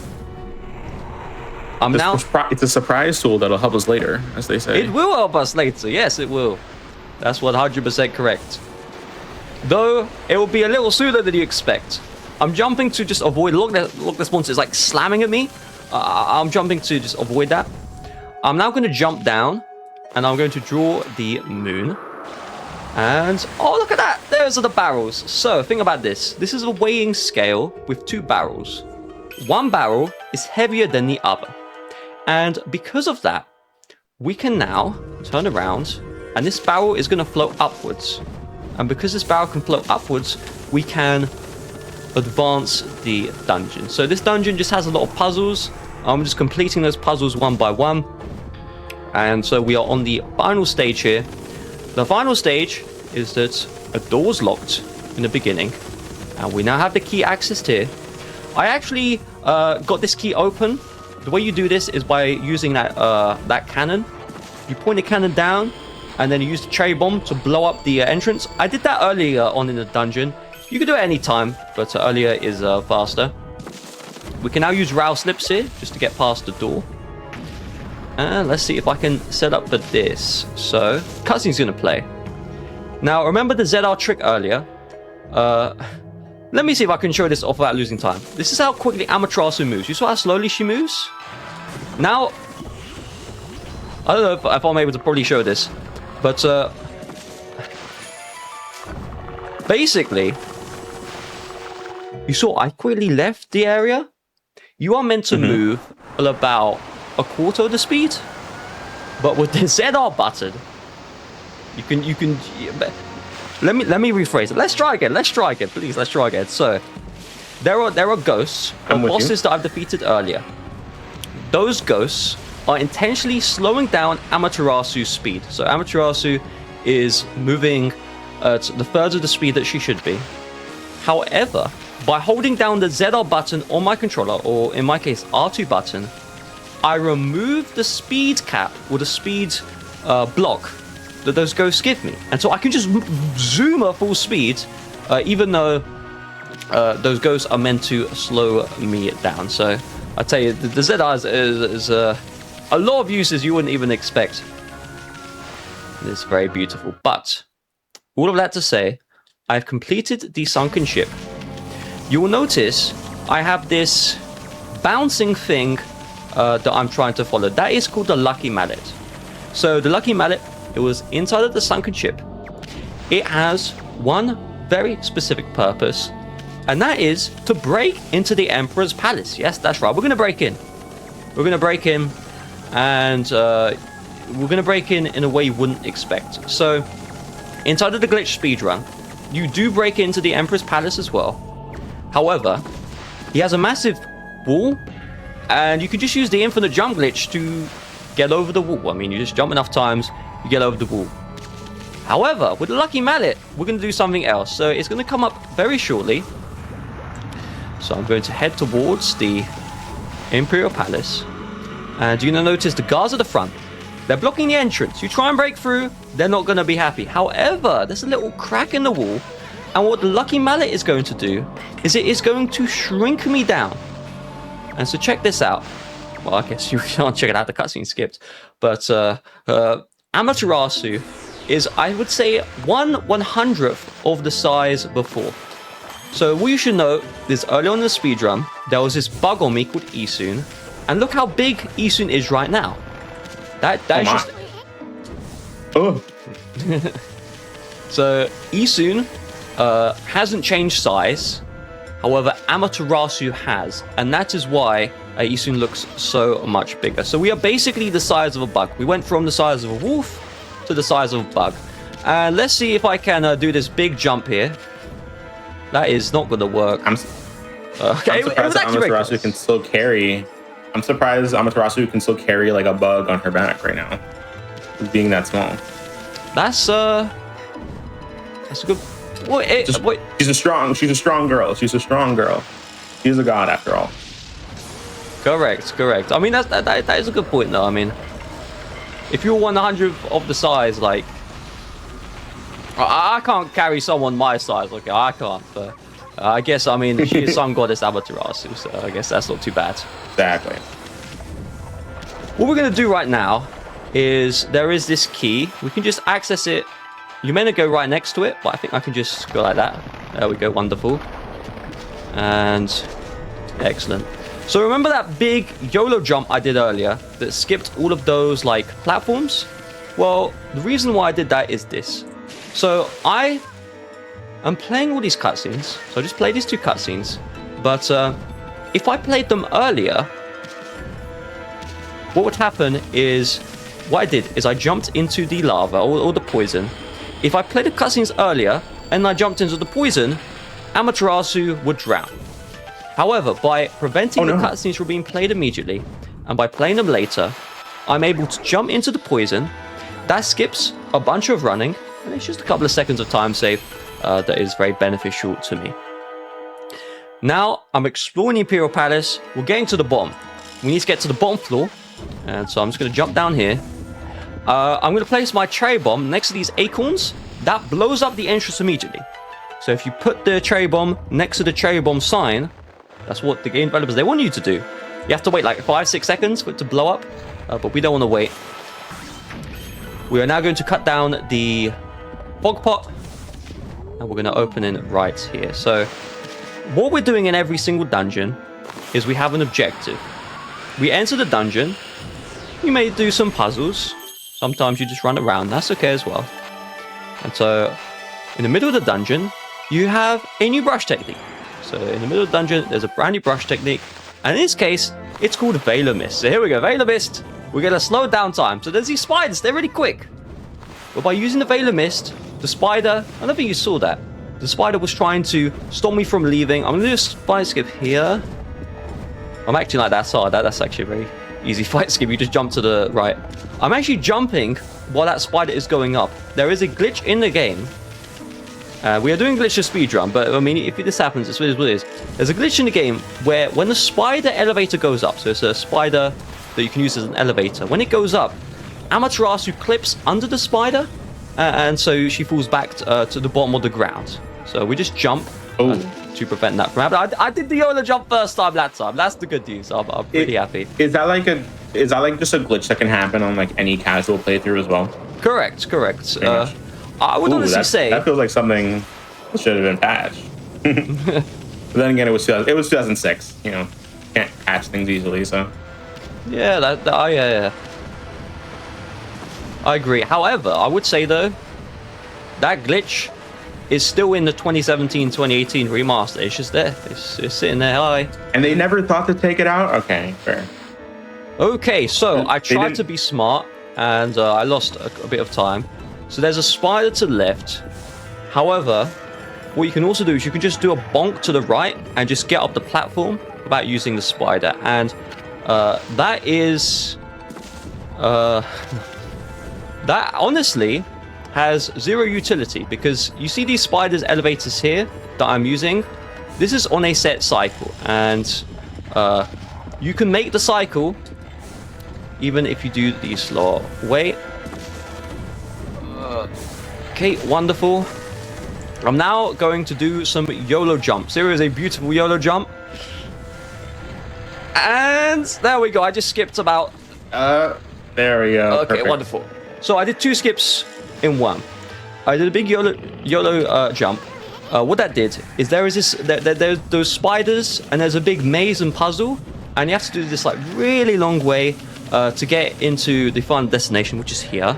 It's a surprise tool that'll help us later, as they say. It will help us later. Yes, it will. That's 100% correct. Though it will be a little sooner than you expect. I'm jumping to just avoid Loch Ness monster is like slamming at me. I'm jumping to just avoid that. I'm now going to jump down, and I'm going to draw the moon. And oh, look at that! Those are the barrels. So think about this. This is a weighing scale with two barrels. One barrel is heavier than the other. And because of that, we can now turn around, and this barrel is going to float upwards. And because this barrel can float upwards, we can advance the dungeon. So this dungeon just has a lot of puzzles. I'm just completing those puzzles one by one. And so we are on the final stage here. The final stage is that a door's locked in the beginning, and we now have the key accessed here. I actually got this key open. The way you do this is by using that cannon. You point the cannon down, and then you use the cherry bomb to blow up the entrance. I did that earlier on in the dungeon. You can do it any time, but earlier is faster. We can now use rail slips here just to get past the door. And let's see if I can set up for this. So, cutscene's going to play. Now, remember the ZR trick earlier? Let me see if I can show this off without losing time. This is how quickly Amaterasu moves. You saw how slowly she moves? Now, I don't know if I'm able to probably show this, but basically, you saw I quickly left the area. You are meant to move at about a quarter of the speed, but with the ZR button, you can. Let me rephrase it. Let's try again, please. Let's try again. So, there are ghosts or bosses that I've defeated earlier. Those ghosts are intentionally slowing down Amaterasu's speed. So Amaterasu is moving at the third of the speed that she should be. However, by holding down the ZR button on my controller, or in my case R2 button, I remove the speed cap or the speed block that those ghosts give me. And so I can just zoom at full speed, even though those ghosts are meant to slow me down. So I tell you, the ZR is a lot of uses you wouldn't even expect. It's very beautiful. But all of that to say, I've completed the sunken ship. You will notice I have this bouncing thing that I'm trying to follow. That is called the Lucky Mallet. So the Lucky Mallet, it was inside of the sunken ship. It has one very specific purpose, and that is to break into the Emperor's Palace. Yes, that's right. We're going to break in. We're going to break in, and we're going to break in a way you wouldn't expect. So inside of the Glitch speedrun, you do break into the Emperor's Palace as well. However, he has a massive wall, and you can just use the infinite jump glitch to get over the wall. I mean, you just jump enough times, you get over the wall. However, with the Lucky Mallet, we're going to do something else. So it's going to come up very shortly. So I'm going to head towards the Imperial Palace. And you're going to notice the guards at the front. They're blocking the entrance. You try and break through, they're not going to be happy. However, there's a little crack in the wall. And what the Lucky Mallet is going to do is it is going to shrink me down. And so check this out. Well, I guess you can't check it out. The cutscene skipped. But Amaterasu is, I would say, 1/100th of the size before. So what you should know is early on in the speedrun, there was this bug on me called Isun. And look how big Isun is right now. That is just... Oh. So Isun hasn't changed size. However, Amaterasu has. And that is why Isun looks so much bigger. So we are basically the size of a bug. We went from the size of a wolf to the size of a bug. And let's see if I can do this big jump here. That is not going to work. I'm surprised Amaterasu can still carry. I'm surprised Amaterasu can still carry like a bug on her back right now, being that small. That's a good. Wait. She's a strong girl. She's a strong girl. She's a god after all. Correct. I mean, that is a good point, though. I mean, if you're 100th of the size, like, I can't carry someone my size. Okay, I can't. But I guess, I mean, she is some goddess Amaterasu, so I guess that's not too bad. Exactly. What we're going to do right now is there is this key. We can just access it. You may not go right next to it, but I think I can just go like that. There we go. Wonderful. And excellent. So remember that big YOLO jump I did earlier that skipped all of those, like, platforms? Well, the reason why I did that is this. So I'm playing all these cutscenes. So I just played these 2 cutscenes. But if I played them earlier, what would happen is, what I did is I jumped into the lava or the poison. If I played the cutscenes earlier and I jumped into the poison, Amaterasu would drown. However, by preventing the cutscenes from being played immediately and by playing them later, I'm able to jump into the poison. That skips a bunch of running, and it's just a couple of seconds of time save that is very beneficial to me. Now, I'm exploring the Imperial Palace. We're getting to the bottom. We need to get to the bottom floor, and so I'm just going to jump down here. I'm going to place my cherry bomb next to these acorns. That blows up the entrance immediately. So if you put the cherry bomb next to the cherry bomb sign, that's what the game developers, they want you to do. You have to wait like 5-6 seconds for it to blow up, but we don't want to wait. We are now going to cut down the fog pot, and we're going to open it right here. So what we're doing in every single dungeon is we have an objective. We enter the dungeon. You may do some puzzles. Sometimes you just run around. That's okay as well. And so in the middle of the dungeon, you have a new brush technique. So in the middle of the dungeon, there's a brand new brush technique. And in this case, it's called Veil of Mist. So here we go, Veil of Mist. We're going to slow down time. So there's these spiders. They're really quick. But by using the Veil of Mist, the spider, I don't think you saw that. The spider was trying to stop me from leaving. I'm going to do a spider skip here. I'm acting like that's hard. That's actually a very easy fight skip. You just jump to the right. I'm actually jumping while that spider is going up. There is a glitch in the game. We are doing Glitchless speedrun, but I mean, if this happens, it's what it is. There's a glitch in the game where when the spider elevator goes up, so it's a spider that you can use as an elevator. When it goes up, Amaterasu clips under the spider, and so she falls back to the bottom of the ground. So we just jump. to prevent that from happening. I did the YOLO jump first time that time. That's the good news. I'm pretty happy. Is that like just a glitch that can happen on like any casual playthrough as well? Correct. I would honestly say that feels like something that should have been patched. But then again, it was 2006. You know, can't patch things easily. So yeah, yeah. I agree. However, I would say though, that glitch is still in the 2017-2018 remaster. It's just there. It's sitting there high. And they never thought to take it out? Okay, fair. Okay, so I tried to be smart, and I lost a bit of time. So there's a spider to the left. However, what you can also do is you can just do a bonk to the right and just get up the platform without using the spider. And that is... that honestly has zero utility, because you see these spiders elevators here that I'm using. This is on a set cycle, and you can make the cycle even if you do the slow way. Okay, wonderful. I'm now going to do some YOLO jumps. Here is a beautiful YOLO jump, and there we go. I just skipped about there we go. Okay, perfect. Wonderful. So I did 2 skips in one. I did a big YOLO jump. What that did is there's those spiders, and there's a big maze and puzzle, and you have to do this like really long way to get into the final destination, which is here.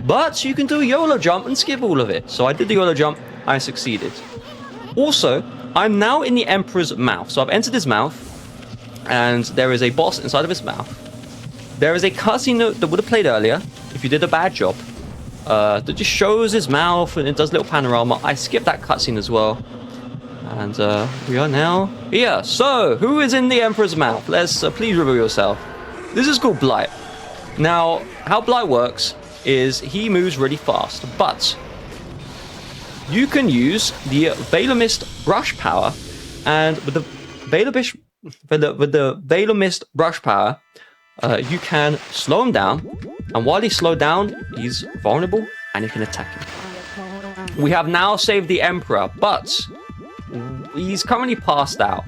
But you can do a YOLO jump and skip all of it. So I did the YOLO jump. I succeeded. Also, I'm now in the Emperor's mouth. So I've entered his mouth, and there is a boss inside of his mouth. There is a cutscene that would have played earlier if you did a bad job. That just shows his mouth and it does a little panorama. I skipped that cutscene as well. And we are now here. So, who is in the Emperor's mouth? Let's please reveal yourself. This is called Blight. Now, how Blight works is he moves really fast, but you can use the Veilomist brush power, and with the Veilomist brush power, you can slow him down, and while he's slowed down, he's vulnerable and you can attack him. We have now saved the Emperor, but he's currently passed out.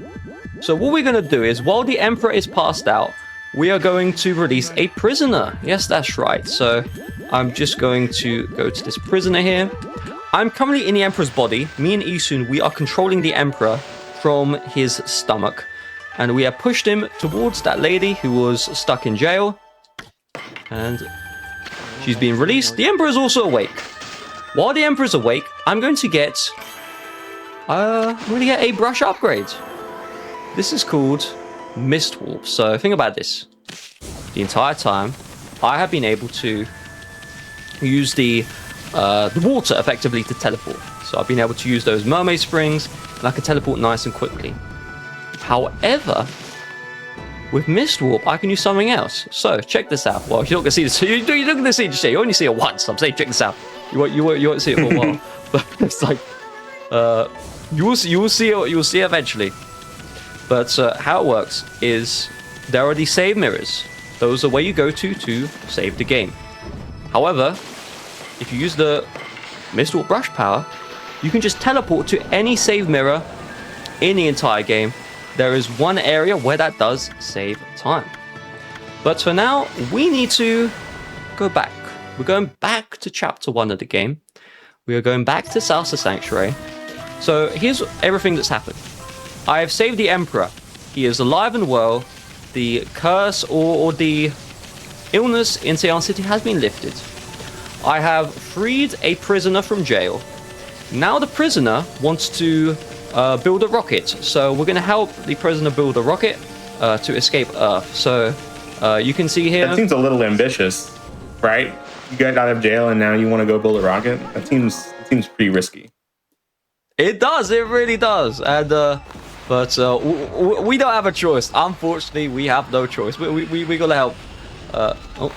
So what we're going to do is, while the Emperor is passed out, we are going to release a prisoner. Yes, that's right. So I'm just going to go to this prisoner here. I'm currently in the Emperor's body. Me and Isun, we are controlling the Emperor from his stomach. And we have pushed him towards that lady who was stuck in jail. And she's being released. The Emperor is also awake. While the Emperor is awake, I'm going to get a brush upgrade. This is called Mist Warp. So think about this. The entire time, I have been able to use the water effectively to teleport. So I've been able to use those mermaid springs, and I can teleport nice and quickly. However, with Mist Warp, I can use something else. So check this out. Well, you're not gonna see this. You're not gonna see it just yet. You only see it once. I'm saying check this out. You won't see it for a while. But it's like you'll see it eventually. But how it works is there are these save mirrors. Those are where you go to save the game. However, if you use the Mist Warp brush power, you can just teleport to any save mirror in the entire game. There is one area where that does save time. But for now, we need to go back. We're going back to chapter 1 of the game. We are going back to Salsa Sanctuary. So here's everything that's happened. I have saved the Emperor. He is alive and well. The curse or the illness in Seon City has been lifted. I have freed a prisoner from jail. Now the prisoner wants to build a rocket. So we're going to help the prisoner build a rocket to escape Earth. So you can see here... That seems a little ambitious, right? You got out of jail and now you want to go build a rocket? That seems pretty risky. It does. It really does. And but we don't have a choice. Unfortunately, we have no choice. We gotta help. Well,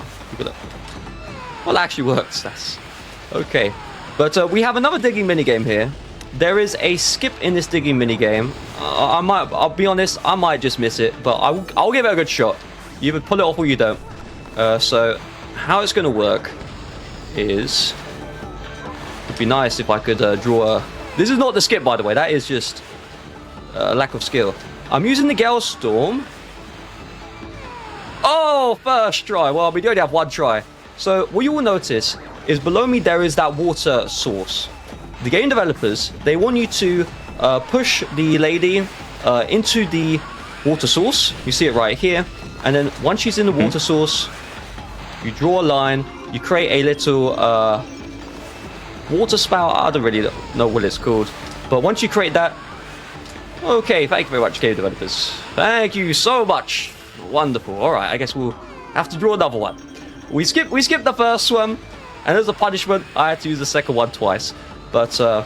it actually works. That's okay. But we have another digging minigame here. There is a skip in this digging minigame. I'll be honest, I might just miss it, but I'll give it a good shot. You either pull it off or you don't. So how it's gonna work is, it'd be nice if I could draw a... This is not the skip, by the way. That is just lack of skill. I'm using the Gale Storm. Oh, first try. Well, we only have one try. So what you will notice is below me there is that water source. The game developers, they want you to push the lady into the water source. You see it right here. And then once she's in the water source, you draw a line, you create a little water spout. I don't really know what it's called. But once you create that, okay, thank you very much, game developers. Thank you so much. Wonderful. All right, I guess we'll have to draw another one. We skipped the first one, and as a punishment, I had to use the second one twice. But so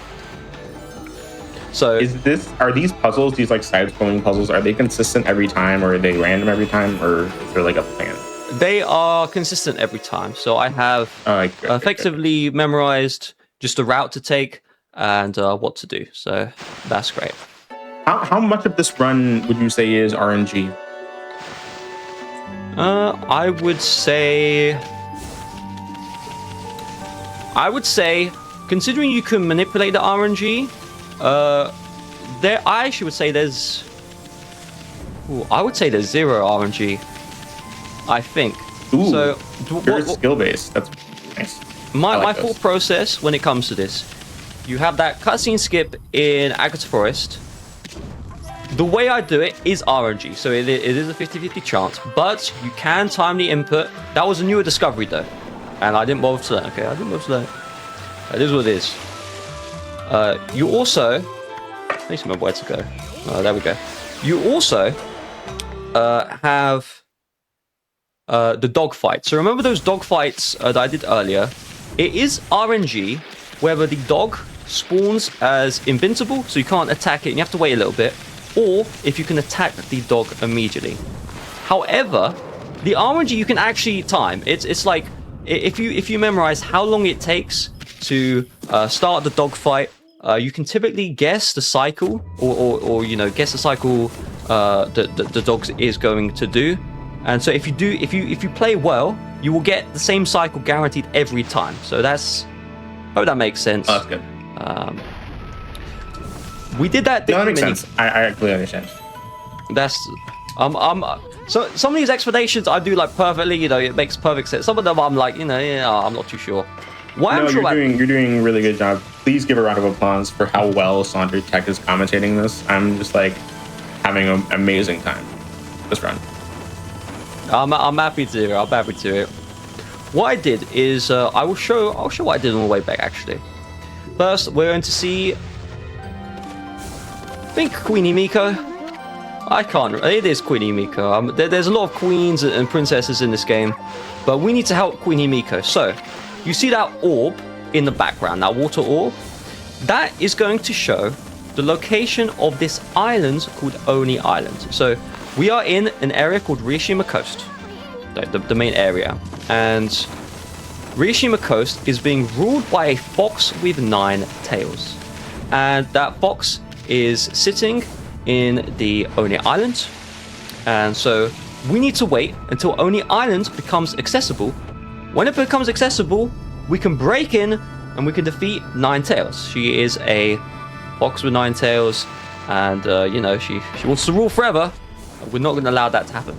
are these puzzles, these like side-scrolling puzzles, are they consistent every time, or are they random every time, or is there like a plan? They are consistent every time. So I have effectively memorized just the route to take and what to do. So that's great. How much of this run would you say is RNG? I would say, considering you can manipulate the RNG, I actually would say there's. I would say there's zero RNG. I think. Ooh, so very skill based. That's nice. My thought process when it comes to this, you have that cutscene skip in Agata Forest. The way I do it is RNG, so it is a 50-50 chance, but you can time the input. That was a newer discovery though, and I didn't bother to learn. Okay, I didn't bother to learn. It is what it is. You also, I need to remember where to go. Oh, there we go. You also have the dogfight. So remember those dogfights that I did earlier? It is RNG, whether the dog spawns as invincible, so you can't attack it and you have to wait a little bit, or if you can attack the dog immediately. However, the RNG you can actually time. It's like if you memorize how long it takes to start the dog fight, you can typically guess the cycle, or guess the cycle the dog is going to do. And so if you play well, you will get the same cycle guaranteed every time. So that's, I hope that makes sense. Oh, that's good. We did that. No, that makes sense. I completely understand. That's so some of these explanations I do like perfectly. It makes perfect sense. Some of them I'm like, I'm not too sure. You're doing a really good job. Please give a round of applause for how well Sandra Tech is commentating this. I'm just like having an amazing time this run. I'm happy to hear it. I'm happy to hear it. What I did is I'll show what I did on the way back actually. First, we're going to see, I think, Queenie Miko. I can't. It is Queenie Miko. There's a lot of queens and princesses in this game, but we need to help Queenie Miko. So, you see that orb in the background, that water orb? That is going to show the location of this island called Oni Island. So, we are in an area called Rishima Coast, the main area, and Rishima Coast is being ruled by a fox with 9 tails, and that fox is sitting in the Oni Island, and so we need to wait until Oni Island becomes accessible. When it becomes accessible, we can break in and we can defeat 9 tails. She is a fox with 9 tails, and she wants to rule forever. We're not going to allow that to happen.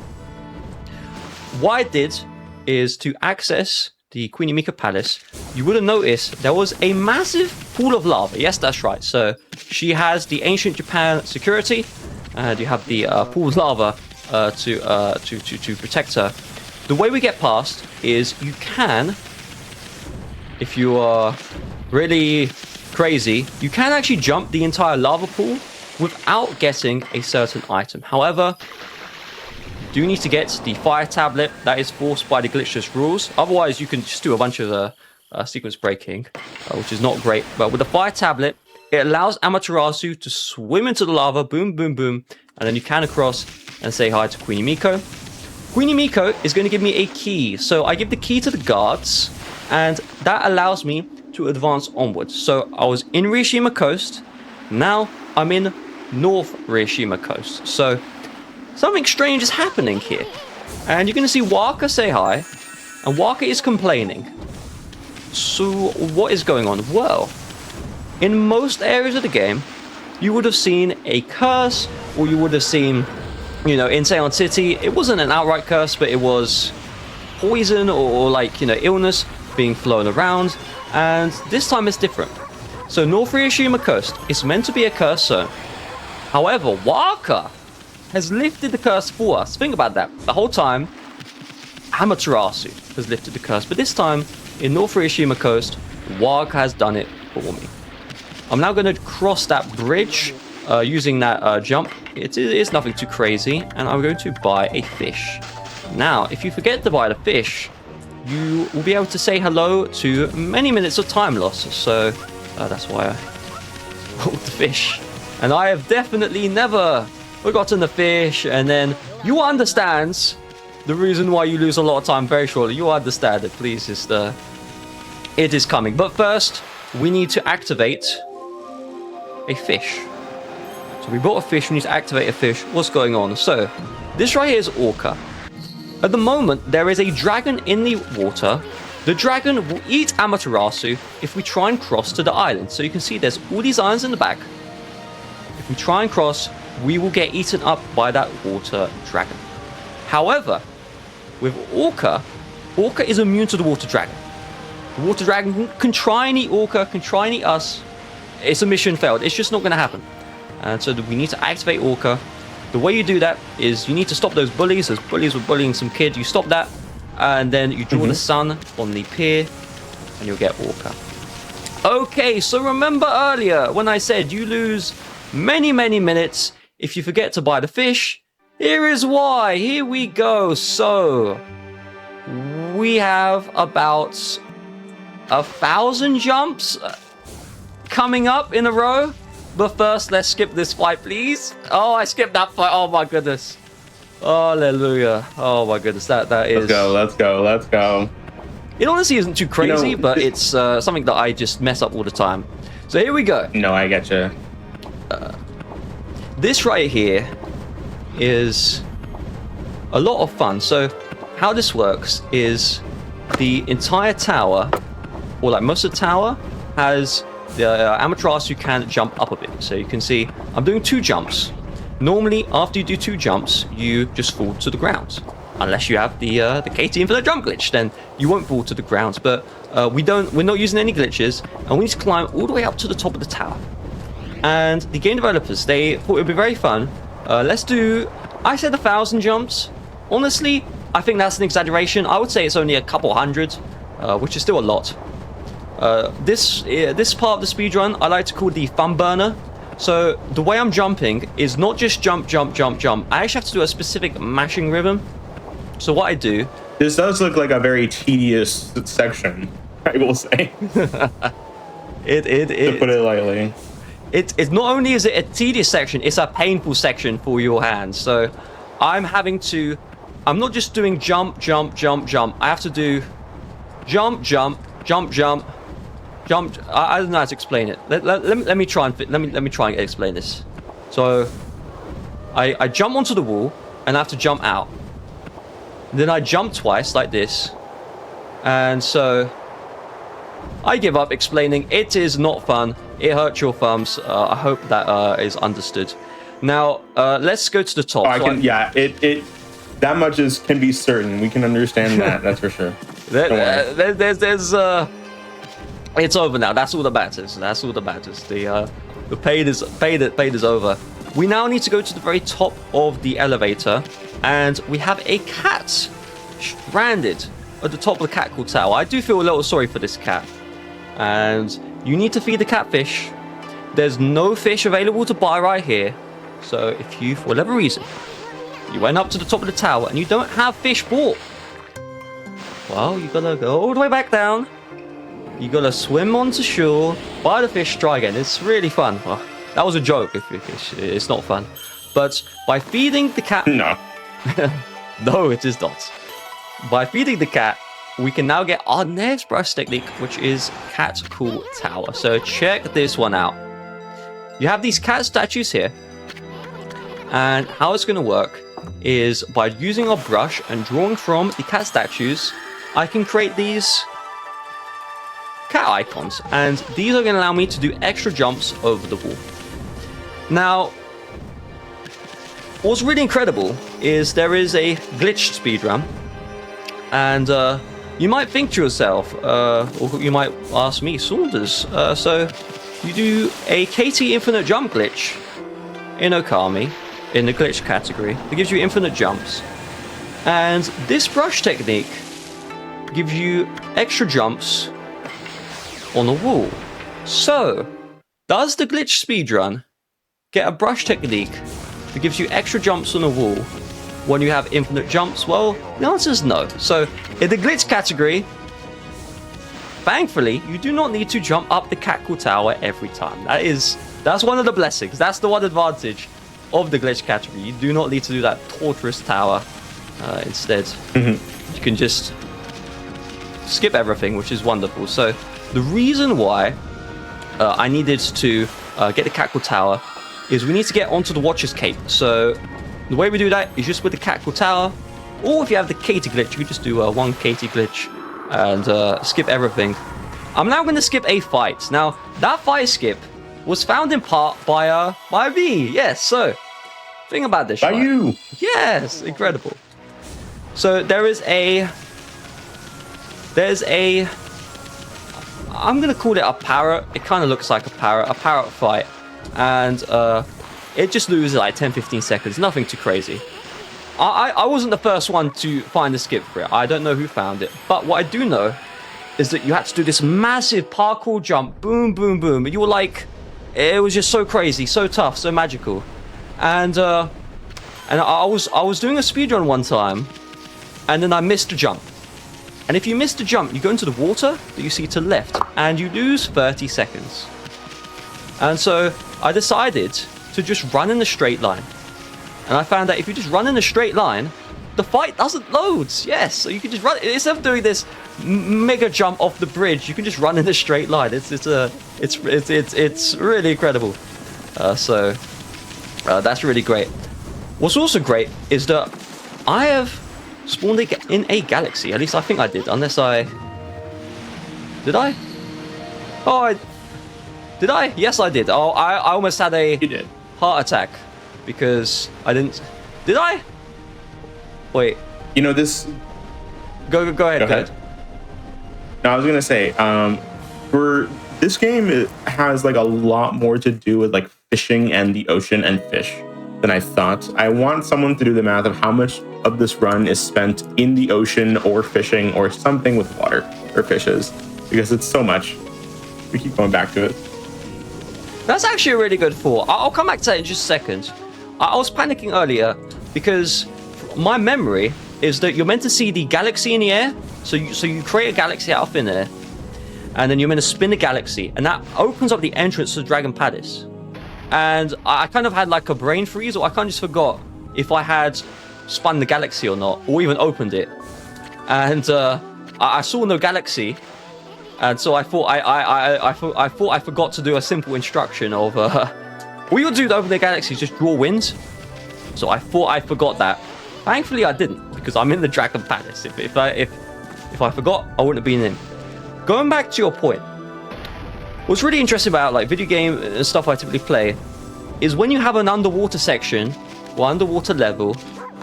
What I did is to access the Queenie Miko Palace, you would have noticed there was a massive pool of lava. Yes, that's right. So she has the ancient Japan security, and you have the pool of lava to protect her. The way we get past is you can, if you are really crazy, you can actually jump the entire lava pool without getting a certain item. However, you do need to get the fire tablet. That is forced by the Glitchless rules. Otherwise, you can just do a bunch of sequence breaking, which is not great. But with the fire tablet, it allows Amaterasu to swim into the lava, boom, boom, boom, and then you can across and say hi to Queenie Miko. Queenie Miko is going to give me a key. So I give the key to the guards, and that allows me to advance onwards. So I was in Rishima Coast. Now I'm in North Rishima Coast. So something strange is happening here. And you're going to see Waka say hi. And Waka is complaining. So what is going on? Well, in most areas of the game, you would have seen a curse, or you would have seen, you know, in Ceylon City, it wasn't an outright curse, but it was poison or like, you know, illness being flown around. And this time it's different. So North Hiroshima Coast is meant to be a curse zone. However, Waka has lifted the curse for us. Think about that. The whole time, Amaterasu has lifted the curse. But this time, in North Hiroshima Coast, Waka has done it for me. I'm now going to cross that bridge using that jump. It's nothing too crazy. And I'm going to buy a fish. Now, if you forget to buy the fish, you will be able to say hello to many minutes of time loss. So that's why I bought the fish. And I have definitely never forgotten the fish. And then you understand the reason why you lose a lot of time very shortly. You understand it. Please, just it is coming. But first, we need to activate a fish. So we bought a fish. We need to activate a fish. What's going on? So this right here is Orca. At the moment, there is a dragon in the water. The dragon will eat Amaterasu if we try and cross to the island. So you can see there's all these islands in the back. If we try and cross, we will get eaten up by that water dragon. However, with Orca, Orca is immune to the water dragon. The water dragon can try and eat Orca, can try and eat us. It's a mission failed. It's just not going to happen. And so we need to activate Orca. The way you do that is you need to stop those bullies. Those bullies were bullying some kid. You stop that, and then you draw the sun on the pier, and you'll get Orca. Okay, so remember earlier when I said you lose many, many minutes if you forget to buy the fish? Here is why. Here we go. So we have about 1,000 jumps coming up in a row. But first, let's skip this fight, please. Oh, I skipped that fight. Oh, my goodness. Hallelujah. Oh, my goodness. That is... Let's go. It honestly isn't too crazy, but it's something that I just mess up all the time. So here we go. No, I get you. This right here is a lot of fun. So how this works is the entire tower, or like most of the tower, has... the Amaterasu can jump up a bit. So you can see I'm doing 2 jumps. Normally, after you do 2 jumps, you just fall to the ground. Unless you have the KT Infinite Jump glitch, then you won't fall to the ground. But we're not using any glitches, and we need to climb all the way up to the top of the tower. And the game developers, they thought it would be very fun. Let's do, I said 1,000 jumps. Honestly, I think that's an exaggeration. I would say it's only a couple hundred, which is still a lot. This part of the speedrun I like to call the fun burner. So the way I'm jumping is not just jump. I actually have to do a specific mashing rhythm. So what I do... This does look like a very tedious section, I will say. To put it lightly. It's not only is it a tedious section, it's a painful section for your hands. So I'm not just doing jump. I have to do jump. I don't know how to explain it. Let me try and explain this. So I jump onto the wall and I have to jump out. Then I jump twice like this. And so I give up explaining. It is not fun. It hurts your thumbs. I hope that is understood. Now let's go to the top. That much can be certain. We can understand that. That's for sure. It's over now. That's all that matters. The pain is over. We now need to go to the very top of the elevator, and we have a cat stranded at the top of the cat called tower. I do feel a little sorry for this cat, and you need to feed the catfish. There's no fish available to buy right here, so if you, for whatever reason, you went up to the top of the tower and you don't have fish bought, well, you gotta go all the way back down. You gotta swim onto shore, buy the fish, try again. It's really fun. Well, that was a joke. It's not fun. But by feeding the cat... No. No, it is not. By feeding the cat, we can now get our next brush technique, which is Cat Cool Tower. So check this one out. You have these cat statues here. And how it's gonna work is by using our brush and drawing from the cat statues, I can create these cat icons, and these are going to allow me to do extra jumps over the wall. Now, what's really incredible is there is a glitched speedrun, and you might think to yourself, or you might ask me, Saunders, so you do a KT infinite jump glitch in Ōkami, in the glitch category. It gives you infinite jumps. And this brush technique gives you extra jumps on the wall. So, does the glitch speedrun get a brush technique that gives you extra jumps on the wall when you have infinite jumps? Well, the answer is no. So, in the glitch category, thankfully, you do not need to jump up the Catcall Tower every time. That's one of the blessings. That's the one advantage of the glitch category. You do not need to do that torturous tower. Instead, you can just skip everything, which is wonderful. So, the reason why I needed to get the Catcall Tower is we need to get onto the Watcher's Cape. So, the way we do that is just with the Catcall Tower, or if you have the KT glitch, you can just do one KT glitch and skip everything. I'm now going to skip a fight. Now, that fight skip was found in part by me. Yes, so, think about this. By you. Yes, incredible. So there's a, I'm gonna call it a parrot. It kind of looks like a parrot fight, and it just loses like 10-15 seconds. Nothing too crazy. I wasn't the first one to find the skip for it. I don't know who found it, but what I do know is that you had to do this massive parkour jump, boom, boom, boom. You were like, it was just so crazy, so tough, so magical, and I was doing a speedrun one time. And then I missed a jump. And if you missed a jump, you go into the water that you see to the left, and you lose 30 seconds. And so I decided to just run in a straight line. And I found that if you just run in a straight line, the fight doesn't load. Yes, so you can just run. Instead of doing this mega jump off the bridge, you can just run in a straight line. It's really incredible. So that's really great. What's also great is that I have spawned in a galaxy. At least I think I did, unless I... Did I? Oh, did I? Yes, I did. Oh, I almost had a heart attack because I didn't... Did I? Wait. You know, this... Go ahead. Go ahead. No, I was gonna say, for this game, it has like a lot more to do with like fishing and the ocean and fish than I thought. I want someone to do the math of how much of this run is spent in the ocean or fishing or something with water or fishes, because it's so much. We keep going back to it. That's actually a really good thought. I'll come back to that in just a second. I was panicking earlier because my memory is that you're meant to see the galaxy in the air. So you create a galaxy out of thin air, and then you're meant to spin the galaxy, and that opens up the entrance to Dragon Palace. And I kind of had like a brain freeze, or I kind of just forgot if I had spun the galaxy or not, or even opened it. And I saw no galaxy, and so I thought I forgot to do a simple instruction of all you do to open the galaxy is just draw wind. So I thought I forgot that. Thankfully I didn't, because I'm in the Dragon Palace. If I forgot, I wouldn't have been in. Going back to your point, what's really interesting about like video game and stuff I typically play is when you have an underwater section or underwater level,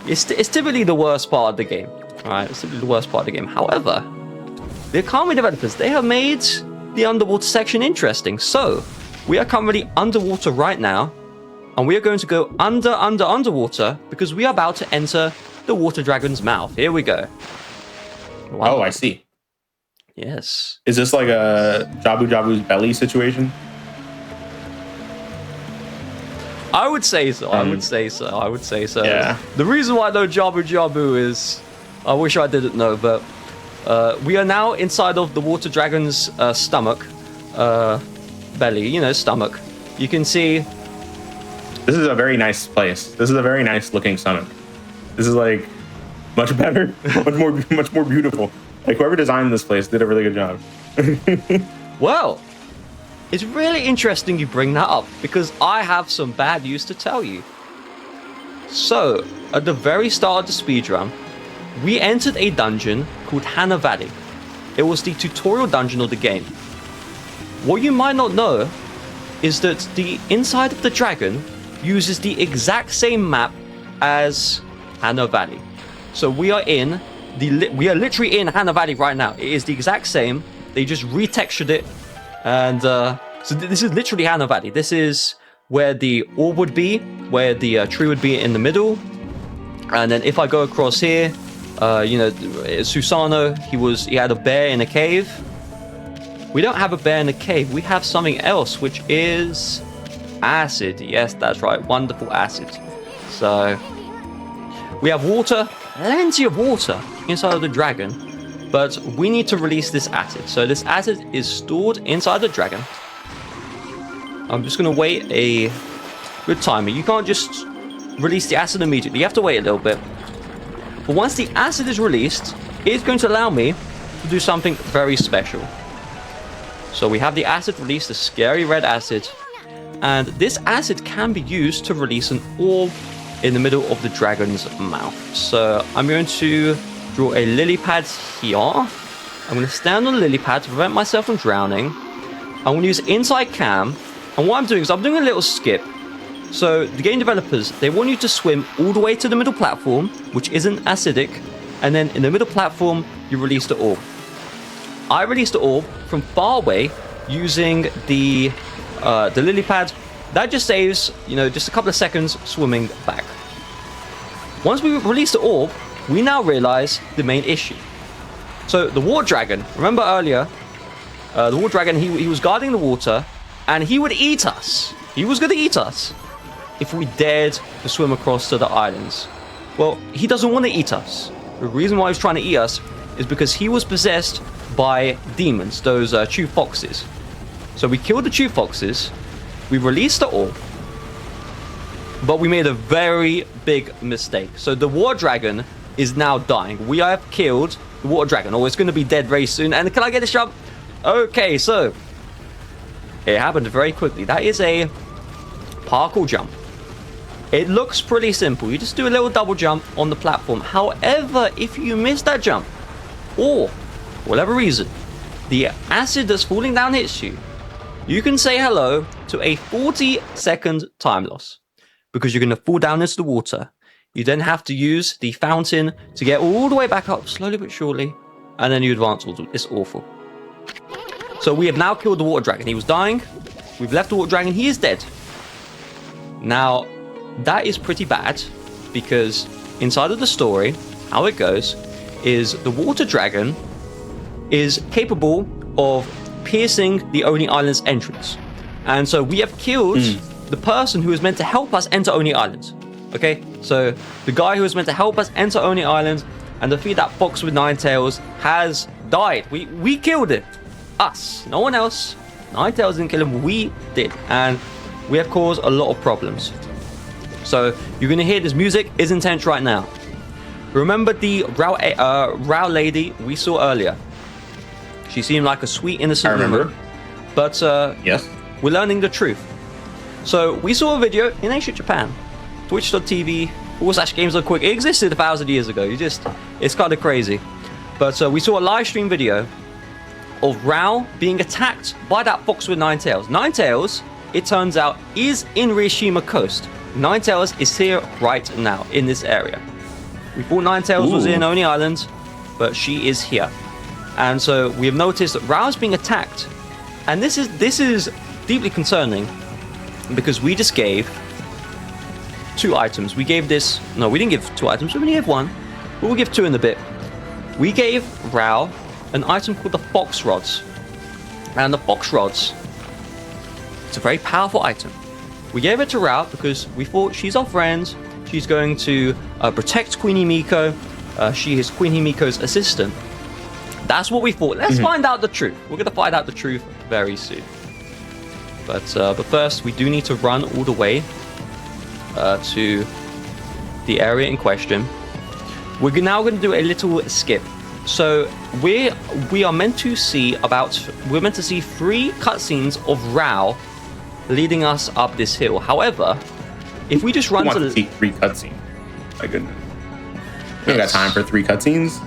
it's typically the worst part of the game. Alright, it's typically the worst part of the game. However, the Ōkami developers, they have made the underwater section interesting. So, we are currently underwater right now, and we are going to go underwater because we are about to enter the water dragon's mouth. Here we go. Wow. Oh, I see. Yes. Is this like a Jabu Jabu's belly situation? I would say so. I would say so. Yeah. The reason why I know Jabu Jabu is, I wish I didn't know, but we are now inside of the water dragon's stomach, belly, stomach. You can see. This is a very nice place. This is a very nice looking stomach. This is like much better, much more beautiful. Like whoever designed this place did a really good job. Well, it's really interesting you bring that up because I have some bad news to tell you. So, at the very start of the speedrun, we entered a dungeon called Hana Valley. It was the tutorial dungeon of the game. What you might not know is that the inside of the dragon uses the exact same map as Hana Valley. So we are literally in Hana Valley right now. It is the exact same. They just retextured it, and so this is literally Hana Valley. This is where the orb would be, where the tree would be in the middle, and then if I go across here, you know, Susano, he had a bear in a cave. We don't have a bear in a cave. We have something else, which is acid. Yes, that's right. Wonderful acid. So we have water, plenty of water inside of the dragon, but we need to release this acid. So this acid is stored inside the dragon. I'm just going to wait a good timer. You can't just release the acid immediately. You have to wait a little bit. But once the acid is released, it's going to allow me to do something very special. So we have the acid released, the scary red acid, and this acid can be used to release an orb in the middle of the dragon's mouth. So I'm going to draw a lily pad here. I'm going to stand on the lily pad to prevent myself from drowning. I'm going to use inside cam, and what I'm doing is I'm doing a little skip. So the game developers, they want you to swim all the way to the middle platform, which isn't acidic, and then in the middle platform, you release the orb. I released the orb from far away using the lily pad. That just saves, you know, just a couple of seconds swimming back. Once we release the orb, we now realize the main issue. So the water dragon, remember earlier, the water dragon, he was guarding the water, and he would eat us. He was going to eat us if we dared to swim across to the islands. Well, he doesn't want to eat us. The reason why he's trying to eat us is because he was possessed by demons, those true foxes. So we killed the true foxes, we released the orb, but we made a very big mistake. So the water dragon is now dying. We have killed the water dragon, or it's going to be dead very soon. And can I get a jump? Okay, so it happened very quickly. That is a parkour jump. It looks pretty simple. You just do a little double jump on the platform. However, if you miss that jump, or for whatever reason, the acid that's falling down hits you, you can say hello to a 40-second time loss, because you're going to fall down into the water. You then have to use the fountain to get all the way back up, slowly but surely, and then you advance. It's awful. So we have now killed the water dragon. He was dying. We've left the water dragon. He is dead. Now, that is pretty bad, because inside of the story, how it goes is the water dragon is capable of piercing the Oni Island's entrance. And so we have killed the person who was meant to help us enter Oni Island. Okay, so the guy who was meant to help us enter Oni Island and defeat that fox with 9 tails has died. We killed him. Us, no one else. 9 tails didn't kill him, we did. And we have caused a lot of problems. So you're going to hear this music is intense right now. Remember the Rao lady we saw earlier? She seemed like a sweet, innocent woman. But yes, we're learning the truth. So we saw a video in ancient Japan, twitch.tv /games.quick. It existed 1,000 years ago. It's kind of crazy. But we saw a live stream video of Rao being attacked by that fox with 9 tails. 9 tails, it turns out, is in Rishima Coast. 9 tails is here right now in this area. We thought 9 tails was in Oni Island, but she is here. And so we have noticed that Rao's being attacked. And this is deeply concerning, because we just gave 2 items. We gave this... No, we didn't give 2 items. We only gave 1. But we'll give 2 in a bit. We gave Rao an item called the Fox Rods. And the Fox Rods, it's a very powerful item. We gave it to Rao because we thought she's our friend. She's going to protect Queen Himiko. She is Queen Himiko's assistant. That's what we thought. Let's find out the truth. We're going to find out the truth very soon. But first, we do need to run all the way to the area in question. We're now going to do a little skip. So we are meant to see 3 cutscenes of Rao leading us up this hill. However, if we just run to see 3 cutscenes, my goodness, we don't got time for 3 cutscenes.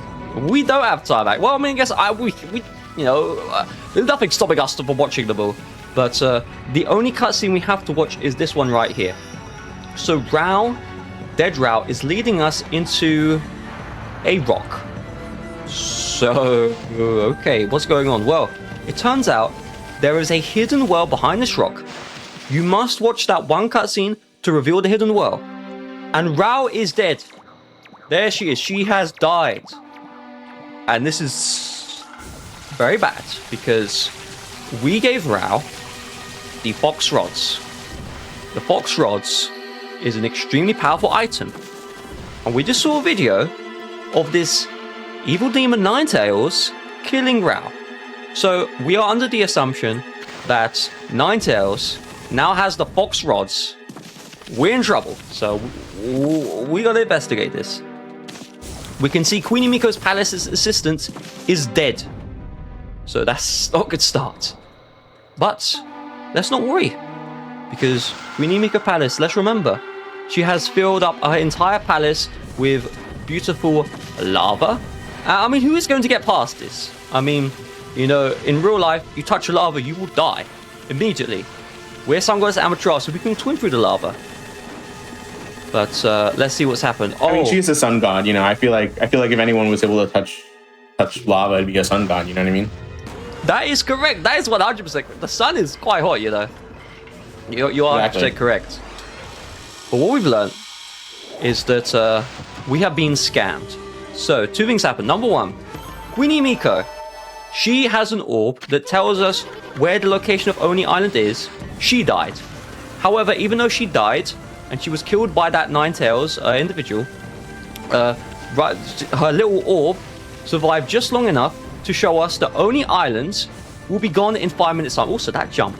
We don't have time. Well, I mean, I guess we you know, there's nothing stopping us from watching them all. But the only cutscene we have to watch is this one right here. So Dead Rao is leading us into a rock. So, okay, what's going on? Well, it turns out there is a hidden well behind this rock. You must watch that one cutscene to reveal the hidden well. And Rao is dead. There she is. She has died. And this is very bad because we gave Rao the Fox Rods. The Fox Rods is an extremely powerful item. And we just saw a video of this evil demon Ninetales killing Rao. So we are under the assumption that Ninetales now has the Fox Rods. We're in trouble. So we gotta investigate this. We can see Queen Miko's palace's assistant is dead. So that's not a good start. But let's not worry. Because Queen Miko Palace, let's remember, she has filled up her entire palace with beautiful lava. I mean, who is going to get past this? I mean, you know, in real life, you touch lava, you will die immediately. We're Sunglass Amateur, so we can swim through the lava. But let's see what's happened. Oh, I mean, she's a sun god. You know, I feel like if anyone was able to touch lava, it'd be a sun god. You know what I mean? That is correct. That is 100%. The sun is quite hot, you know. You are Exactly. 100% correct. But what we've learned is that we have been scammed. So, two things happen. Number one, Queenie Miko, she has an orb that tells us where the location of Oni Island is. She died. However, even though she died, and she was killed by that Ninetales individual, her little orb survived just long enough to show us that Oni Island will be gone in 5 minutes time. Also, that jump.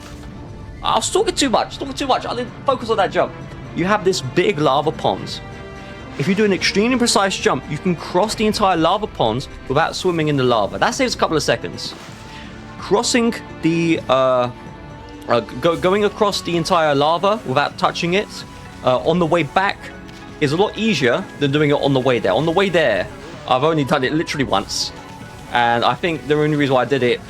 I was talking too much. I didn't focus on that jump. You have this big lava pond. If you do an extremely precise jump, you can cross the entire lava pond without swimming in the lava. That saves a couple of seconds. Crossing the... going across the entire lava without touching it on the way back is a lot easier than doing it on the way there. On the way there, I've only done it literally once. And I think the only reason why I did it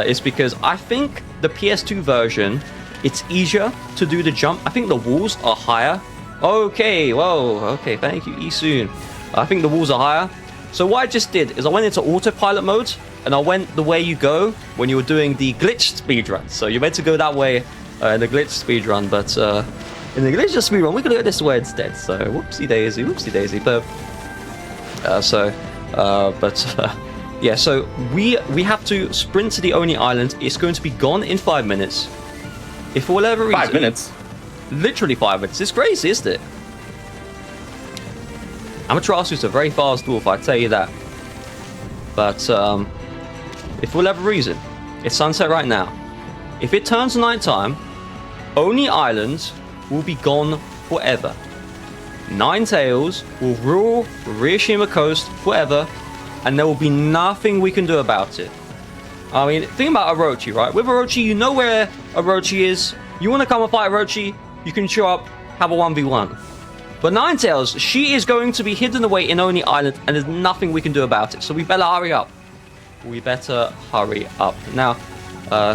is because I think the PS2 version, it's easier to do the jump. I think the walls are higher. Okay, whoa, okay, thank you, Isoon. I think the walls are higher. So what I just did is I went into autopilot mode, and I went the way you go when you were doing the glitched speedrun. So you're meant to go that way in the glitched speedrun, but in the glitched speedrun, we're gonna go this way instead. So whoopsie daisy. But yeah, so we have to sprint to the Oni Island. It's going to be gone in 5 minutes. If for whatever reason... 5 minutes? Literally 5 minutes. It's crazy, isn't it? Amaterasu's a very fast dwarf, I tell you that. But if for whatever reason, it's sunset right now. If it turns nighttime, Oni Island will be gone forever. Ninetales will rule Ryoshima Coast forever, and there will be nothing we can do about it. I mean, think about Orochi, right? With Orochi, you know where Orochi is. You want to come and fight Orochi, you can show up, have a 1v1. But Ninetales, she is going to be hidden away in Oni Island, and there's nothing we can do about it. So we better hurry up. Now,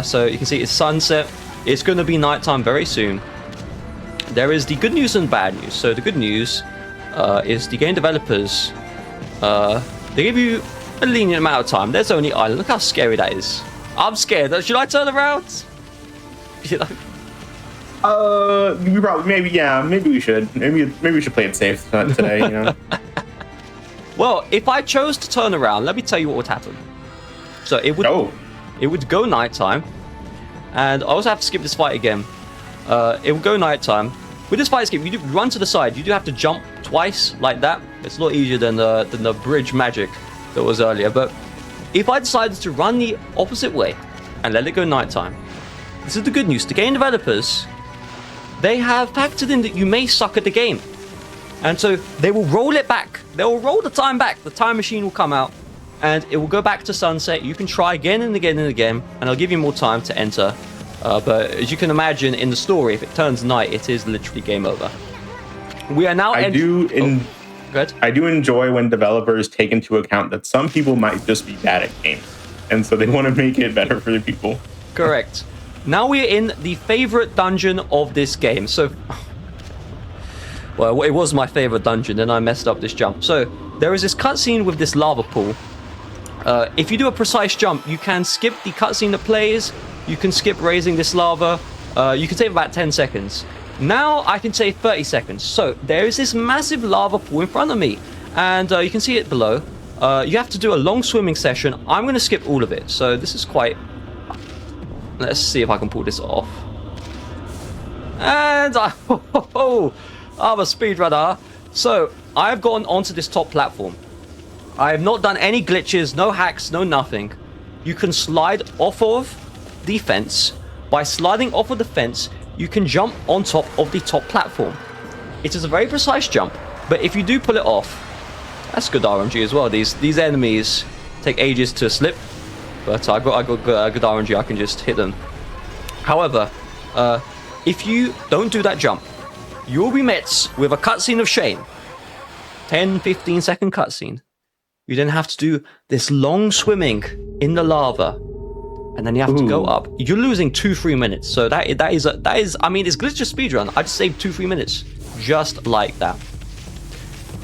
so you can see it's sunset. It's going to be nighttime very soon. There is the good news and bad news. So the good news is the game developers, they give you a lenient amount of time. There's Oni Island. Look how scary that is. I'm scared. Should I turn around? You know? Maybe we should. Maybe we should play it safe today, you know? Well, if I chose to turn around, let me tell you what would happen. So it would go nighttime, and I also have to skip this fight again. It will go nighttime. With this fight skip, you do run to the side. You do have to jump twice like that. It's a lot easier than the bridge magic that was earlier. But if I decided to run the opposite way and let it go nighttime, this is the good news. The game developers, they have factored in that you may suck at the game. And so they will roll it back. They will roll the time back. The time machine will come out and it will go back to sunset. You can try again and again and again, and I'll give you more time to enter. But as you can imagine in the story, if it turns night, it is literally game over. We are now... I do enjoy when developers take into account that some people might just be bad at games. And so they want to make it better for the people. Correct. Now we're in the favorite dungeon of this game. So Well, it was my favorite dungeon, and I messed up this jump. So there is this cutscene with this lava pool. If you do a precise jump, you can skip the cutscene that plays. You can skip raising this lava. You can save about 10 seconds. Now I can save 30 seconds. So there is this massive lava pool in front of me, and you can see it below. You have to do a long swimming session. I'm going to skip all of it. So this is quite... Let's see if I can pull this off. And I'm a speedrunner. So I've gone onto this top platform. I have not done any glitches, no hacks, no nothing. You can slide off of the fence. By sliding off of the fence, you can jump on top of the top platform. It is a very precise jump, but if you do pull it off, that's good RNG as well. These enemies take ages to slip, but I got good RNG. I can just hit them. However, if you don't do that jump, you will be met with a cutscene of shame. 10-15 second cutscene. You then have to do this long swimming in the lava, and then you have to go up. You're losing 2-3 minutes. So that is. I mean, it's Glitchless speedrun. I just saved 2-3 minutes, just like that.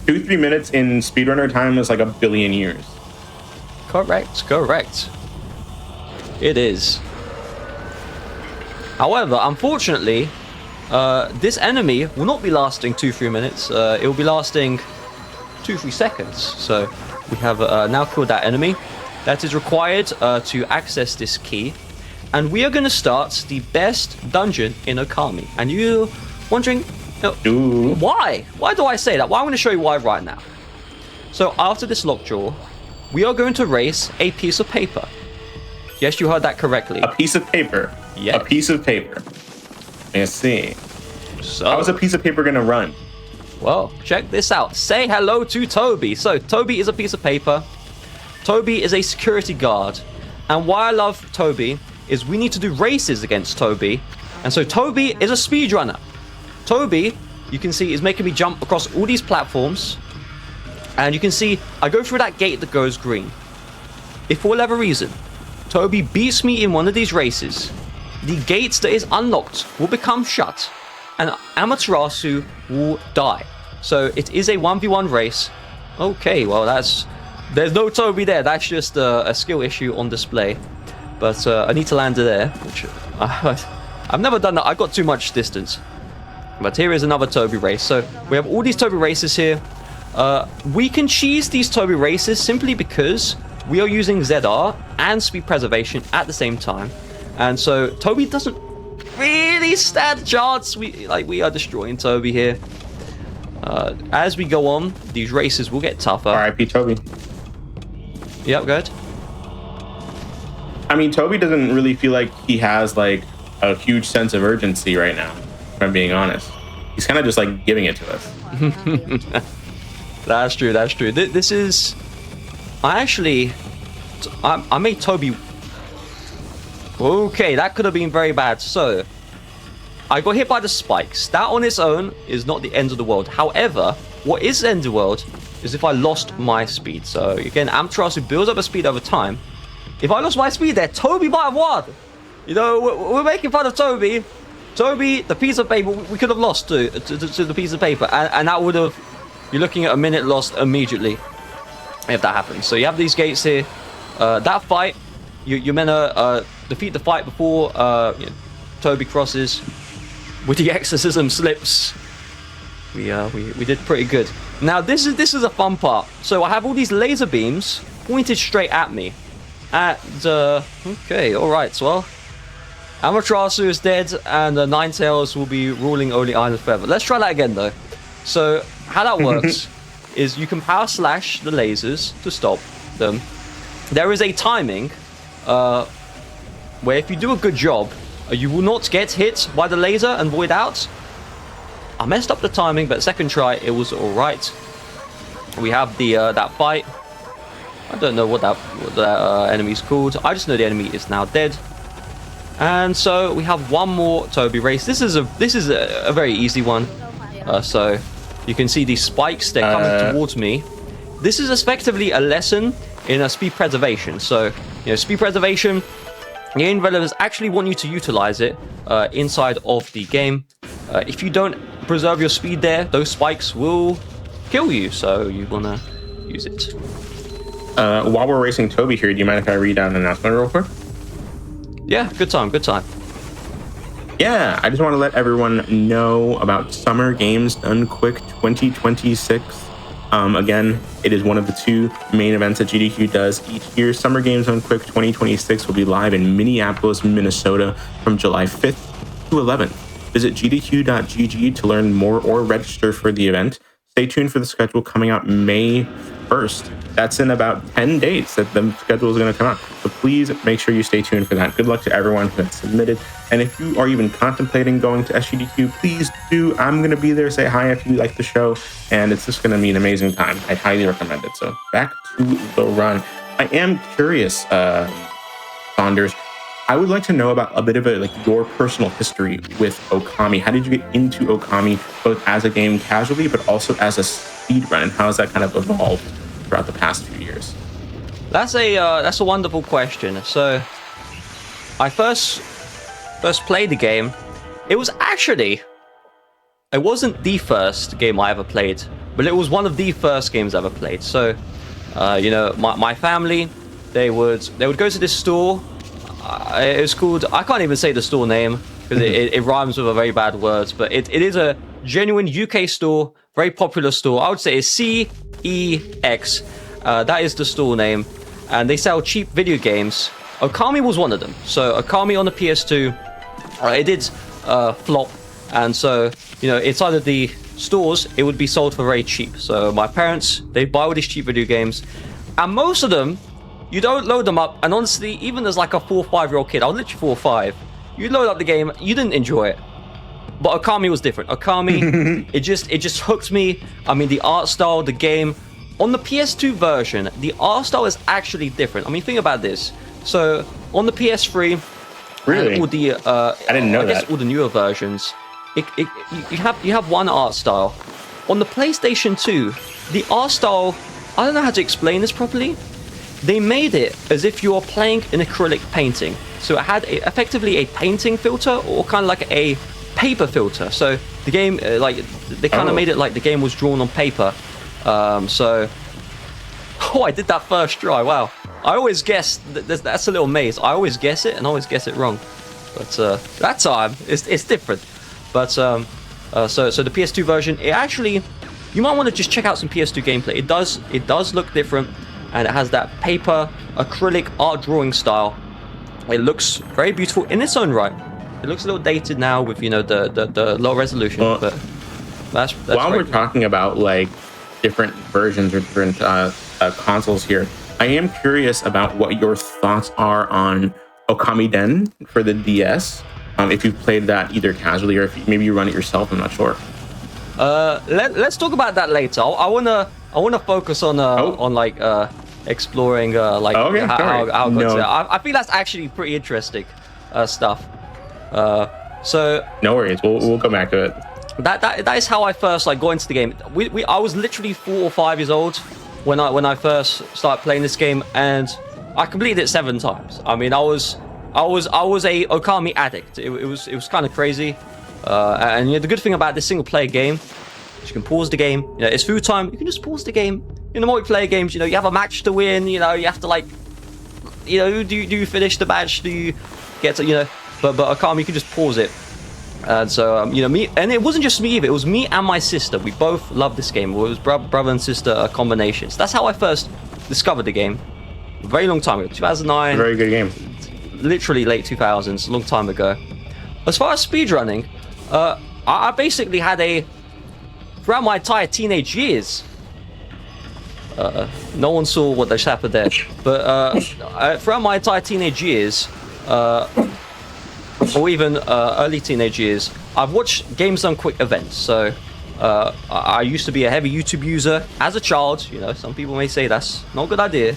2-3 minutes in speedrunner time is like a billion years. Correct. It is. However, unfortunately, this enemy will not be lasting 2-3 minutes. It will be lasting 2-3 seconds. So we have now killed that enemy. That is required to access this key. And we are going to start the best dungeon in Ōkami. And you're wondering, why? Why do I say that? Well, I'm going to show you why right now. So after this lockjaw, we are going to race a piece of paper. Yes, you heard that correctly. A piece of paper. Yeah. A piece of paper. Let's see. So, how is a piece of paper going to run? Well, check this out. Say hello to Toby. So Toby is a piece of paper. Toby is a security guard. And why I love Toby is we need to do races against Toby. And so Toby is a speedrunner. Toby, you can see, is making me jump across all these platforms. And you can see I go through that gate that goes green. If for whatever reason, Toby beats me in one of these races, the gate that is unlocked will become shut. And Amaterasu will die. So it is a 1v1 race. Okay, well there's no Toby there. That's just a skill issue on display. But I need to land it there, which I've never done that. I've got too much distance. But here is another Toby race. So we have all these Toby races here. We can cheese these Toby races simply because we are using ZR and speed preservation at the same time. And so Toby doesn't really stand a chance. We are destroying Toby here. As we go on, these races will get tougher. R.I.P. Toby. Yep, good. I mean, Toby doesn't really feel like he has like a huge sense of urgency right now, if I'm being honest. He's kind of just like giving it to us. That's true. This is... I made Toby... Okay, that could have been very bad. So, I got hit by the spikes. That on its own is not the end of the world. However, what is the end of the world is if I lost my speed. So, again, Amaterasu builds up a speed over time. If I lost my speed there, Toby might have won. You know, we're making fun of Toby. Toby, the piece of paper, we could have lost to the piece of paper. And that would have... You're looking at a minute lost immediately if that happens. So you have these gates here. That fight, you're meant to defeat the fight before Toby crosses. With the exorcism slips, we did pretty good. Now this is a fun part. So I have all these laser beams pointed straight at me. And okay, all right. Well, Amaterasu is dead, and Ninetales will be ruling only Island forever. Let's try that again though. So how that works is you can power slash the lasers to stop them. There is a timing where if you do a good job, you will not get hit by the laser and void out. I messed up the timing, but second try it was all right. We have the that fight. I don't know what that enemy's called. I just know the enemy is now dead. And so we have one more Toby race. This is a very easy one. So you can see these spikes, they're coming towards me. This is effectively a lesson in speed preservation. So, speed preservation, game developers actually want you to utilize it inside of the game. If you don't preserve your speed there. Those spikes will kill you, so you want to use it. While we're racing Toby here, do you mind if I read out an announcement real quick? Yeah, good time, good time. Yeah, I just want to let everyone know about Summer Games Done Quick 2026. Again, it is one of the 2 main events that GDQ does each year. Summer Games Done Quick 2026 will be live in Minneapolis, Minnesota from July 5th to 11th. Visit gdq.gg to learn more or register for the event. Stay tuned for the schedule coming out May 1st. That's in about 10 days that the schedule is going to come out. So please make sure you stay tuned for that. Good luck to everyone who has submitted. And if you are even contemplating going to SGDQ, please do. I'm going to be there. Say hi if you like the show. And it's just going to be an amazing time. I highly recommend it. So back to the run. I am curious, Saunders. I would like to know about a bit of your personal history with Ōkami. How did you get into Ōkami, both as a game casually, but also as a speedrun? And how has that kind of evolved throughout the past few years? That's a wonderful question. So, I first played the game. It wasn't the first game I ever played, but it was one of the first games I ever played. So, my family, they would go to this store. It was called, I can't even say the store name because it rhymes with a very bad word, but it is a genuine UK store, very popular store. I would say it's CEX. That is the store name, and they sell cheap video games. Ōkami was one of them. So Ōkami on the PS2, it did flop, and so inside of the stores it would be sold for very cheap. So my parents, they buy all these cheap video games, and most of them, you don't load them up, and honestly, even as like a 4 or 5 year old kid, I was literally 4 or 5, you load up the game, you didn't enjoy it. But Ōkami was different. Ōkami, it just hooked me. I mean, the art style, the game. On the PS2 version, the art style is actually different. I mean, think about this. So, on the PS3, really? All the, I didn't know that. I guess all the newer versions, you have one art style. On the PlayStation 2, the art style, I don't know how to explain this properly. They made it as if you are playing an acrylic painting. So it had effectively a painting filter, or kind of like a paper filter. So the game, they kind of made it like the game was drawn on paper. I did that first try. Wow. I always guess that's a little maze. I always guess it and always guess it wrong. But that time it's different. But so the PS2 version, it actually, you might want to just check out some PS2 gameplay. It does look different. And it has that paper acrylic art drawing style. It looks very beautiful in its own right. It looks a little dated now with the low resolution, but that's while we're talking about different versions or different consoles here, I am curious about what your thoughts are on Ōkami Den for the DS. If you've played that either casually or if maybe you run it yourself, I'm not sure. Let's talk about that later. I wanna focus on exploring how it got there. I think that's actually pretty interesting stuff. So no worries, we'll come back to it. That is how I first got into the game. I was literally 4 or 5 years old when I first started playing this game, and I completed it 7 times. I mean, I was a Ōkami addict. It was kind of crazy. And the good thing about this single player game, you can pause the game. It's food time. You can just pause the game. In the multiplayer games, you have a match to win. You have to do you finish the match? Do you get to But Ōkami, you can just pause it. And so me, and it wasn't just me either. It was me and my sister. We both loved this game. It was brother and sister combinations. That's how I first discovered the game. A very long time ago, 2009. Very good game. Literally late 2000s, a long time ago. As far as speedrunning, I basically had throughout my entire teenage years. No one saw what just happened there, but throughout my entire teenage years, or even early teenage years, I've watched Games Done Quick events. So I used to be a heavy YouTube user as a child. Some people may say that's not a good idea,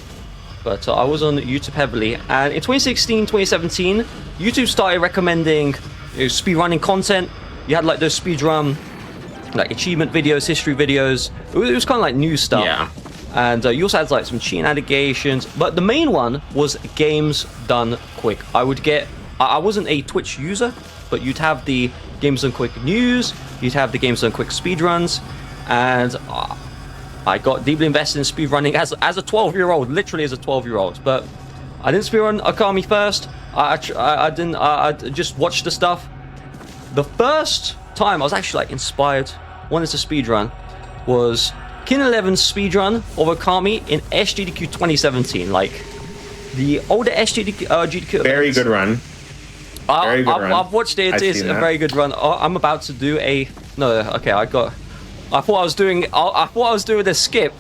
but I was on YouTube heavily. And in 2016, 2017, YouTube started recommending speedrunning content. You had those speedrun achievement videos, history videos. It was kind of like new stuff. Yeah. And you also had some cheating allegations, but the main one was Games Done Quick. I would get I wasn't a Twitch user, but you'd have the Games Done Quick news, you'd have the Games Done Quick speedruns, and I got deeply invested in speedrunning as a 12-year-old, literally as a 12-year-old. But I didn't speedrun Ōkami first. I just watched the stuff. The first time I was actually like inspired, wanted to speedrun, was Kin 11's speedrun of Ōkami in SGDQ 2017. Like the older GDQ. Very good run. Very good run. I've watched it. It is a very good run. I'm about to do a okay. I thought I was doing the skip.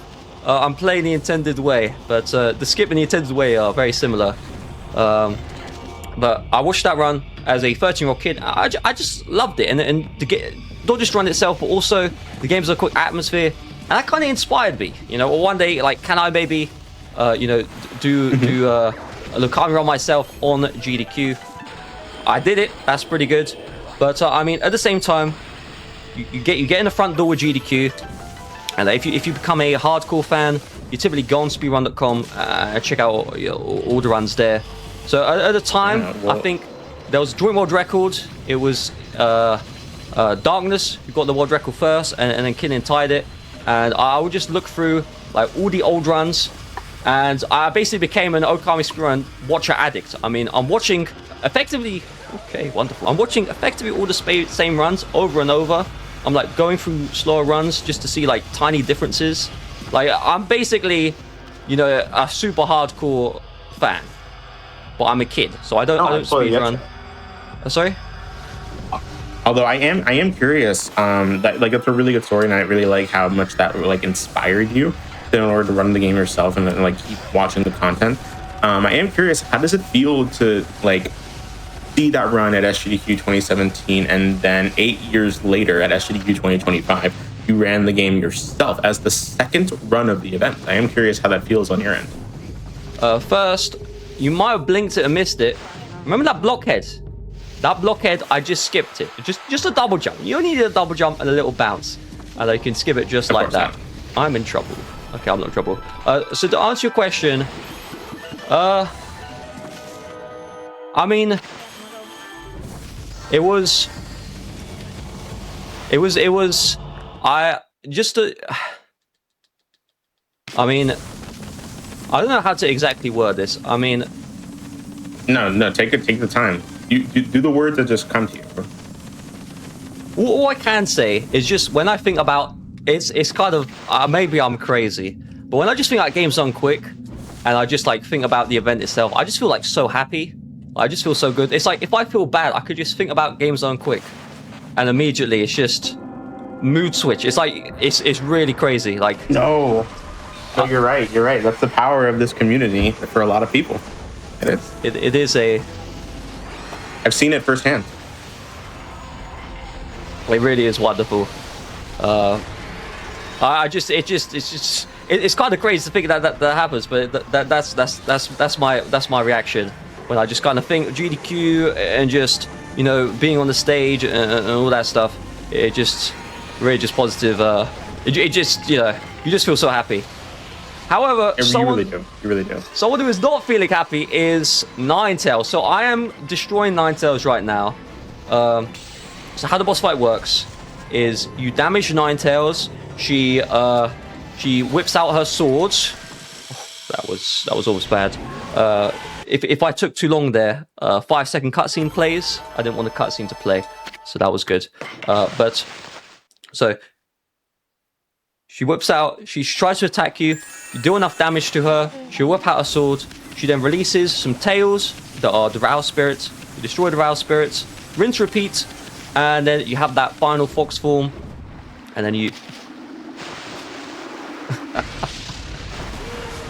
I'm playing the intended way, but the skip and the intended way are very similar. But I watched that run as a 13-year-old kid. I just loved it, and to get not just run itself, but also the game's a quick atmosphere, and that kind of inspired me. You know, or one day, like, can I maybe, you know, do a Ōkami run myself on GDQ? I did it. That's pretty good. But I mean, at the same time, you get in the front door with GDQ, and if you become a hardcore fan, you typically go on speedrun.com and check out all the runs there. So at the time, I think there was joint world record. It was Darkness who got the world record first, and then Kinnan tied it. And I would just look through like all the old runs, and I basically became an Ōkami speedrun watcher addict. I mean, I'm watching effectively. Okay, wonderful. I'm watching effectively all the same runs over and over. I'm like going through slower runs just to see like tiny differences. Like I'm basically, you know, a super hardcore fan, but I'm a kid, so I don't speedrun. Sorry. Although I am curious. That like it's a really good story, and I really like how much that like inspired you in order to run the game yourself and like keep watching the content. I am curious. How does it feel to like see that run at SGDQ 2017, and then 8 years later at SGDQ 2025, you ran the game yourself as the second run of the event? I am curious how that feels on your end. First, you might have blinked it and missed it. Remember that blockhead? That blockhead, I just skipped it. Just a double jump. You only need a double jump and a little bounce, and you can skip it just like that. Not. I'm in trouble. Okay, I'm not in trouble. So to answer your question, I mean, it was. I mean, I don't know how to exactly word this. I mean, no, take the time. You do the words that just come to you. All I can say is just when I think about it's kind of maybe I'm crazy, but when I just think about Games Done Quick, and I just like think about the event itself, I just feel like so happy. I just feel so good. It's like if I feel bad, I could just think about Games Done Quick, and immediately it's just mood switch. It's like it's really crazy. Like no, you're right. You're right. That's the power of this community for a lot of people. It is. It is a. I've seen it firsthand. It really is wonderful. It's kind of crazy to think that happens, but that's my reaction when I just kind of think GDQ and just, you know, being on the stage and all that stuff. It just really just positive. It just, you know, you just feel so happy. However, you really do. Someone who is not feeling happy is Ninetales. So I am destroying Ninetales right now. So how the boss fight works is you damage Ninetales. She whips out her sword. Oh, that was almost bad. If I took too long there, 5-second cutscene plays. I didn't want the cutscene to play, so that was good. But so she whips out. She tries to attack you. You do enough damage to her. She'll whip out her sword. She then releases some tails that are the Row spirits. You destroy the Row spirits. Rinse, repeat, and then you have that final fox form, and then you.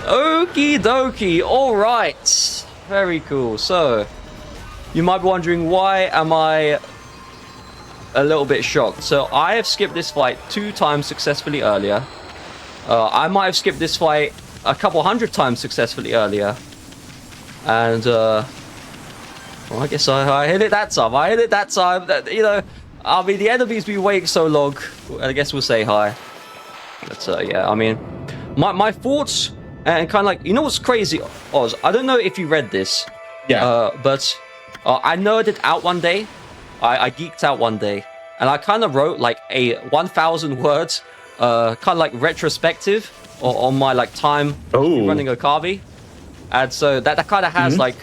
Okie dokie. All right. Very cool. So you might be wondering, why am I a little bit shocked? So I have skipped this fight 2 times successfully earlier. I might have skipped this fight a couple hundred times successfully earlier. And, well, I guess I hit it that time. I hit it that time. You know, I mean, the enemies be waiting so long. I guess we'll say hi. But, yeah, I mean, my thoughts, and kind of like, you know what's crazy, Oz? I don't know if you read this. Yeah. But I nerded out one day. I geeked out one day, and I kind of wrote like a 1,000 words, kind of like retrospective on my like time running Ōkami, and so that kind of has like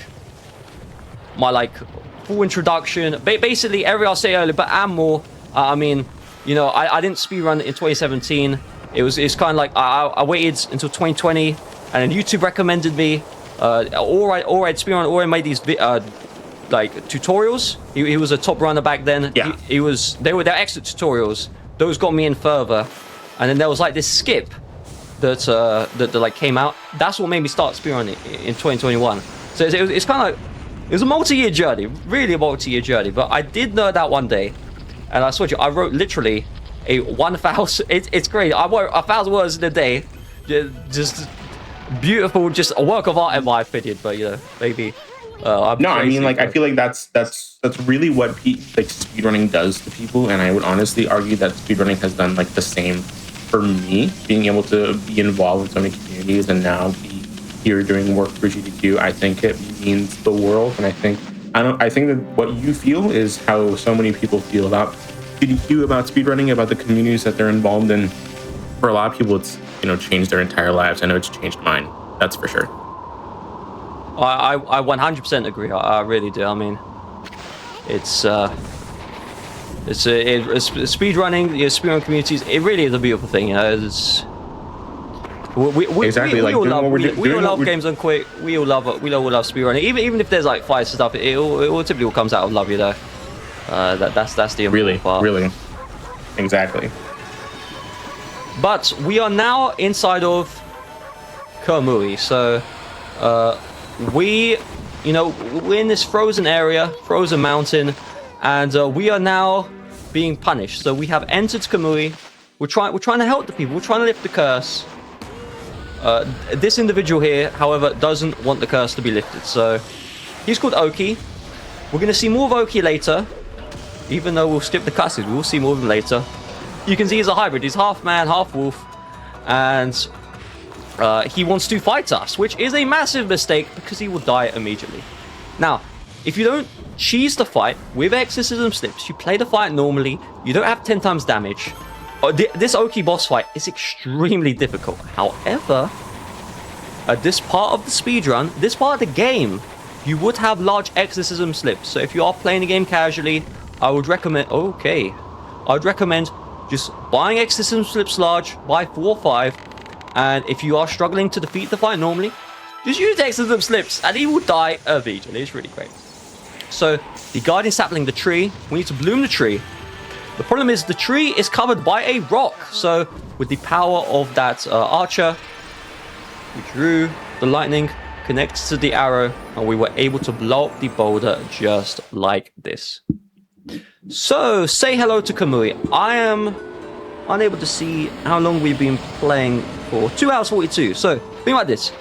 my like full introduction. Basically, I'll say earlier, but and more. I mean, you know, I didn't speedrun in 2017. It's kind of like I waited until 2020, and then YouTube recommended me. Alright, Speedrun already made these like tutorials. He was a top runner back then. Yeah. They were excellent tutorials. Those got me in further, and then there was like this skip that like came out. That's what made me start speedrunning in 2021. So it's kind of like, it was a multi-year journey, really a multi-year journey. But I did nerd out one day, and I swear to you, I wrote literally a 1,000. It's great. I wrote 1,000 words in a day, just beautiful, just a work of art in my opinion. But you know, maybe. No, I mean, like, I feel like that's really what like speedrunning does to people, and I would honestly argue that speedrunning has done like the same for me. Being able to be involved in so many communities and now be here doing work for GDQ, I think it means the world. And I think that what you feel is how so many people feel about GDQ, about speedrunning, about the communities that they're involved in. For a lot of people, it's, you know, changed their entire lives. I know it's changed mine. That's for sure. I 100% agree. I really do. I mean, it's speedrunning, you know, speedrun communities. It really is a beautiful thing. You know, it's exactly. We all love games on quick. We all love speedrunning. Even if there's like fights and stuff, it all typically comes out of love. You know, that's the important part. Really, exactly. But we are now inside of Kamui, so. We're in this frozen area, frozen mountain, and we are now being punished. So we have entered Kamui. We're trying to help the people. We're trying to lift the curse. This individual here, however, doesn't want the curse to be lifted. So he's called Ōkami. We're going to see more of Ōkami later. Even though we'll skip the cutscenes, we will see more of him later. You can see he's a hybrid. He's half man, half wolf, and he wants to fight us, which is a massive mistake because he will die immediately. Now, if you don't cheese the fight with exorcism slips, you play the fight normally, you don't have 10 times damage. This Ōkami boss fight is extremely difficult. However, at this part of the speedrun, this part of the game, you would have large exorcism slips. So if you are playing the game casually, I would recommend just buying exorcism slips large, buy 4 or 5. And if you are struggling to defeat the fight normally, just use exorcism slips and he will die immediately. It's really great. So, the guardian sapling, the tree, we need to bloom the tree. The problem is the tree is covered by a rock. So, with the power of that archer, we drew the lightning, connected to the arrow, and we were able to blow up the boulder just like this. So, say hello to Kamui. I am unable to see how long we've been playing for. 2 hours 42. So think about this.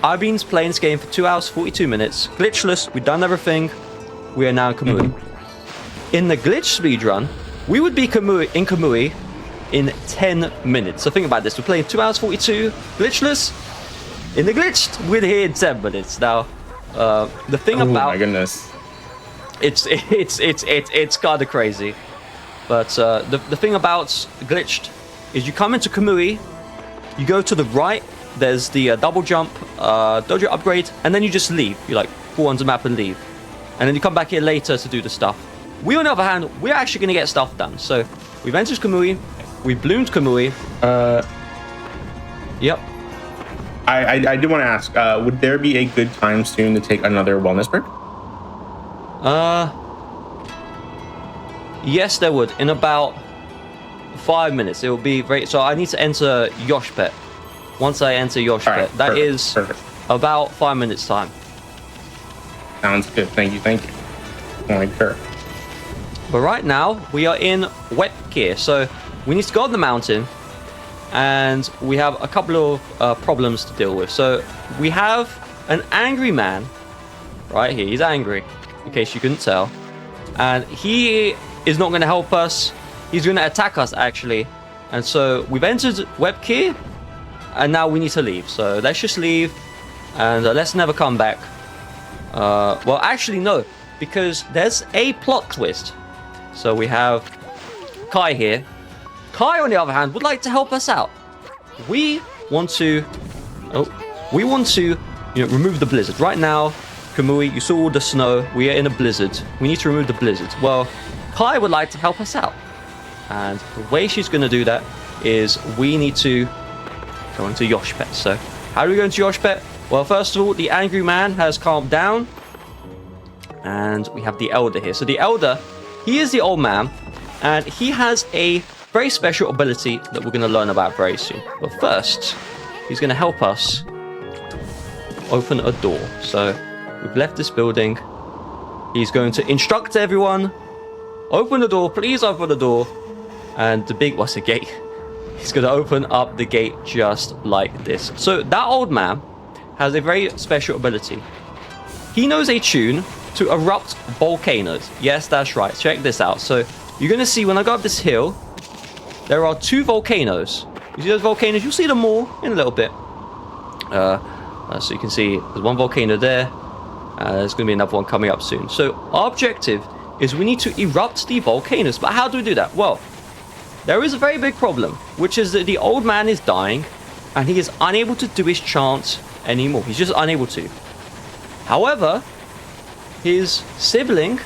I've been playing this game for 2 hours 42 minutes. Glitchless, we've done everything. We are now in Kamui. In the glitch speedrun, we would be in Kamui in 10 minutes. So think about this. We're playing 2 hours 42 glitchless. In the glitched, we're here in 10 minutes. Now, the thing about, my goodness, it's kind of crazy. But the thing about glitched is you come into Kamui, you go to the right, there's the double jump dojo upgrade, and then you just leave. You like fall onto the map and leave. And then you come back here later to do the stuff. We, on the other hand, we're actually going to get stuff done. So we've entered Kamui, we bloomed Kamui. Yep. I did want to ask, would there be a good time soon to take another wellness break? Yes, there would. In about 5 minutes. It will be very... So I need to enter Yoshpet. Once I enter Yoshpet, right, that is about 5 minutes time. Sounds good. Thank you. Like her. But right now, we are in wet gear. So we need to go on the mountain. And we have a couple of problems to deal with. So we have an angry man right here. He's angry, in case you couldn't tell. And he is not going to help us. He's going to attack us, actually. And so we've entered Webkey, and now we need to leave. So let's just leave, and let's never come back. Well, actually, no. because there's a plot twist. So we have Kai here. Kai, on the other hand, would like to help us out. We want to remove the blizzard. Right now, Kamui, you saw all the snow. We are in a blizzard. We need to remove the blizzard. Well, Kai would like to help us out. And the way she's going to do that is we need to go into Yoshpet. So how do we go into Yoshpet? Well, first of all, the angry man has calmed down. And we have the elder here. So the elder, he is the old man. And he has a very special ability that we're going to learn about very soon. But first, he's going to help us open a door. So we've left this building. He's going to instruct everyone. Open the door. Please open the door. And the big, what's the gate? He's going to open up the gate just like this. So that old man has a very special ability. He knows a tune to erupt volcanoes. Yes, that's right. Check this out. So you're going to see when I go up this hill, there are 2 volcanoes. You see those volcanoes? You'll see them more in a little bit. So you can see there's one volcano there. There's going to be another one coming up soon. So our objective is we need to erupt the volcanoes. But how do we do that? Well, there is a very big problem, which is that the old man is dying and he is unable to do his chant anymore. He's just unable to. However, his sibling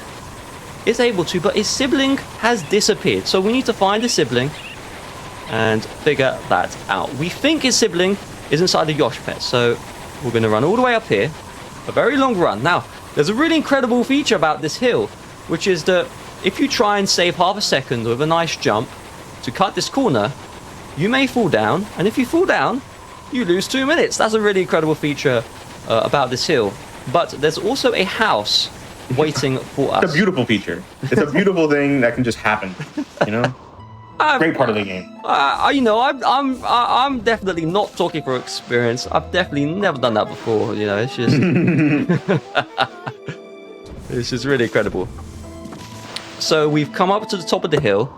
is able to, but his sibling has disappeared. So we need to find the sibling and figure that out. We think his sibling is inside the Yoshpet. So we're going to run all the way up here. A very long run. Now, there's a really incredible feature about this hill, which is that if you try and save half a second with a nice jump to cut this corner, you may fall down. And if you fall down, you lose 2 minutes. That's a really incredible feature about this hill. But there's also a house waiting for us. It's a beautiful feature. It's a beautiful thing that can just happen, you know? Great part of the game. I'm definitely not talking from experience. I've definitely never done that before. You know, it's just this is really incredible. So we've come up to the top of the hill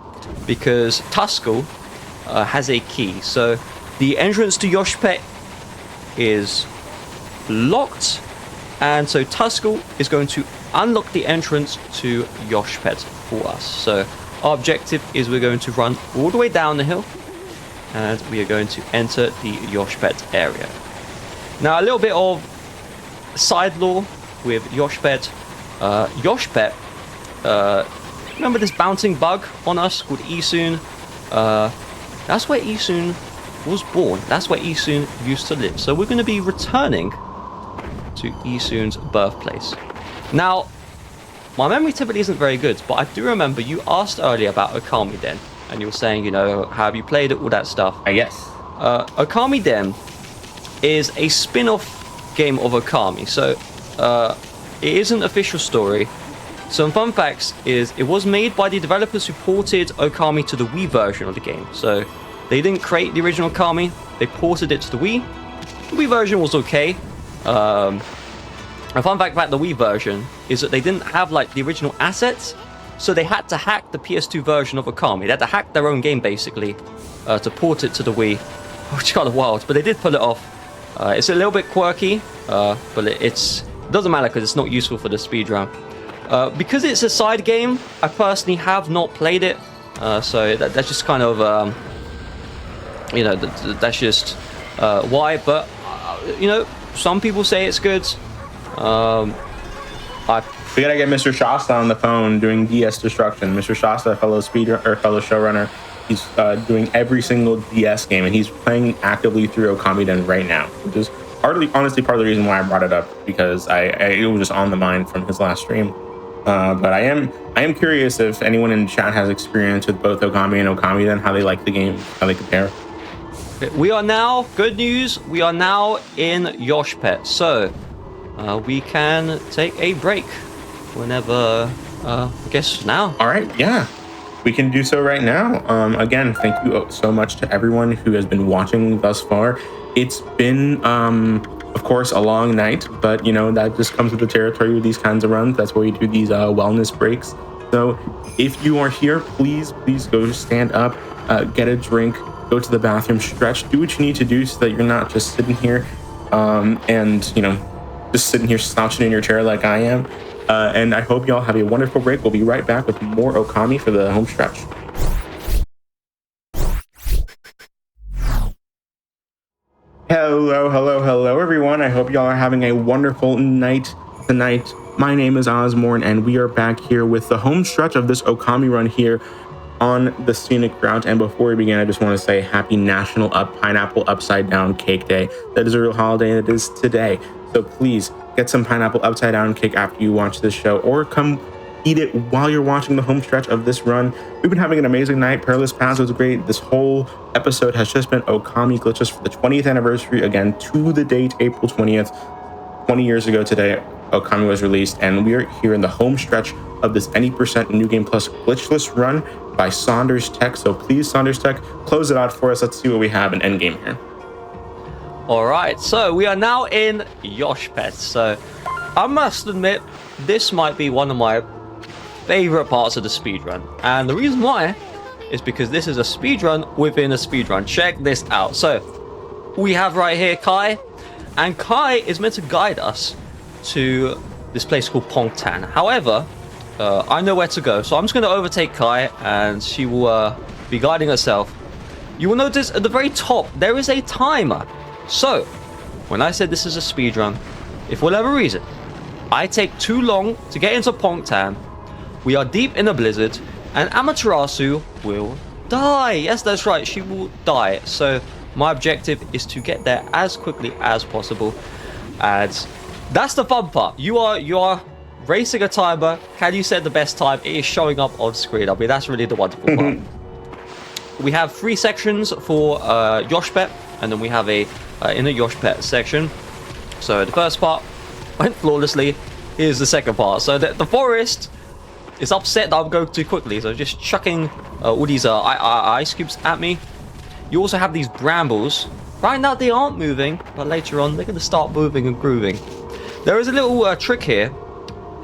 because Tuskull has a key. So the entrance to Yoshpet is locked, and so Tuskull is going to unlock the entrance to Yoshpet for us. So our objective is we're going to run all the way down the hill and we are going to enter the Yoshpet area. Now, a little bit of side lore with Yoshpet. Yoshpet, remember this bouncing bug on us called Isun? That's where Isun was born. That's where Isun used to live. So we're going to be returning to Isun's birthplace. Now, my memory typically isn't very good, but I do remember you asked earlier about Ōkami Den, and you were saying, you know, how have you played it, all that stuff. Yes. Ōkami Den is a spin-off game of Ōkami, so it is an official story. Some fun facts is it was made by the developers who ported Ōkami to the Wii version of the game. So they didn't create the original Ōkami, they ported it to the Wii. The Wii version was okay. A fun fact about the Wii version is that they didn't have like the original assets, so they had to hack the PS2 version of Ōkami. They had to hack their own game basically to port it to the Wii, which is kind of wild, but they did pull it off. It's a little bit quirky, but it doesn't matter because it's not useful for the speedrun. Because it's a side game, I personally have not played it, so that's just kind of, you know, that's just why. But you know, some people say it's good. We gotta get Mr. Shasta on the phone doing DS destruction. Mr. Shasta, fellow showrunner, he's doing every single DS game, and he's playing actively through Ōkami Den right now, which is honestly part of the reason why I brought it up, because it was just on the mind from his last stream. But I am curious if anyone in chat has experience with both Ōkami and Ōkami Den, how they like the game, how they compare. We are now, good news, we are now in Yoshpet, so we can take a break whenever, I guess now. All right, yeah, we can do so right now. Again, thank you so much to everyone who has been watching thus far. It's been, of course, a long night, but you know, that just comes with the territory with these kinds of runs. That's why we do these wellness breaks. So if you are here, please go stand up, get a drink, go to the bathroom, stretch, do what you need to do so that you're not just sitting here and, you know, just sitting here slouching in your chair like I am. And I hope y'all have a wonderful break. We'll be right back with more Ōkami for the home stretch. Hello, everyone. I hope y'all are having a wonderful night tonight. My name is Ozmourn, and we are back here with the home stretch of this Ōkami run here on the Scenic Route. And before we begin, I just want to say happy National Pineapple Upside Down Cake Day. That is a real holiday, and it is today. So please get some pineapple upside down cake after you watch this show, or come eat it while you're watching the home stretch of this run. We've been having an amazing night. Perilous Paths was great. This whole episode has just been Ōkami Glitchless for the 20th anniversary. Again, to the date, April 20th. 20 years ago today, Ōkami was released, and we are here in the home stretch of this Any Percent New Game Plus Glitchless run by Saunders Tech. So please, Saunders Tech, close it out for us. Let's see what we have in endgame here. All right, so we are now in Yoshpet. So I must admit, this might be one of my favorite parts of the speedrun. And the reason why is because this is a speedrun within a speedrun. Check this out. So we have right here Kai, and Kai is meant to guide us to this place called Pongtan. However, I know where to go, so I'm just going to overtake Kai, and she will be guiding herself. You will notice at the very top, there is a timer. So, when I said this is a speedrun, if for whatever reason I take too long to get into Pongtan, we are deep in a blizzard, and Amaterasu will die. Yes, that's right, she will die. So, my objective is to get there as quickly as possible. And that's the fun part. You are racing a timer. Can you set the best time? It is showing up on screen. I mean, that's really the wonderful part. We have 3 sections for Yoshpet, and then we have a inner Yoshpet section. So the first part went flawlessly. Here's the second part. So the forest is upset that I'm going too quickly, so just chucking all these ice cubes at me. You also have these brambles. Right now they aren't moving, but later on they're going to start moving and grooving. There is a little trick here.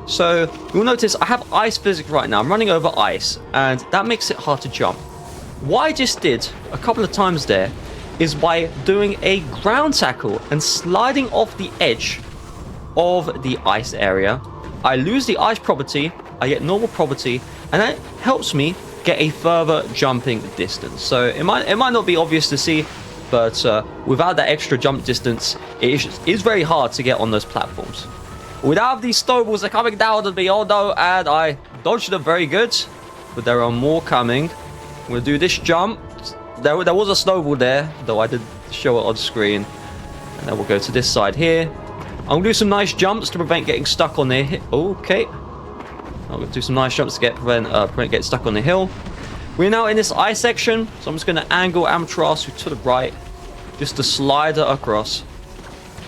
So you'll notice I have ice physics right now. I'm running over ice, and that makes it hard to jump. What I just did a couple of times there is by doing a ground tackle and sliding off the edge of the ice area. I lose the ice property, I get normal property, and that helps me get a further jumping distance. So it might not be obvious to see, but without that extra jump distance, it is very hard to get on those platforms. Without these snowballs, they're coming down on me, oh no, and I dodged them very good, but there are more coming. I'm going to do this jump. There was a snowball there, though I did show it on screen. And then we'll go to this side here. I'm going to do some nice jumps to prevent getting stuck on the hill. Okay. I'm going to do some nice jumps to prevent getting stuck on the hill. We're now in this ice section, so I'm just going to angle Amaterasu to the right, just to slide her across.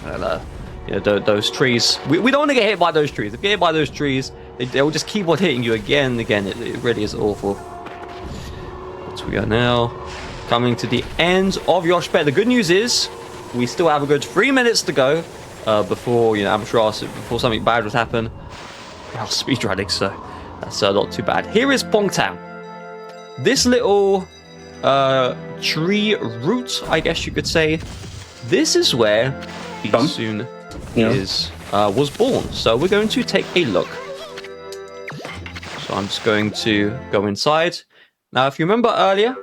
And, you know, those trees. We don't want to get hit by those trees. If you get hit by those trees, they will just keep on hitting you again and again. It really is awful. But we are now coming to the end of Yoshpet. The good news is we still have a good 3 minutes to go before, you know, before something bad would happen. We're speedrunning, so that's not too bad. Here is Pongtan. This little tree root, I guess you could say. This is where Isun was born. So we're going to take a look. So I'm just going to go inside. Now, if you remember earlier,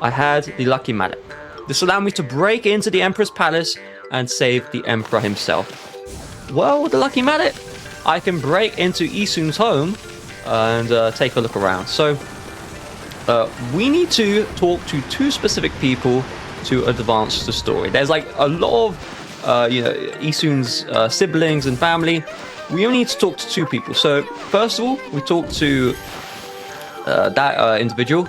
I had the Lucky Mallet. This allowed me to break into the Emperor's palace and save the Emperor himself. Well, with the Lucky Mallet, I can break into Isun's home and take a look around. So, we need to talk to 2 specific people to advance the story. There's like a lot of, Isun's siblings and family. We only need to talk to 2 people. So, first of all, we talk to that individual.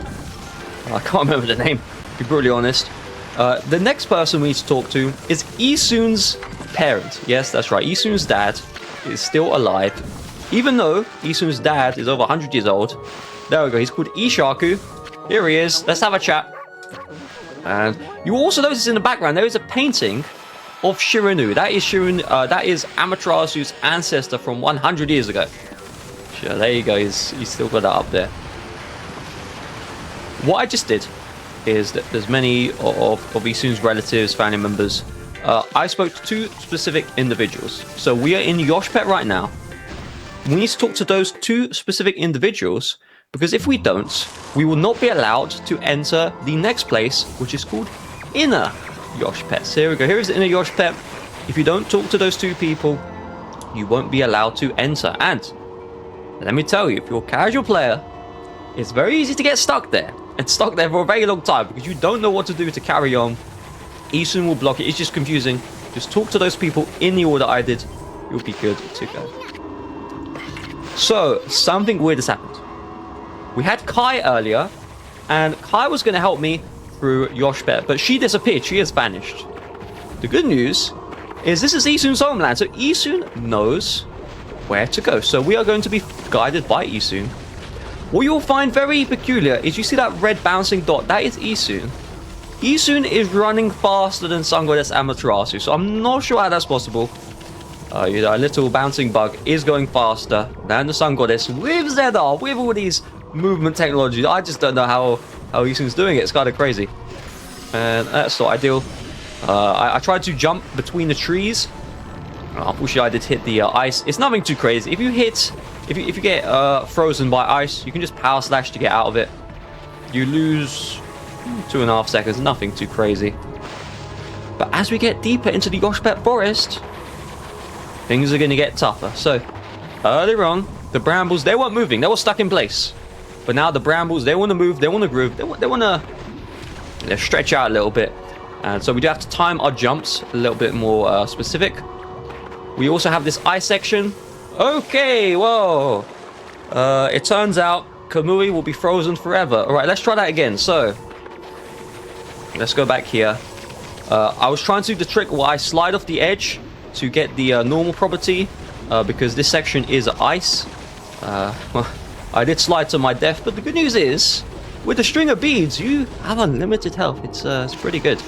I can't remember the name, to be brutally honest. The next person we need to talk to is Isun's parent. Yes, that's right. Isun's dad is still alive. Even though Isun's dad is over 100 years old. There we go. He's called Ishaku. Here he is. Let's have a chat. And you also notice in the background there is a painting of Shirinu. That is Amaterasu's ancestor from 100 years ago. Sure, there you go. He's still got that up there. What I just did is that there's many of Isun's relatives, family members I spoke to 2 specific individuals. So we are in Yoshpet right now. We need to talk to those 2 specific individuals, because if we don't, we will not be allowed to enter the next place, which is called Inner Yoshpet. So here we go. Here is Inner Yoshpet. If you don't talk to those 2 people, you won't be allowed to enter. And let me tell you, if you're a casual player, it's very easy to get stuck there. And stuck there for a very long time, because you don't know what to do to carry on. Isun will block it. It's just confusing. Just talk to those people in the order I did. You'll be good to go. So, something weird has happened. We had Kai earlier, and Kai was going to help me through Yoshpet, but she disappeared. She has vanished. The good news is this is Isun's homeland, so Isun knows where to go. So we are going to be guided by Isun. What you'll find very peculiar is you see that red bouncing dot. That is Isun. Isun is running faster than Sun Goddess Amaterasu, so I'm not sure how that's possible. You know, a little bouncing bug is going faster than the Sun Goddess with Zedar, with all these movement technology. I just don't know how Isun's doing it. It's kind of crazy. And that's not ideal. I tried to jump between the trees. Unfortunately, I did hit the ice. It's nothing too crazy. If you get frozen by ice, you can just power slash to get out of it. You lose 2.5 seconds. Nothing too crazy. But as we get deeper into the Yoshpet forest, things are going to get tougher. So, earlier on, the brambles, they weren't moving. They were stuck in place. But now the brambles, they want to move. They want to groove. They want to stretch out a little bit. And so we do have to time our jumps a little bit more specific. We also have this ice section. Okay, whoa. It turns out Kamui will be frozen forever. All right, let's try that again. So, let's go back here. I was trying to do the trick where I slide off the edge to get the normal property, because this section is ice. Well, I did slide to my death, but the good news is, with the string of beads, you have unlimited health. It's pretty good.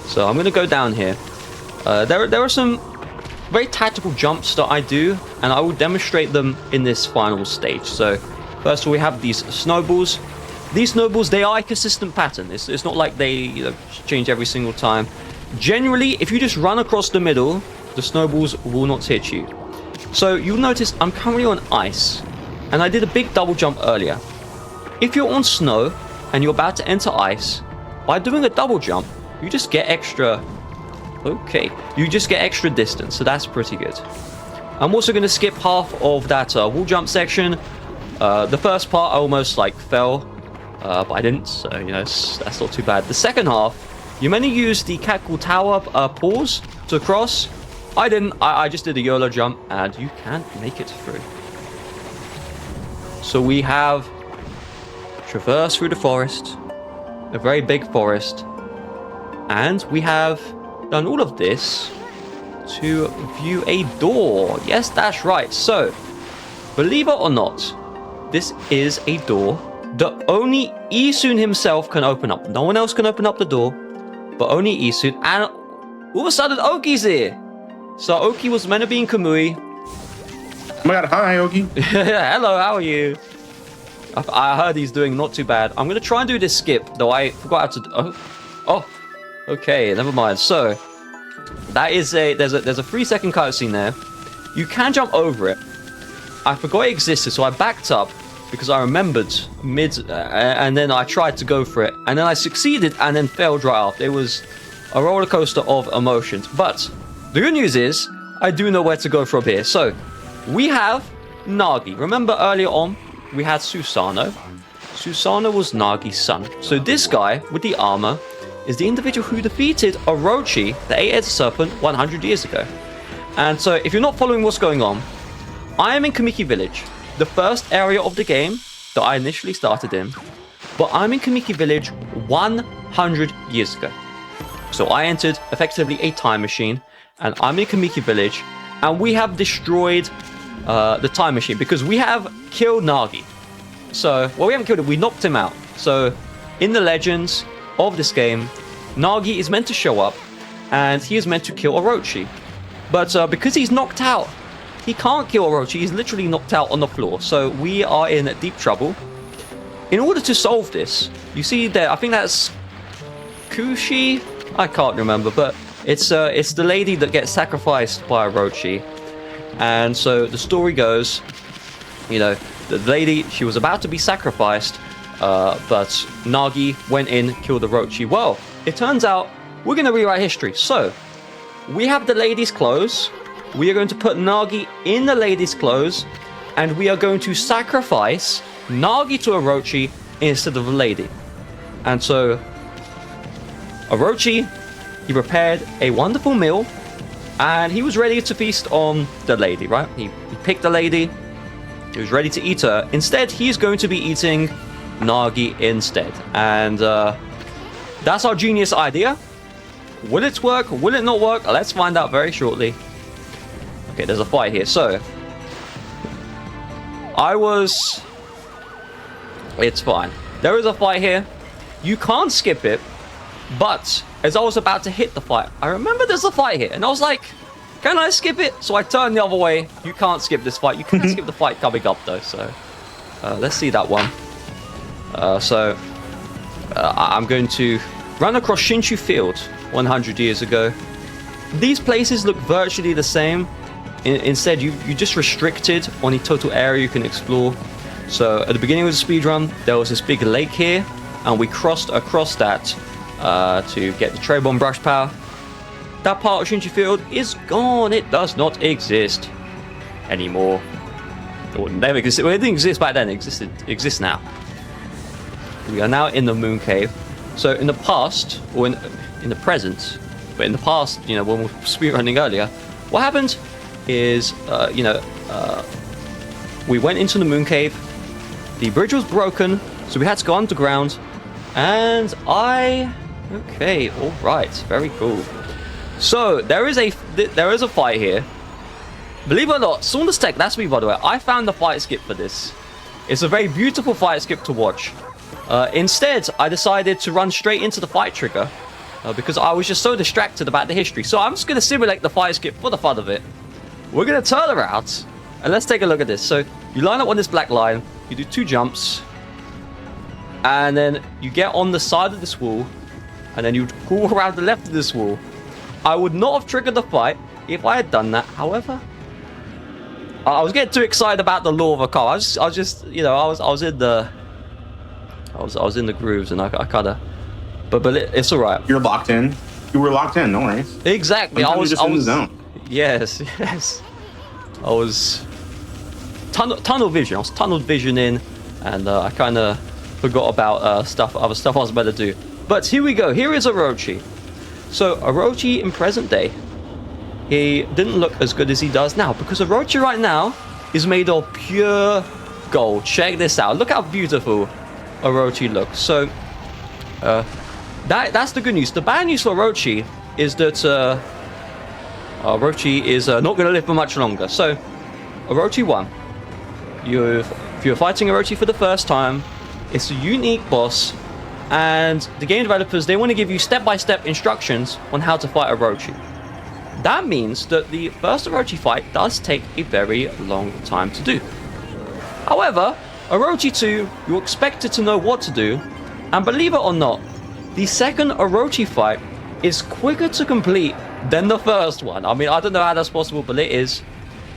So I'm going to go down here. There are some very tactical jumps that I do, and I will demonstrate them in this final stage. So first of all, we have these snowballs. These snowballs, they are a consistent pattern. It's not like they change every single time. Generally, if you just run across the middle, the snowballs will not hit you. So you'll notice I'm currently on ice, and I did a big double jump earlier. If you're on snow and you're about to enter ice, by doing a double jump, you just get extra... Okay, you just get extra distance, so that's pretty good. I'm also going to skip half of that wall jump section. The first part I almost fell, but I didn't, so that's not too bad. The second half, you mainly use the Catcall Tower pause to cross. I didn't. I just did a YOLO jump, and you can't make it through. So we have traversed through the forest, a very big forest, and we have done all of this to view a door. Yes, that's right. So, believe it or not, this is a door that only Isun himself can open up. No one else can open up the door, but only Isun. And all of a sudden, Oki's here. So Oki was meant to be in Kamui. Oh my god, hi Ōkami. Hello, how are you? I heard he's doing not too bad. I'm going to try and do this skip, though I forgot how to... Oh, okay, never mind. So, that is there's a 3-second cutscene there. You can jump over it. I forgot it existed, so I backed up because I remembered and then I tried to go for it. And then I succeeded and then failed right after. It was a roller coaster of emotions. But the good news is, I do know where to go from here. So, we have Nagi. Remember earlier on, we had Susanoo. Susanoo was Nagi's son. So this guy with the armor is the individual who defeated Orochi, the 8-headed serpent, 100 years ago. And so if you're not following what's going on, I am in Kamiki Village, the first area of the game that I initially started in, but I'm in Kamiki Village 100 years ago. So I entered effectively a time machine, and I'm in Kamiki Village, and we have destroyed the time machine because we have killed Nagi. So, well, we haven't killed him, we knocked him out. So, in the legends of this game, Nagi is meant to show up, and he is meant to kill Orochi. But because he's knocked out, he can't kill Orochi. He's literally knocked out on the floor. So, we are in deep trouble. In order to solve this, you see there, I think that's Kushi, I can't remember, but it's the lady that gets sacrificed by Orochi. And so the story goes, you know, the lady, she was about to be sacrificed, but Nagi went in, killed Orochi. Well, it turns out we're going to rewrite history. So we have the lady's clothes. We are going to put Nagi in the lady's clothes, and we are going to sacrifice Nagi to Orochi instead of the lady. And so Orochi, he prepared a wonderful meal, and he was ready to feast on the lady, right? He picked the lady. He was ready to eat her. Instead, he's going to be eating Nagi instead. And that's our genius idea. Will it work? Will it not work? Let's find out very shortly. Okay, there's a fight here. So, it's fine. There is a fight here. You can't skip it. But as I was about to hit the fight, I remember there's a fight here. And I was like, can I skip it? So I turned the other way. You can't skip this fight. You can skip the fight coming up, though. So let's see that one. I'm going to run across Shinshu Field 100 years ago. These places look virtually the same. Instead, you just restricted on the total area you can explore. So at the beginning of the speedrun, there was this big lake here, and we crossed across that to get the Trebon brush power. That part of Shinshu Field is gone. It does not exist anymore. It never existed. Well, it didn't exist back then. It exists now. We are now in the Moon Cave. So in the past, or in the present, but in the past, you know, when we were speedrunning earlier, what happened is, we went into the Moon Cave. The bridge was broken, so we had to go underground. And okay, all right, very cool. So there is a fight here. Believe it or not, Saunders Tech, that's me by the way. I found the fight skip for this. It's a very beautiful fight skip to watch. Instead, I decided to run straight into the fight trigger because I was just so distracted about the history. So I'm just going to simulate the fight skip for the fun of it. We're going to turn around and let's take a look at this. So you line up on this black line, you do 2 jumps, and then you get on the side of this wall, and then you pull around the left of this wall. I would not have triggered the fight if I had done that. However, I was getting too excited about the law of a car. I was just, you know, I was in the grooves, and I kind of, but it's all right. You're locked in. You were locked in. No worries. Exactly. I was just in the zone. Yes. I was tunnel vision. I was tunnel vision in, and I kind of forgot about other stuff I was about to do. But here we go. Here is Orochi. So Orochi in present day, he didn't look as good as he does now, because Orochi right now is made of pure gold. Check this out. Look how beautiful Orochi looks. So that's the good news. The bad news for Orochi is that Orochi is not going to live for much longer. So Orochi 1, if you're fighting Orochi for the first time, it's a unique boss, and the game developers, they want to give you step-by-step instructions on how to fight Orochi. That means that the first Orochi fight does take a very long time to do. However, Orochi 2, you're expected to know what to do, and believe it or not, the second Orochi fight is quicker to complete than the first one. I mean, I don't know how that's possible, but it is.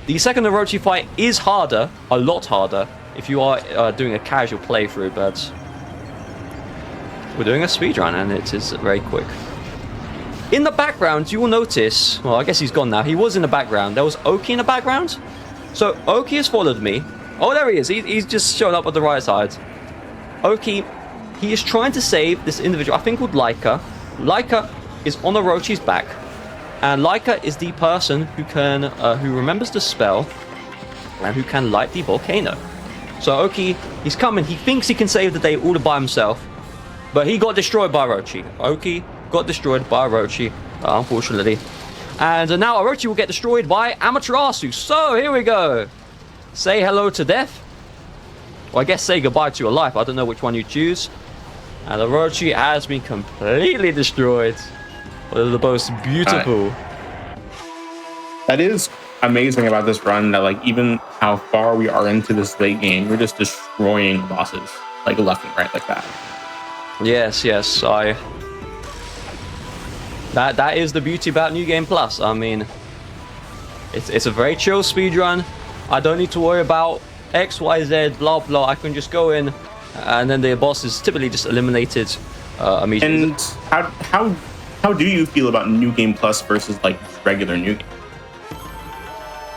The second Orochi fight is harder, a lot harder, if you are doing a casual playthrough, but we're doing a speedrun and it is very quick. In the background, you will notice, well, I guess he's gone now. He was in the background. There was Ōkami in the background. So Ōkami has followed me. Oh, there he is. He's just shown up at the right side. Ōkami, he is trying to save this individual, I think called Laika. Laika is on Orochi's back. And Laika is the person who remembers the spell and who can light the volcano. So Ōkami, he's coming. He thinks he can save the day all by himself. But he got destroyed by Orochi. Ōkami got destroyed by Orochi, unfortunately. And now Orochi will get destroyed by Amaterasu. So here we go. Say hello to death. Or I guess say goodbye to your life. I don't know which one you choose. And Orochi has been completely destroyed. One of the most beautiful. That is amazing about this run, that like even how far we are into this late game, we're just destroying bosses like left and right like that. Yes, That is the beauty about New Game Plus. I mean, it's a very chill speedrun. I don't need to worry about X, Y, Z, blah, blah. I can just go in, and then the boss is typically just eliminated immediately. And how do you feel about New Game Plus versus like regular New Game?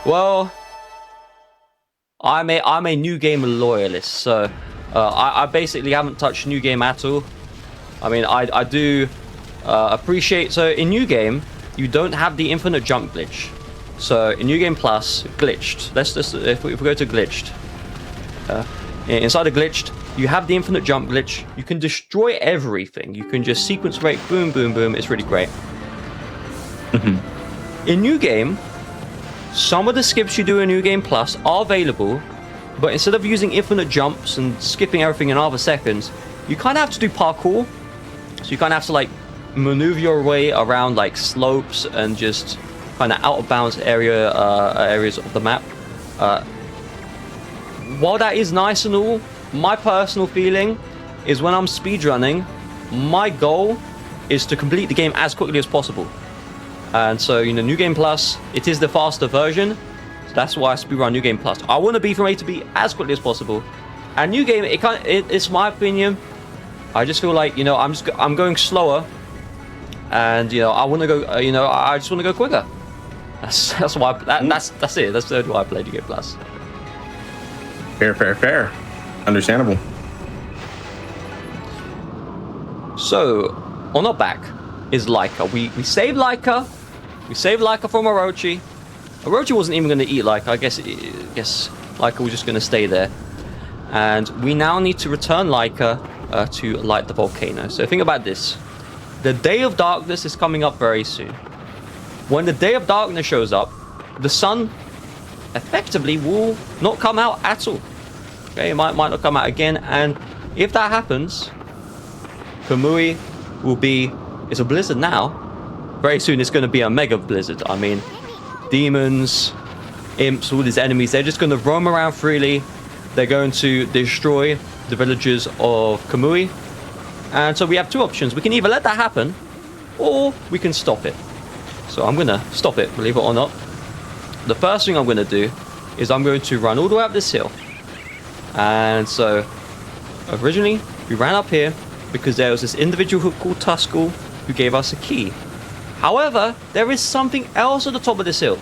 Well, I'm a New Game loyalist, so I basically haven't touched New Game at all. I mean, I do appreciate... So in New Game, you don't have the infinite jump glitch. So in New Game Plus, glitched. Let's just if we go to glitched. Inside of glitched, you have the infinite jump glitch. You can destroy everything. You can just sequence break, boom, boom, boom. It's really great. In New Game, some of the skips you do in New Game Plus are available, but instead of using infinite jumps and skipping everything in half a second, you kind of have to do parkour. So you kind of have to like maneuver your way around like slopes and just kind of out of bounds areas of the map. While that is nice and all, my personal feeling is when I'm speedrunning, my goal is to complete the game as quickly as possible. And so, you know, New Game Plus, it is the faster version. So that's why I speedrun New Game Plus. I want to be from A to B as quickly as possible. And New Game, it's my opinion. I just feel like, you know, I'm going slower. And, you know, I want to go, you know, I just want to go quicker. That's why, that's it. That's why I play New Game Plus. Fair. Understandable. So, on our back is Laika. We saved Laika. We saved Laika from Orochi. Orochi wasn't even going to eat Laika. I guess Laika was just going to stay there. And we now need to return Laika to light the volcano. So think about this. The Day of Darkness is coming up very soon. When the Day of Darkness shows up, the sun effectively will not come out at all. Okay, it might not come out again. And if that happens, Kamui will be... It's a blizzard now. Very soon it's going to be a mega blizzard. I mean, demons, imps, all these enemies, they're just going to roam around freely. They're going to destroy the villages of Kamui. And so we have two options. We can either let that happen, or we can stop it. So I'm going to stop it, believe it or not. The first thing I'm going to do is I'm going to run all the way up this hill. And so, originally, we ran up here because there was this individual called Tuskull who gave us a key. However, there is something else at the top of this hill.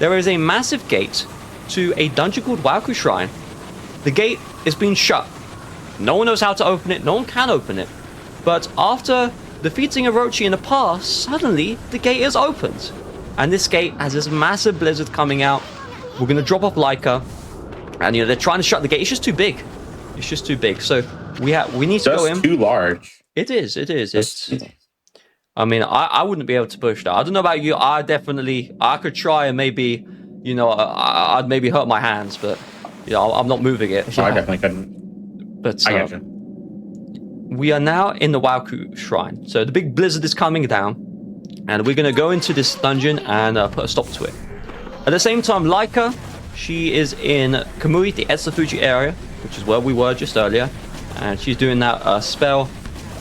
There is a massive gate to a dungeon called Wauku Shrine. The gate is being shut. No one knows how to open it. No one can open it. But after defeating Orochi in the past, suddenly the gate is opened. And this gate has this massive blizzard coming out. We're going to drop off Laika. And, you know, they're trying to shut the gate. It's just too big. It's just too big. So we need to go in. Just too large. It is. It's... I mean, I wouldn't be able to push that. I don't know about you. I could try and maybe, you know, I'd maybe hurt my hands, but, you know, I'm not moving it. I definitely couldn't. But I gotcha. We are now in the Wauku Shrine. So the big blizzard is coming down, and we're going to go into this dungeon and put a stop to it. At the same time, Laika, she is in Kamui, the Etsufuji area, which is where we were just earlier, and she's doing that spell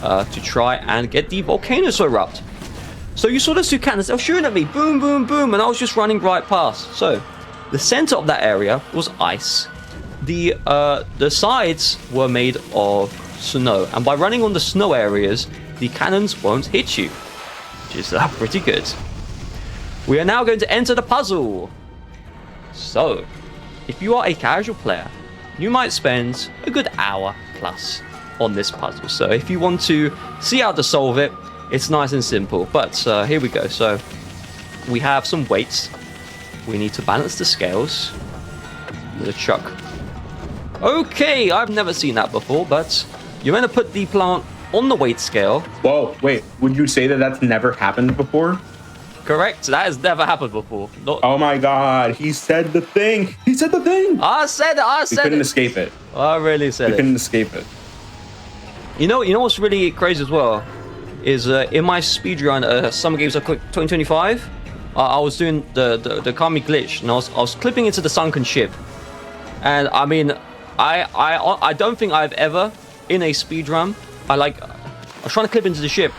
to try and get the volcano to erupt. So you saw those two cannons, they were shooting at me, boom, boom, boom, and I was just running right past. So the center of that area was ice. The sides were made of snow, and by running on the snow areas, the cannons won't hit you, which is pretty good. We are now going to enter the puzzle. So, if you are a casual player, you might spend a good hour plus on this puzzle. So if you want to see how to solve it, it's nice and simple. But here we go. So we have some weights. We need to balance the scales. With a chuck. Okay, I've never seen that before, but you're going to put the plant on the weight scale. Whoa, wait, would you say that that's never happened before? Correct, that has never happened before. Oh my god, he said the thing. He said the thing. I said it. You couldn't escape it. I really said it. You couldn't escape it. You know what's really crazy as well is in my speedrun Summer Games of 2025, I was doing the Ōkami glitch, and I was clipping into the sunken ship. And I mean, I don't think I've ever in a speedrun I was trying to clip into the ship,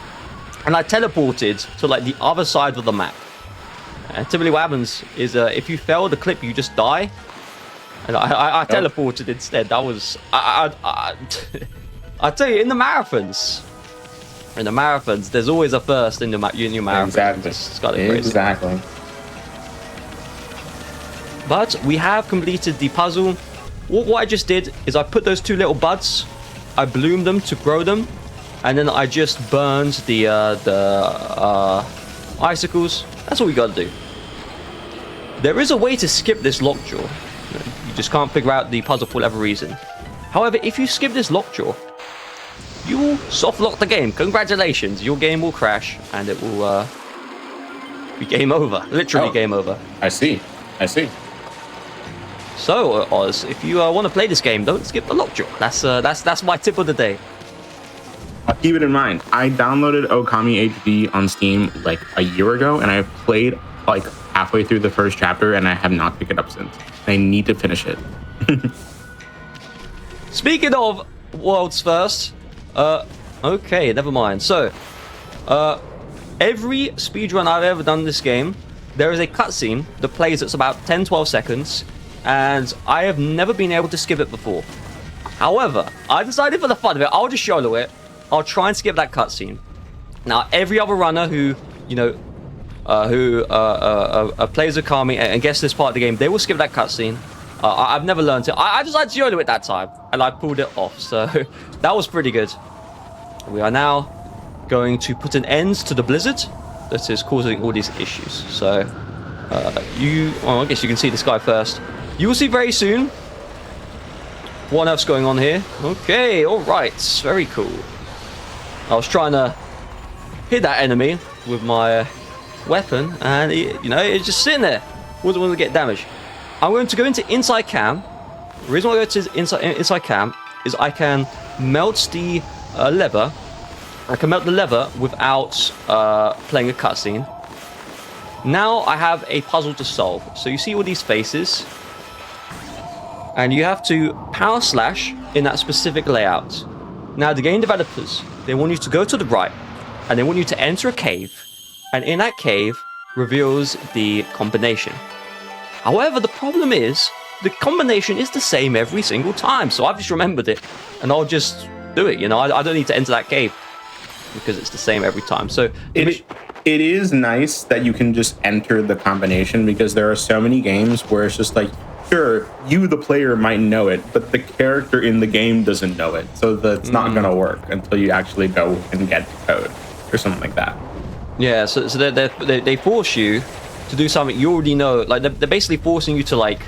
and I teleported to like the other side of the map. And typically what happens is if you fail the clip, you just die. And I teleported instead. That was... I tell you, in the marathons, there's always a first in your marathon. Exactly. It's got it crazy. Exactly. But we have completed the puzzle. What I just did is I put those 2 little buds, I bloomed them to grow them, and then I just burned the icicles. That's all we got to do. There is a way to skip this lockjaw. You just can't figure out the puzzle for whatever reason. However, if you skip this lockjaw, you will soft lock the game. Congratulations, your game will crash and it will be game over. Literally game over. I see. So, Oz, if you want to play this game, don't skip the lockjaw. That's my tip of the day. I'll keep it in mind. I downloaded Ōkami HD on Steam like a year ago, and I've played like halfway through the first chapter, and I have not picked it up since. I need to finish it. Speaking of world's first, okay, never mind. So, every speedrun I've ever done in this game, there is a cutscene that plays that's about 10-12 seconds, and I have never been able to skip it before. However, I decided for the fun of it, I'll just YOLO it. I'll try and skip that cutscene. Now, every other runner who, you know, plays Ōkami and gets this part of the game, they will skip that cutscene. I've never learned it. I decided to YOLO it that time, and I pulled it off, so that was pretty good. We are now going to put an end to the blizzard that is causing all these issues. So, I guess you can see this guy first. You will see very soon what on earth's going on here. Okay, alright, very cool. I was trying to hit that enemy with my weapon, and it's just sitting there. Wasn't want to get damaged. I'm going to go into inside cam. The reason why I go to inside cam is I can melt the lever. I can melt the lever without playing a cutscene. Now I have a puzzle to solve. So you see all these faces, and you have to power slash in that specific layout. Now the game developers, they want you to go to the right, and they want you to enter a cave, and in that cave reveals the combination. However, the problem is the combination is the same every single time. So I've just remembered it, and I'll just do it. I don't need to enter that cave because it's the same every time. So it is nice that you can just enter the combination, because there are so many games where it's just like, sure, you the player might know it, but the character in the game doesn't know it, so that's not going to work until you actually go and get the code or something like that. Yeah, so they force you to do something you already know. Like they're basically forcing you to like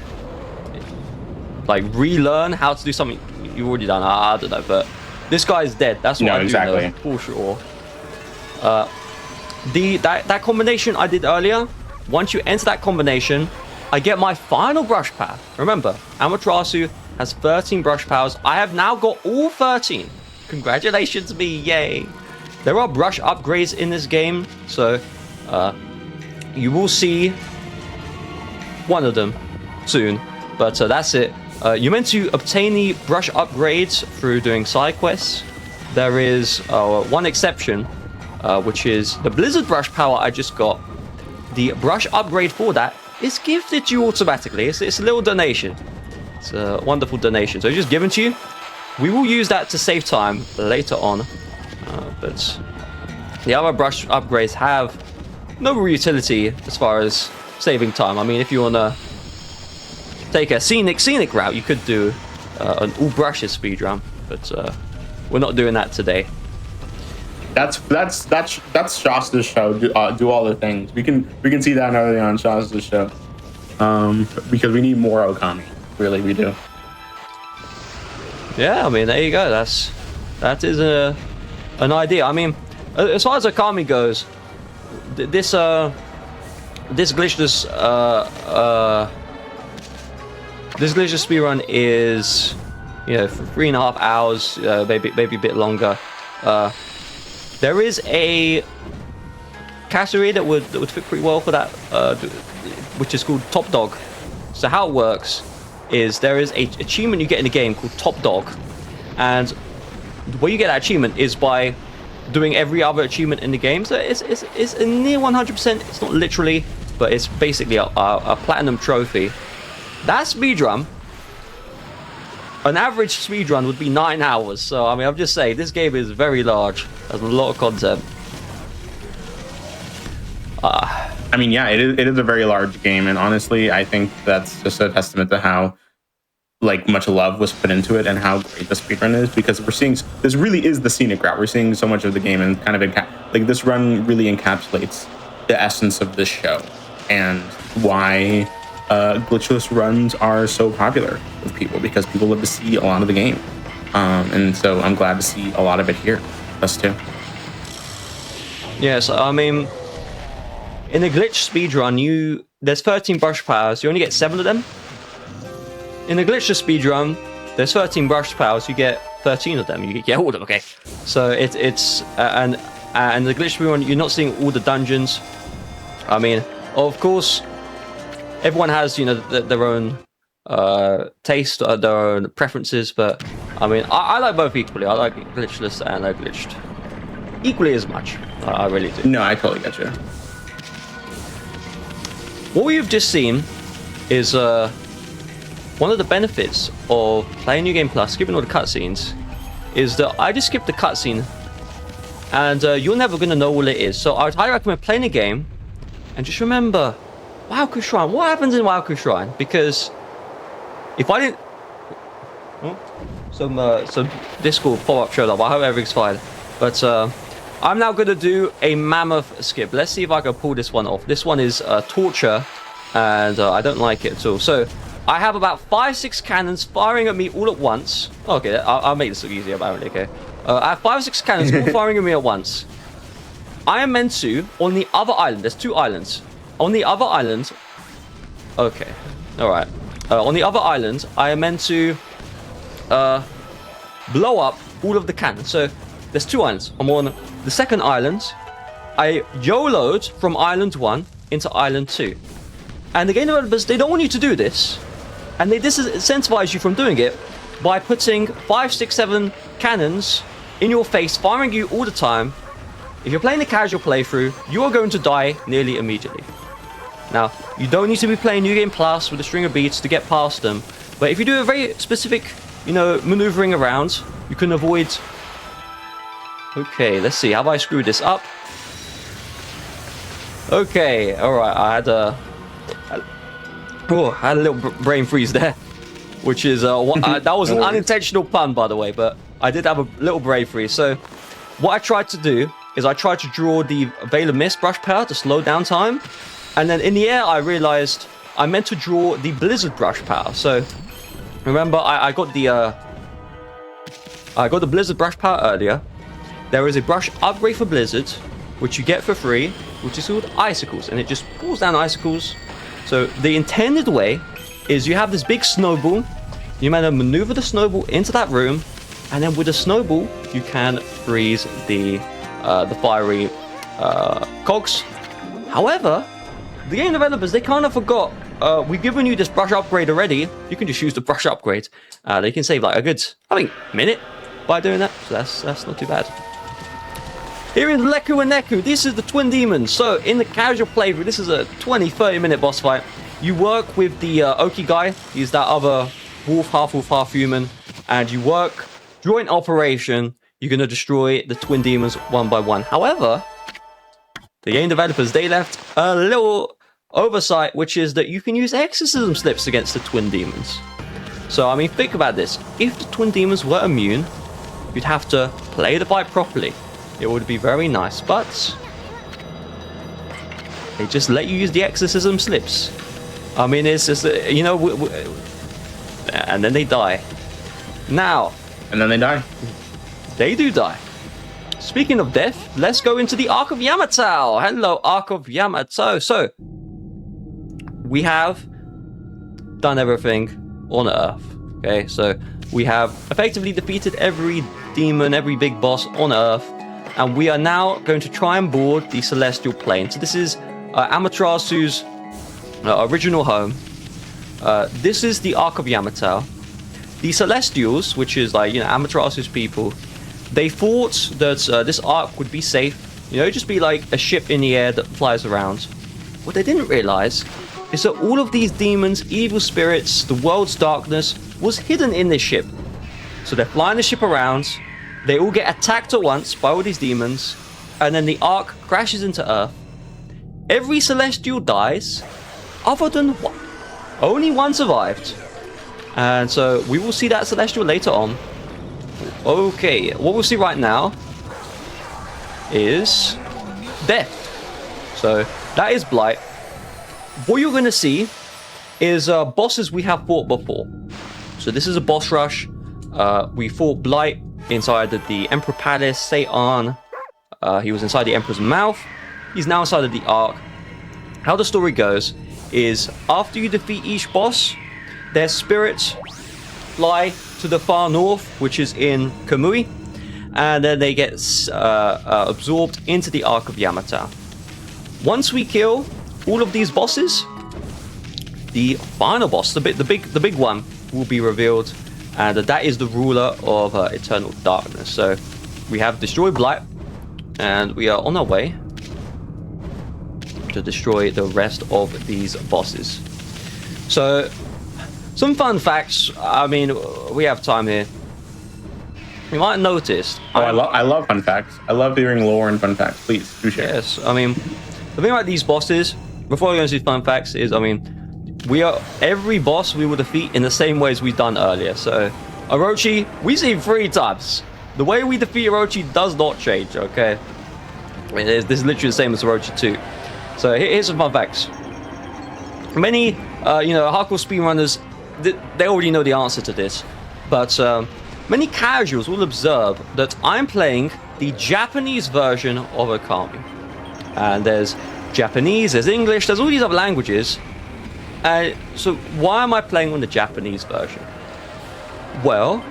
relearn how to do something you've already done. I don't know, but this guy is dead. That's what I do know for sure. That combination I did earlier, once you enter that combination, I get my final brush power. Remember, Amaterasu has 13 brush powers. I have now got all 13. Congratulations me, yay. There are brush upgrades in this game, so you will see one of them soon. But that's it. You're meant to obtain the brush upgrades through doing side quests. There is one exception, which is the Blizzard brush power I just got. The brush upgrade for that is gifted to you automatically. It's a little donation. It's a wonderful donation. So it's just given to you. We will use that to save time later on. But the other brush upgrades have no real utility as far as saving time. I mean, if you want to take a scenic route, you could do an all brushes speedrun, but we're not doing that today. That's Shasta's show. Do all the things. We can see that early on Shasta's show. Because we need more Ōkami. Really, we do. Yeah, I mean, there you go. That is an idea. I mean, as far as Ōkami goes, this glitchless speedrun is, for 3.5 hours, maybe a bit longer. There is a category that would fit pretty well for that, which is called Top Dog. So how it works is there is a achievement you get in the game called Top Dog, and the way you get that achievement is by doing every other achievement in the game. So it's a near 100%. It's not literally, but it's basically a platinum trophy. That speedrun, an average speedrun would be 9 hours. So, I mean, I'm just saying, this game is very large. There's a lot of content. I mean, yeah, it is a very large game. And honestly, I think that's just a testament to how like much love was put into it and how great the speedrun is, because we're seeing this really is the scenic route. We're seeing so much of the game and kind of like this run really encapsulates the essence of this show and why glitchless runs are so popular with people, because people love to see a lot of the game. And so I'm glad to see a lot of it here. Us too. Yes, I mean, in a glitch speedrun, there's 13 brush powers. You only get 7 of them. In a glitchless speedrun, there's 13 brush powers. You get 13 of them. You get all of them. Okay, so it's and the glitch speedrun, you're not seeing all the dungeons. I mean, of course, everyone has their own taste, their own preferences. But I mean, I like both equally. I like glitchless and glitched equally as much. I really do. No, I totally get you. What we've just seen is one of the benefits of playing New Game Plus, skipping all the cutscenes, is that I just skipped the cutscene, and you're never going to know what it is. So I would highly recommend playing a game, and just remember, Wauku Shrine. What happens in Wauku Shrine? Because if I didn't... some Discord pop-up showed up. I hope everything's fine. But I'm now going to do a mammoth skip. Let's see if I can pull this one off. This one is torture, and I don't like it at all. So I have about 5-6 cannons firing at me all at once. Okay, I'll make this look easier, apparently, okay? I have 5 or 6 cannons all firing at me at once. I am meant to, on the other island, there's 2 islands. On the other island... Okay, alright. On the other island, I am meant to blow up all of the cannons. So there's 2 islands. I'm on the second island. I YOLO'd from island 1 into island 2. And the game developers, they don't want you to do this. And they disincentivize you from doing it by putting 5, 6, 7 cannons in your face, firing you all the time. If you're playing a casual playthrough, you are going to die nearly immediately. Now, you don't need to be playing New Game Plus with a string of beats to get past them. But if you do a very specific, maneuvering around, you can avoid... Okay, let's see. Have I screwed this up? Okay, alright. I had a little brain freeze there, which is that was an unintentional pun, by the way, but I did have a little brain freeze. So what I tried to do is I tried to draw the Veil of Mist brush power to slow down time, and then in the air I realized I meant to draw the Blizzard brush power. So remember, I got the Blizzard brush power earlier. There is a brush upgrade for Blizzard, which you get for free, which is called Icicles, and it just pulls down icicles. So the intended way is you have this big snowball, you maneuver the snowball into that room, and then with the snowball you can freeze the fiery cogs. However, the game developers, they kind of forgot, we've given you this brush upgrade already. You can just use the brush upgrade. They can save like a good, minute by doing that, so that's not too bad. Here is Leku and Neku. This is the twin demons. So in the casual playthrough, this is a 20-30 minute boss fight. You work with the Oki guy. He's that other wolf, half human. And you work joint operation. You're going to destroy the twin demons one by one. However, the game developers, they left a little oversight, which is that you can use exorcism slips against the twin demons. So, I mean, think about this. If the twin demons were immune, you'd have to play the fight properly. It would be very nice, but they just let you use the exorcism slips. I mean, it's just, and then they die. Now. And then they die. They do die. Speaking of death, let's go into the Ark of Yamato. Hello, Ark of Yamato. So, we have done everything on Earth. Okay, so we have effectively defeated every demon, every big boss on Earth. And we are now going to try and board the Celestial Plane. So this is Amaterasu's original home. This is the Ark of Yamato. The Celestials, which is like, Amaterasu's people, They thought that this arc would be safe, you know, just be like a ship in the air that flies around. What they didn't realize is that all of these demons, evil spirits, the world's darkness was hidden in this ship. So they're flying the ship around, they all get attacked at once by all these demons, and then the ark crashes into Earth. Every celestial dies, other than one. Only one survived. And so we will see that celestial later on. Okay, what we'll see right now is death. So that is Blight. What you're going to see is bosses we have fought before. So this is a boss rush. We fought Blight inside of the Emperor Palace, Satan. He was inside the Emperor's mouth. He's now inside of the Ark. How the story goes is after you defeat each boss, their spirits fly to the far north, which is in Kamui, and then they get absorbed into the Ark of Yamato. Once we kill all of these bosses, the final boss, the big one, will be revealed, and that is the ruler of eternal darkness. So we have destroyed Blight, and we are on our way to destroy the rest of these bosses. So some fun facts. I mean, we have time here. You might have noticed. Oh, I love fun facts. I love hearing lore and fun facts. Please do share. Yes, I mean, the thing about these bosses, before we go into fun facts, is every boss we will defeat in the same way as we've done earlier. So Orochi, we see 3 times. The way we defeat Orochi does not change. Okay, this is literally the same as Orochi 2. So here's some fun facts. Many, hardcore speedrunners, they already know the answer to this, but many casuals will observe that I'm playing the Japanese version of Ōkami. And there's Japanese, there's English, there's all these other languages. So why am I playing on the Japanese version? Well,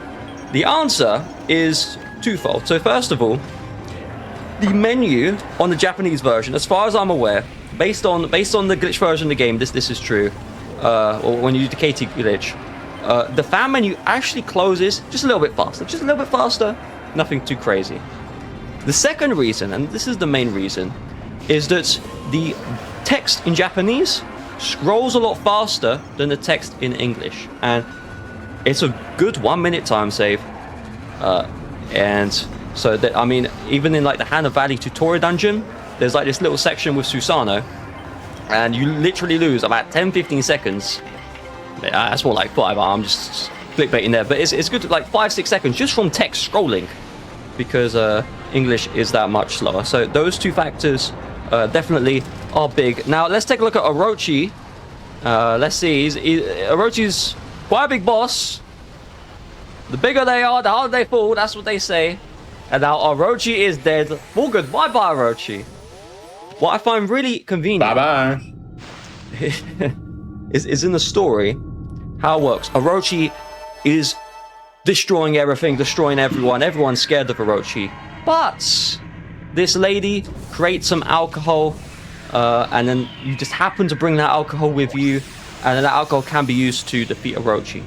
the answer is twofold. So first of all, the menu on the Japanese version, as far as I'm aware, based on the glitch version of the game, this is true. Or when you do the KT glitch, the fan menu actually closes just a little bit faster, nothing too crazy. The second reason, and this is the main reason, is that the text in Japanese scrolls a lot faster than the text in English, and it's a good 1 minute time save. And so that, I mean, even in like the Hana Valley tutorial dungeon, there's like this little section with Susanoo, and you literally lose about 10-15 seconds. That's more like 5. I'm just clickbaiting there, but it's good to like 5-6 seconds just from text scrolling, because English is that much slower. So those 2 factors definitely are big. Now let's take a look at Orochi. Let's see, Orochi's quite a big boss. The bigger they are, the harder they fall. That's what they say. And now Orochi is dead. All good. Bye bye, Orochi. What I find really convenient. Bye bye. is in the story how it works. Orochi is destroying everything, destroying everyone. Everyone's scared of Orochi. But this lady creates some alcohol, and then you just happen to bring that alcohol with you, and then that alcohol can be used to defeat Orochi.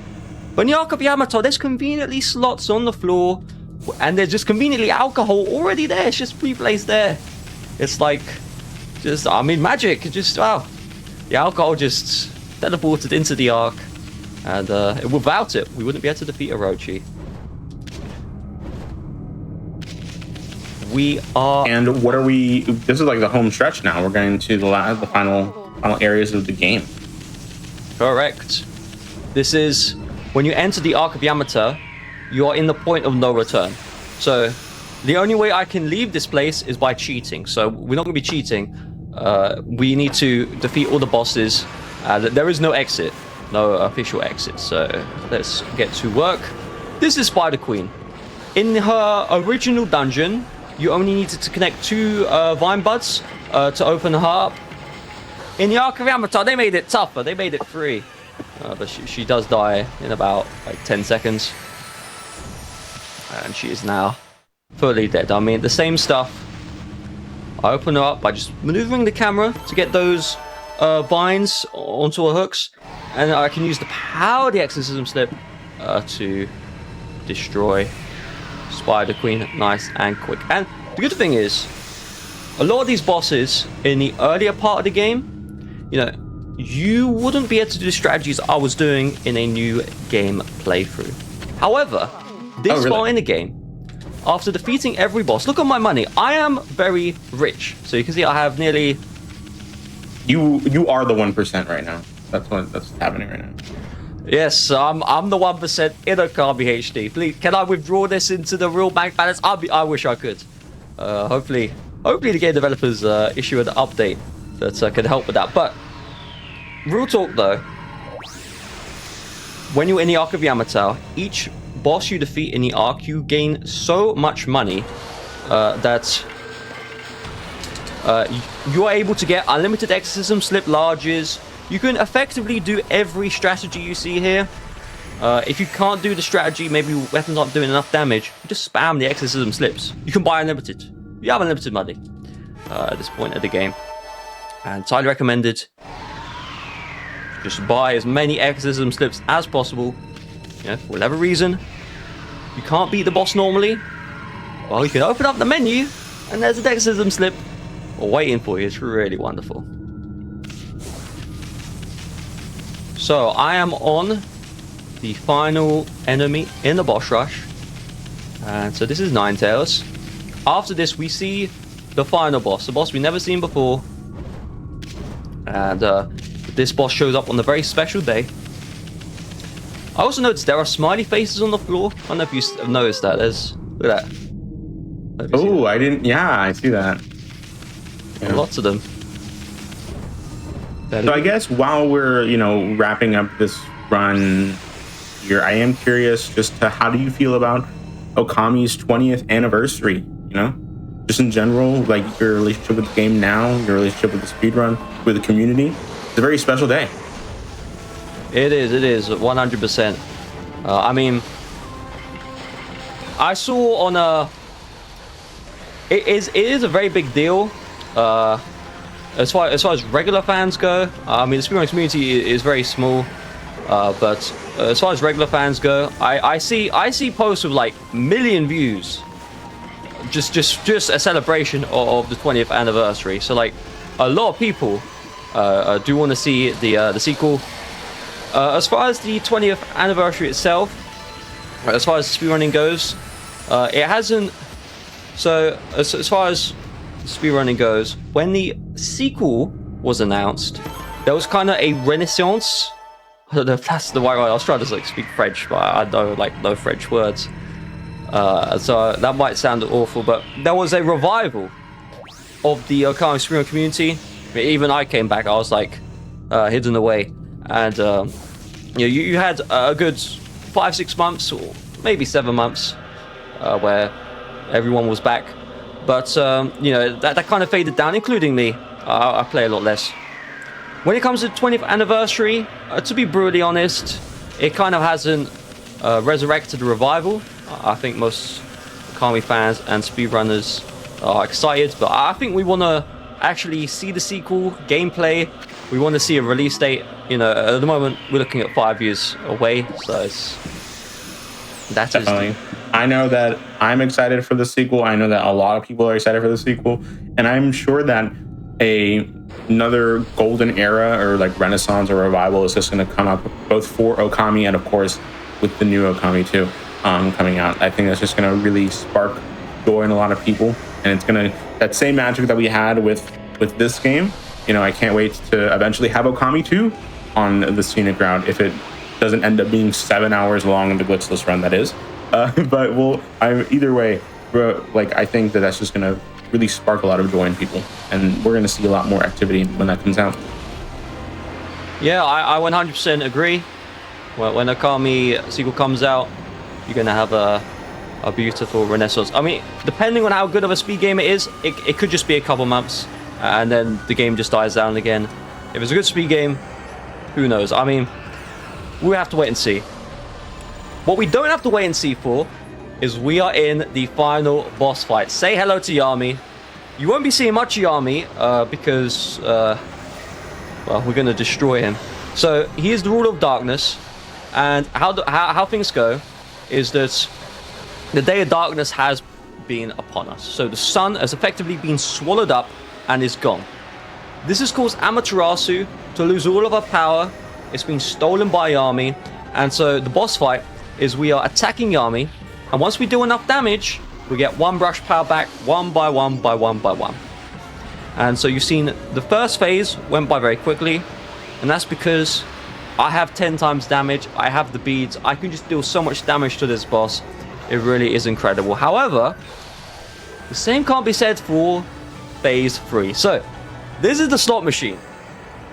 But in the Ark of Yamato, there's conveniently slots on the floor, and there's just conveniently alcohol already there. It's just pre-placed there. It's like, magic. Wow. The alcohol just teleported into the Ark, and without it, we wouldn't be able to defeat Orochi. We are... And what are we... This is like the home stretch now. We're getting to the final areas of the game. Correct. This is... When you enter the Ark of Yamato, you are in the point of no return. So the only way I can leave this place is by cheating. So we're not going to be cheating. We need to defeat all the bosses. There is no exit, no official exit. So let's get to work. This is Spider Queen. In her original dungeon, you only needed to connect 2 vine buds to open her up. In the Ark of Yamato, they made it tougher. They made it free. But she does die in about like 10 seconds. And she is now fully dead. I mean, the same stuff. I open her up by just maneuvering the camera to get those vines onto her hooks. And I can use the power of the exorcism slip to destroy Spider Queen, nice and quick. And the good thing is, a lot of these bosses in the earlier part of the game, you know, you wouldn't be able to do the strategies I was doing in a new game playthrough. However, this far in the game, after defeating every boss, look at my money. I am very rich. So you can see I have nearly... You are the 1% right now. That's happening right now. Yes, I'm the 1% in Ōkami HD. Please, can I withdraw this into the real bank balance? I wish I could. Hopefully the game developers issue an update that can help with that. But real talk though, when you're in the Arc of Yamato, each boss you defeat in the Arc, you gain so much money that you are able to get unlimited exorcism slip larges. You can effectively do every strategy you see here. If you can't do the strategy, maybe your weapons aren't doing enough damage, you just spam the exorcism slips. You can buy unlimited. You have unlimited money at this point of the game. And it's highly recommended. Just buy as many exorcism slips as possible. You know, for whatever reason, you can't beat the boss normally. Well, you can open up the menu, and there's an exorcism slip waiting for you. It's really wonderful. So I am on the final enemy in the boss rush, and so this is Ninetales. After this, we see the final boss, the boss we've never seen before, and this boss shows up on a very special day. I also noticed there are smiley faces on the floor. I don't know if you have noticed that. Look at that. Oh, I didn't. Yeah, I see that. Yeah. Lots of them. So I guess while we're, wrapping up this run here, I am curious just to how do you feel about Ōkami's 20th anniversary, Just in general, like your relationship with the game now, your relationship with the speedrun, with the community. It's a very special day. It is, 100%. I mean, I saw on a... It is a very big deal. As far as regular fans go, I mean, the speedrun community is very small, but as far as regular fans go, I see posts with like million views, just a celebration of the 20th anniversary. So like, a lot of people do want to see the sequel. As far as the 20th anniversary itself, as far as speedrunning goes, it hasn't. So as far as speedrunning goes, when the sequel was announced, there was kind of a renaissance. I don't know if that's the right word. I was trying to speak French, but I know no French words, so that might sound awful, but there was a revival of the Ōkami speedrun community. I mean, even I came back. I was like hidden away, and you had a good 5-6 months, or maybe 7 months, where everyone was back. But, that kind of faded down, including me. I play a lot less. When it comes to the 20th anniversary, to be brutally honest, it kind of hasn't resurrected the revival. I think most Ōkami fans and speedrunners are excited, but I think we want to actually see the sequel, gameplay. We want to see a release date. At the moment, we're looking at 5 years away, so that is... I know that I'm excited for the sequel. I know that a lot of people are excited for the sequel. And I'm sure that another golden era or like renaissance or revival is just going to come up both for Ōkami and, of course, with the new Ōkami too coming out. I think that's just going to really spark joy in a lot of people. And it's going to, that same magic that we had with this game, I can't wait to eventually have Ōkami 2 on the Scenic Route if it doesn't end up being 7 hours long in the glitchless run, that is. But either way, I think that's just going to really spark a lot of joy in people, and we're going to see a lot more activity when that comes out. Yeah, I 100% agree. When Ōkami sequel comes out, you're going to have a beautiful renaissance. I mean, depending on how good of a speed game it is, it could just be a couple months, and then the game just dies down again. If it's a good speed game, who knows? I mean, we have to wait and see. What we don't have to wait and see for is we are in the final boss fight. Say hello to Yami. You won't be seeing much Yami because, we're going to destroy him. So he is the ruler of darkness, and how things go is that the day of darkness has been upon us. So the sun has effectively been swallowed up and is gone. This has caused Amaterasu to lose all of our power. It's been stolen by Yami. And so the boss fight is we are attacking Yami. And once we do enough damage, we get one brush power back, one by one by one by one. And so you've seen the first phase went by very quickly. And that's because I have 10 times damage. I have the beads. I can just deal so much damage to this boss. It really is incredible. However, the same can't be said for phase 3. So this is the slot machine.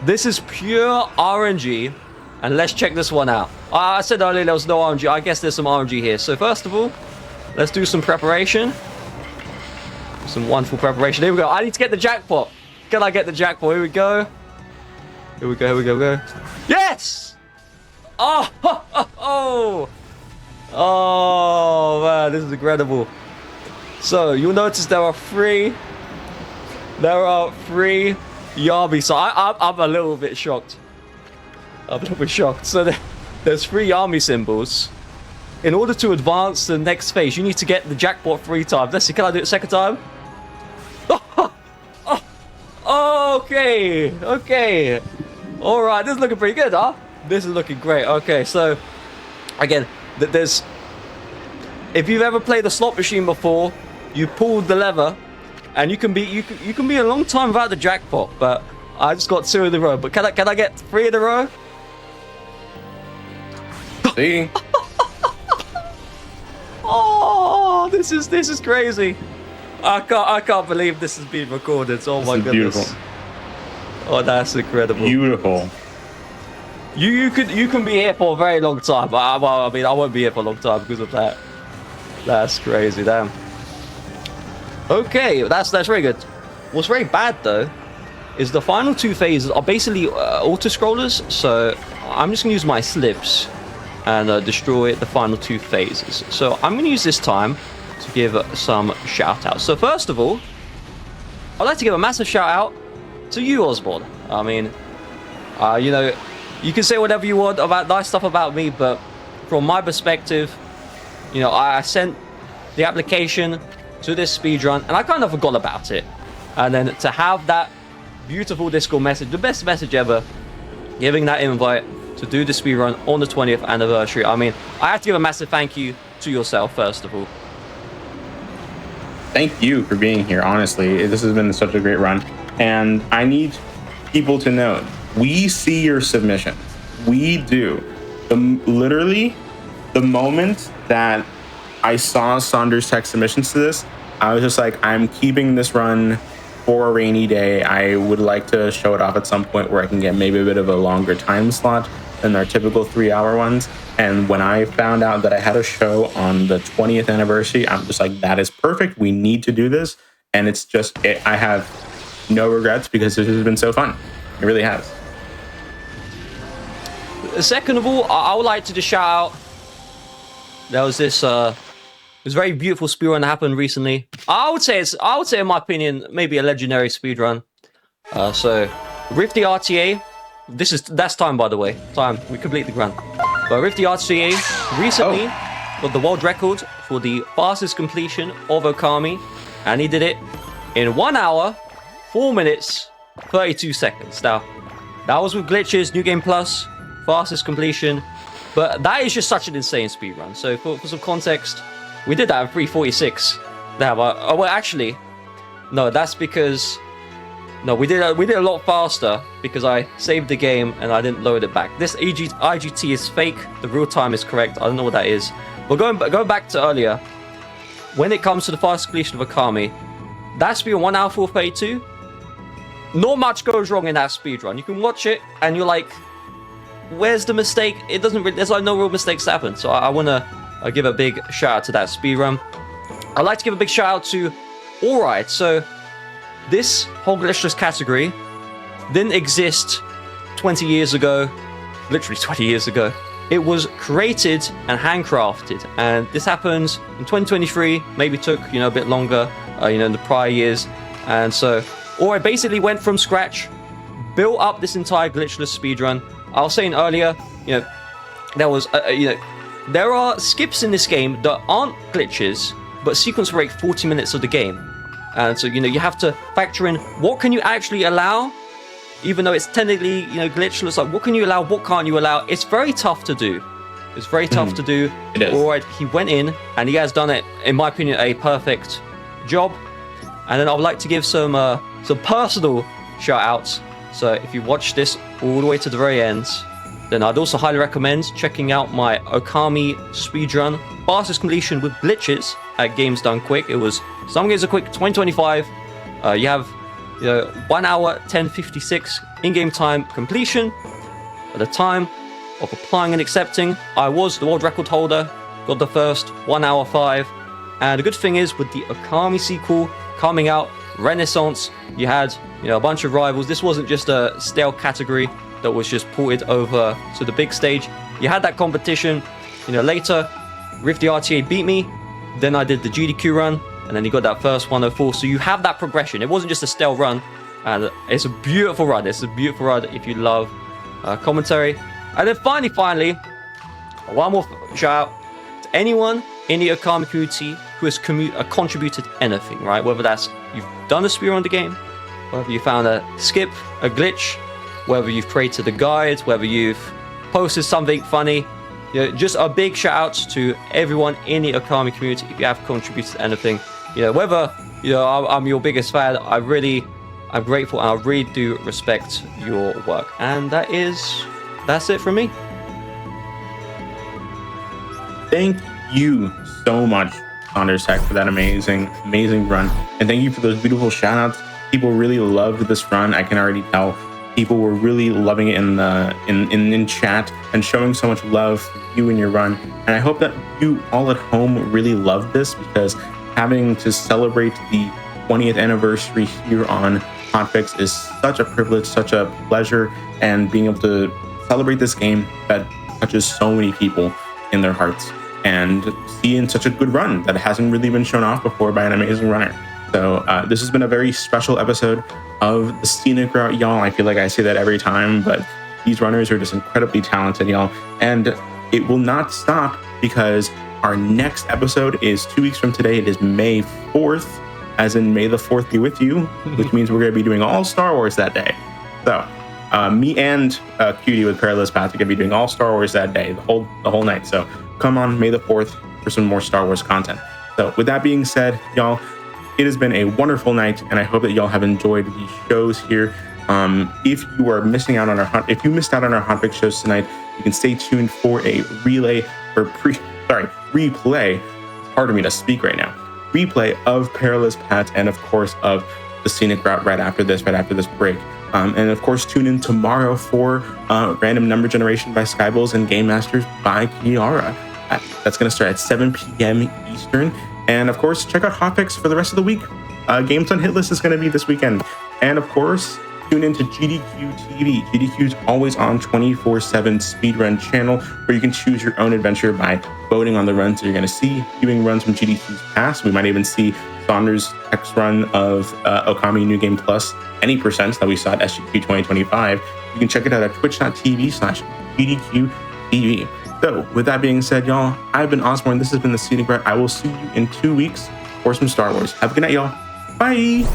This is pure RNG. And let's check this one out. I said earlier there was no RNG. I guess there's some RNG here. So first of all, let's do some preparation. Some wonderful preparation. Here we go. I need to get the jackpot. Can I get the jackpot? Here we go. Here we go. Here we go. Here we go. Yes! Oh, oh, oh, oh. Oh, man. This is incredible. So you'll notice there are three Yami. So I'm a little bit shocked. I'm a little bit shocked. So there's 3 Yami symbols. In order to advance to the next phase, you need to get the jackpot 3 times. Let's see, can I do it a second time? Okay. Okay. Alright, this is looking pretty good, huh? This is looking great. Okay, so again, there's... If you've ever played the slot machine before, you pulled the lever, and you can be a long time without the jackpot, but I just got 2 in a row. But can I get 3 in a row? See? Oh, this is crazy. I can't believe this is being recorded. Oh my goodness. Beautiful. Oh, that's incredible. Beautiful. You can be here for a very long time. Well, I mean, I won't be here for a long time because of that. That's crazy, damn. Okay, that's very good. What's very bad though is the final 2 phases are basically auto scrollers. So I'm just gonna use my slips and destroy the final 2 phases. So I'm gonna use this time to give some shout outs. So first of all, I'd like to give a massive shout out to you, Ozmourn. I mean, you know, you can say whatever you want about nice stuff about me, but from my perspective, you know, I sent the application to this speedrun and I kind of forgot about it. And then to have that beautiful Discord message, the best message ever, giving that invite to do the speedrun on the 20th anniversary. I mean, I have to give a massive thank you to yourself, first of all. Thank you for being here, honestly. This has been such a great run. And I need people to know, we see your submission. We do. Literally, the moment that I saw Saunders' tech submissions to this, I was just like, I'm keeping this run for a rainy day. I would like to show it off at some point where I can get maybe a bit of a longer time slot than our typical 3-hour ones. And when I found out that I had a show on the 20th anniversary, I'm just like, that is perfect. We need to do this. And it's just, I have no regrets because this has been so fun. It really has. Second of all, I would like to just shout out, there was this very beautiful speedrun that happened recently. I would say in my opinion, maybe a legendary speedrun. So with the RTA, that's time, by the way. Time, we complete the run. But with the RTA recently got the world record for the fastest completion of Ōkami, and he did it in 1 hour, 4 minutes, 32 seconds. Now, that was with glitches, New Game Plus, fastest completion, but that is just such an insane speedrun. So for some context, we did that in 3:46. Now, well, actually, no, that's because we did a lot faster because I saved the game and I didn't load it back. This IGT is fake. The real time is correct. I don't know what that is. But going back to earlier, when it comes to the fastest completion of Ōkami, that speed 1 hour 4:32. Not much goes wrong in that speedrun. You can watch it and you're like, where's the mistake? It doesn't really, there's like no real mistakes happen. So I want to give a big shout out to that speedrun. I'd like to give a big shout out to Alright. So this whole Glitchless category didn't exist 20 years ago, literally 20 years ago. It was created and handcrafted, and this happened in 2023. Maybe took a bit longer, in the prior years, and so Alright basically went from scratch, built up this entire Glitchless speedrun. I was saying earlier, there was there are skips in this game that aren't glitches, but sequence break 40 minutes of the game. And so, you have to factor in what can you actually allow, even though it's technically, glitchless. Like, what can you allow, what can't you allow? It's very tough to do. It's very tough to do. It is. All right, he went in, and he has done it, in my opinion, a perfect job. And then I would like to give some personal shout-outs. So if you watch this all the way to the very end, then I'd also highly recommend checking out my Ōkami speedrun, fastest completion with glitches at Games Done Quick. It was Some Games Are Quick 2025. You have 1 hour 10:56 in-game time completion. At the time of applying and accepting, I was the world record holder, got the first 1 hour 5. And the good thing is, with the Ōkami sequel coming out, Renaissance, you had a bunch of rivals. This wasn't just a stale category that was just ported over to the big stage. You had that competition. Later, Rift the RTA beat me. Then I did the GDQ run, and then he got that first 104. So you have that progression. It wasn't just a stale run, and it's a beautiful run. It's a beautiful run if you love commentary. And then finally, one more shout out to anyone in the Ōkami community who has contributed anything, right? Whether that's you've done a speedrun on the game, whether you found a skip, a glitch, whether you've created a guide, whether you've posted something funny. Just a big shout out to everyone in the Ōkami community if you have contributed anything. Whether I'm your biggest fan, I'm grateful, and I really do respect your work. And that's it from me. Thank you so much, Saunders Tech, for that amazing run, and thank you for those beautiful shout outs. People really loved this run. I can already tell people were really loving it in chat and showing so much love for you and your run. And I hope that you all at home really love this, because having to celebrate the 20th anniversary here on Hotfix is such a privilege, such a pleasure, and being able to celebrate this game that touches so many people in their hearts, and seeing such a good run that hasn't really been shown off before by an amazing runner. So this has been a very special episode of the Scenic Route, y'all. I feel like I say that every time, but these runners are just incredibly talented, y'all. And it will not stop, because our next episode is 2 weeks from today. It is May 4th, as in May the 4th be with you, which means we're going to be doing all Star Wars that day. So me and Cutie with Perilous Path are going to be doing all Star Wars that day, the whole night. So come on May the 4th for some more Star Wars content. So with that being said, y'all, it has been a wonderful night, and I hope that y'all have enjoyed these shows here. If you are missing out on if you missed out on our Hotfix shows tonight, you can stay tuned for a replay. Pardon me to speak right now. Replay of Perilous Paths, and of course of the Scenic Route right after this break. And of course, tune in tomorrow for Random Number Generation by Skybulls and Game Masters by Kiara. That's going to start at 7 p.m. Eastern. And of course, check out Hotfix for the rest of the week. Games on Hit List is going to be this weekend. And of course, tune into GDQ TV. GDQ's always on 24/7 speedrun channel, where you can choose your own adventure by voting on the runs that you're going to see, viewing runs from GDQ's past. We might even see Saunders' X run of Ōkami New Game Plus, any percents that we saw at SGQ 2025. You can check it out at twitch.tv/GDQ TV. So, with that being said, y'all, I've been Ozmourn. This has been the Scenic Route. I will see you in 2 weeks for some Star Wars. Have a good night, y'all. Bye!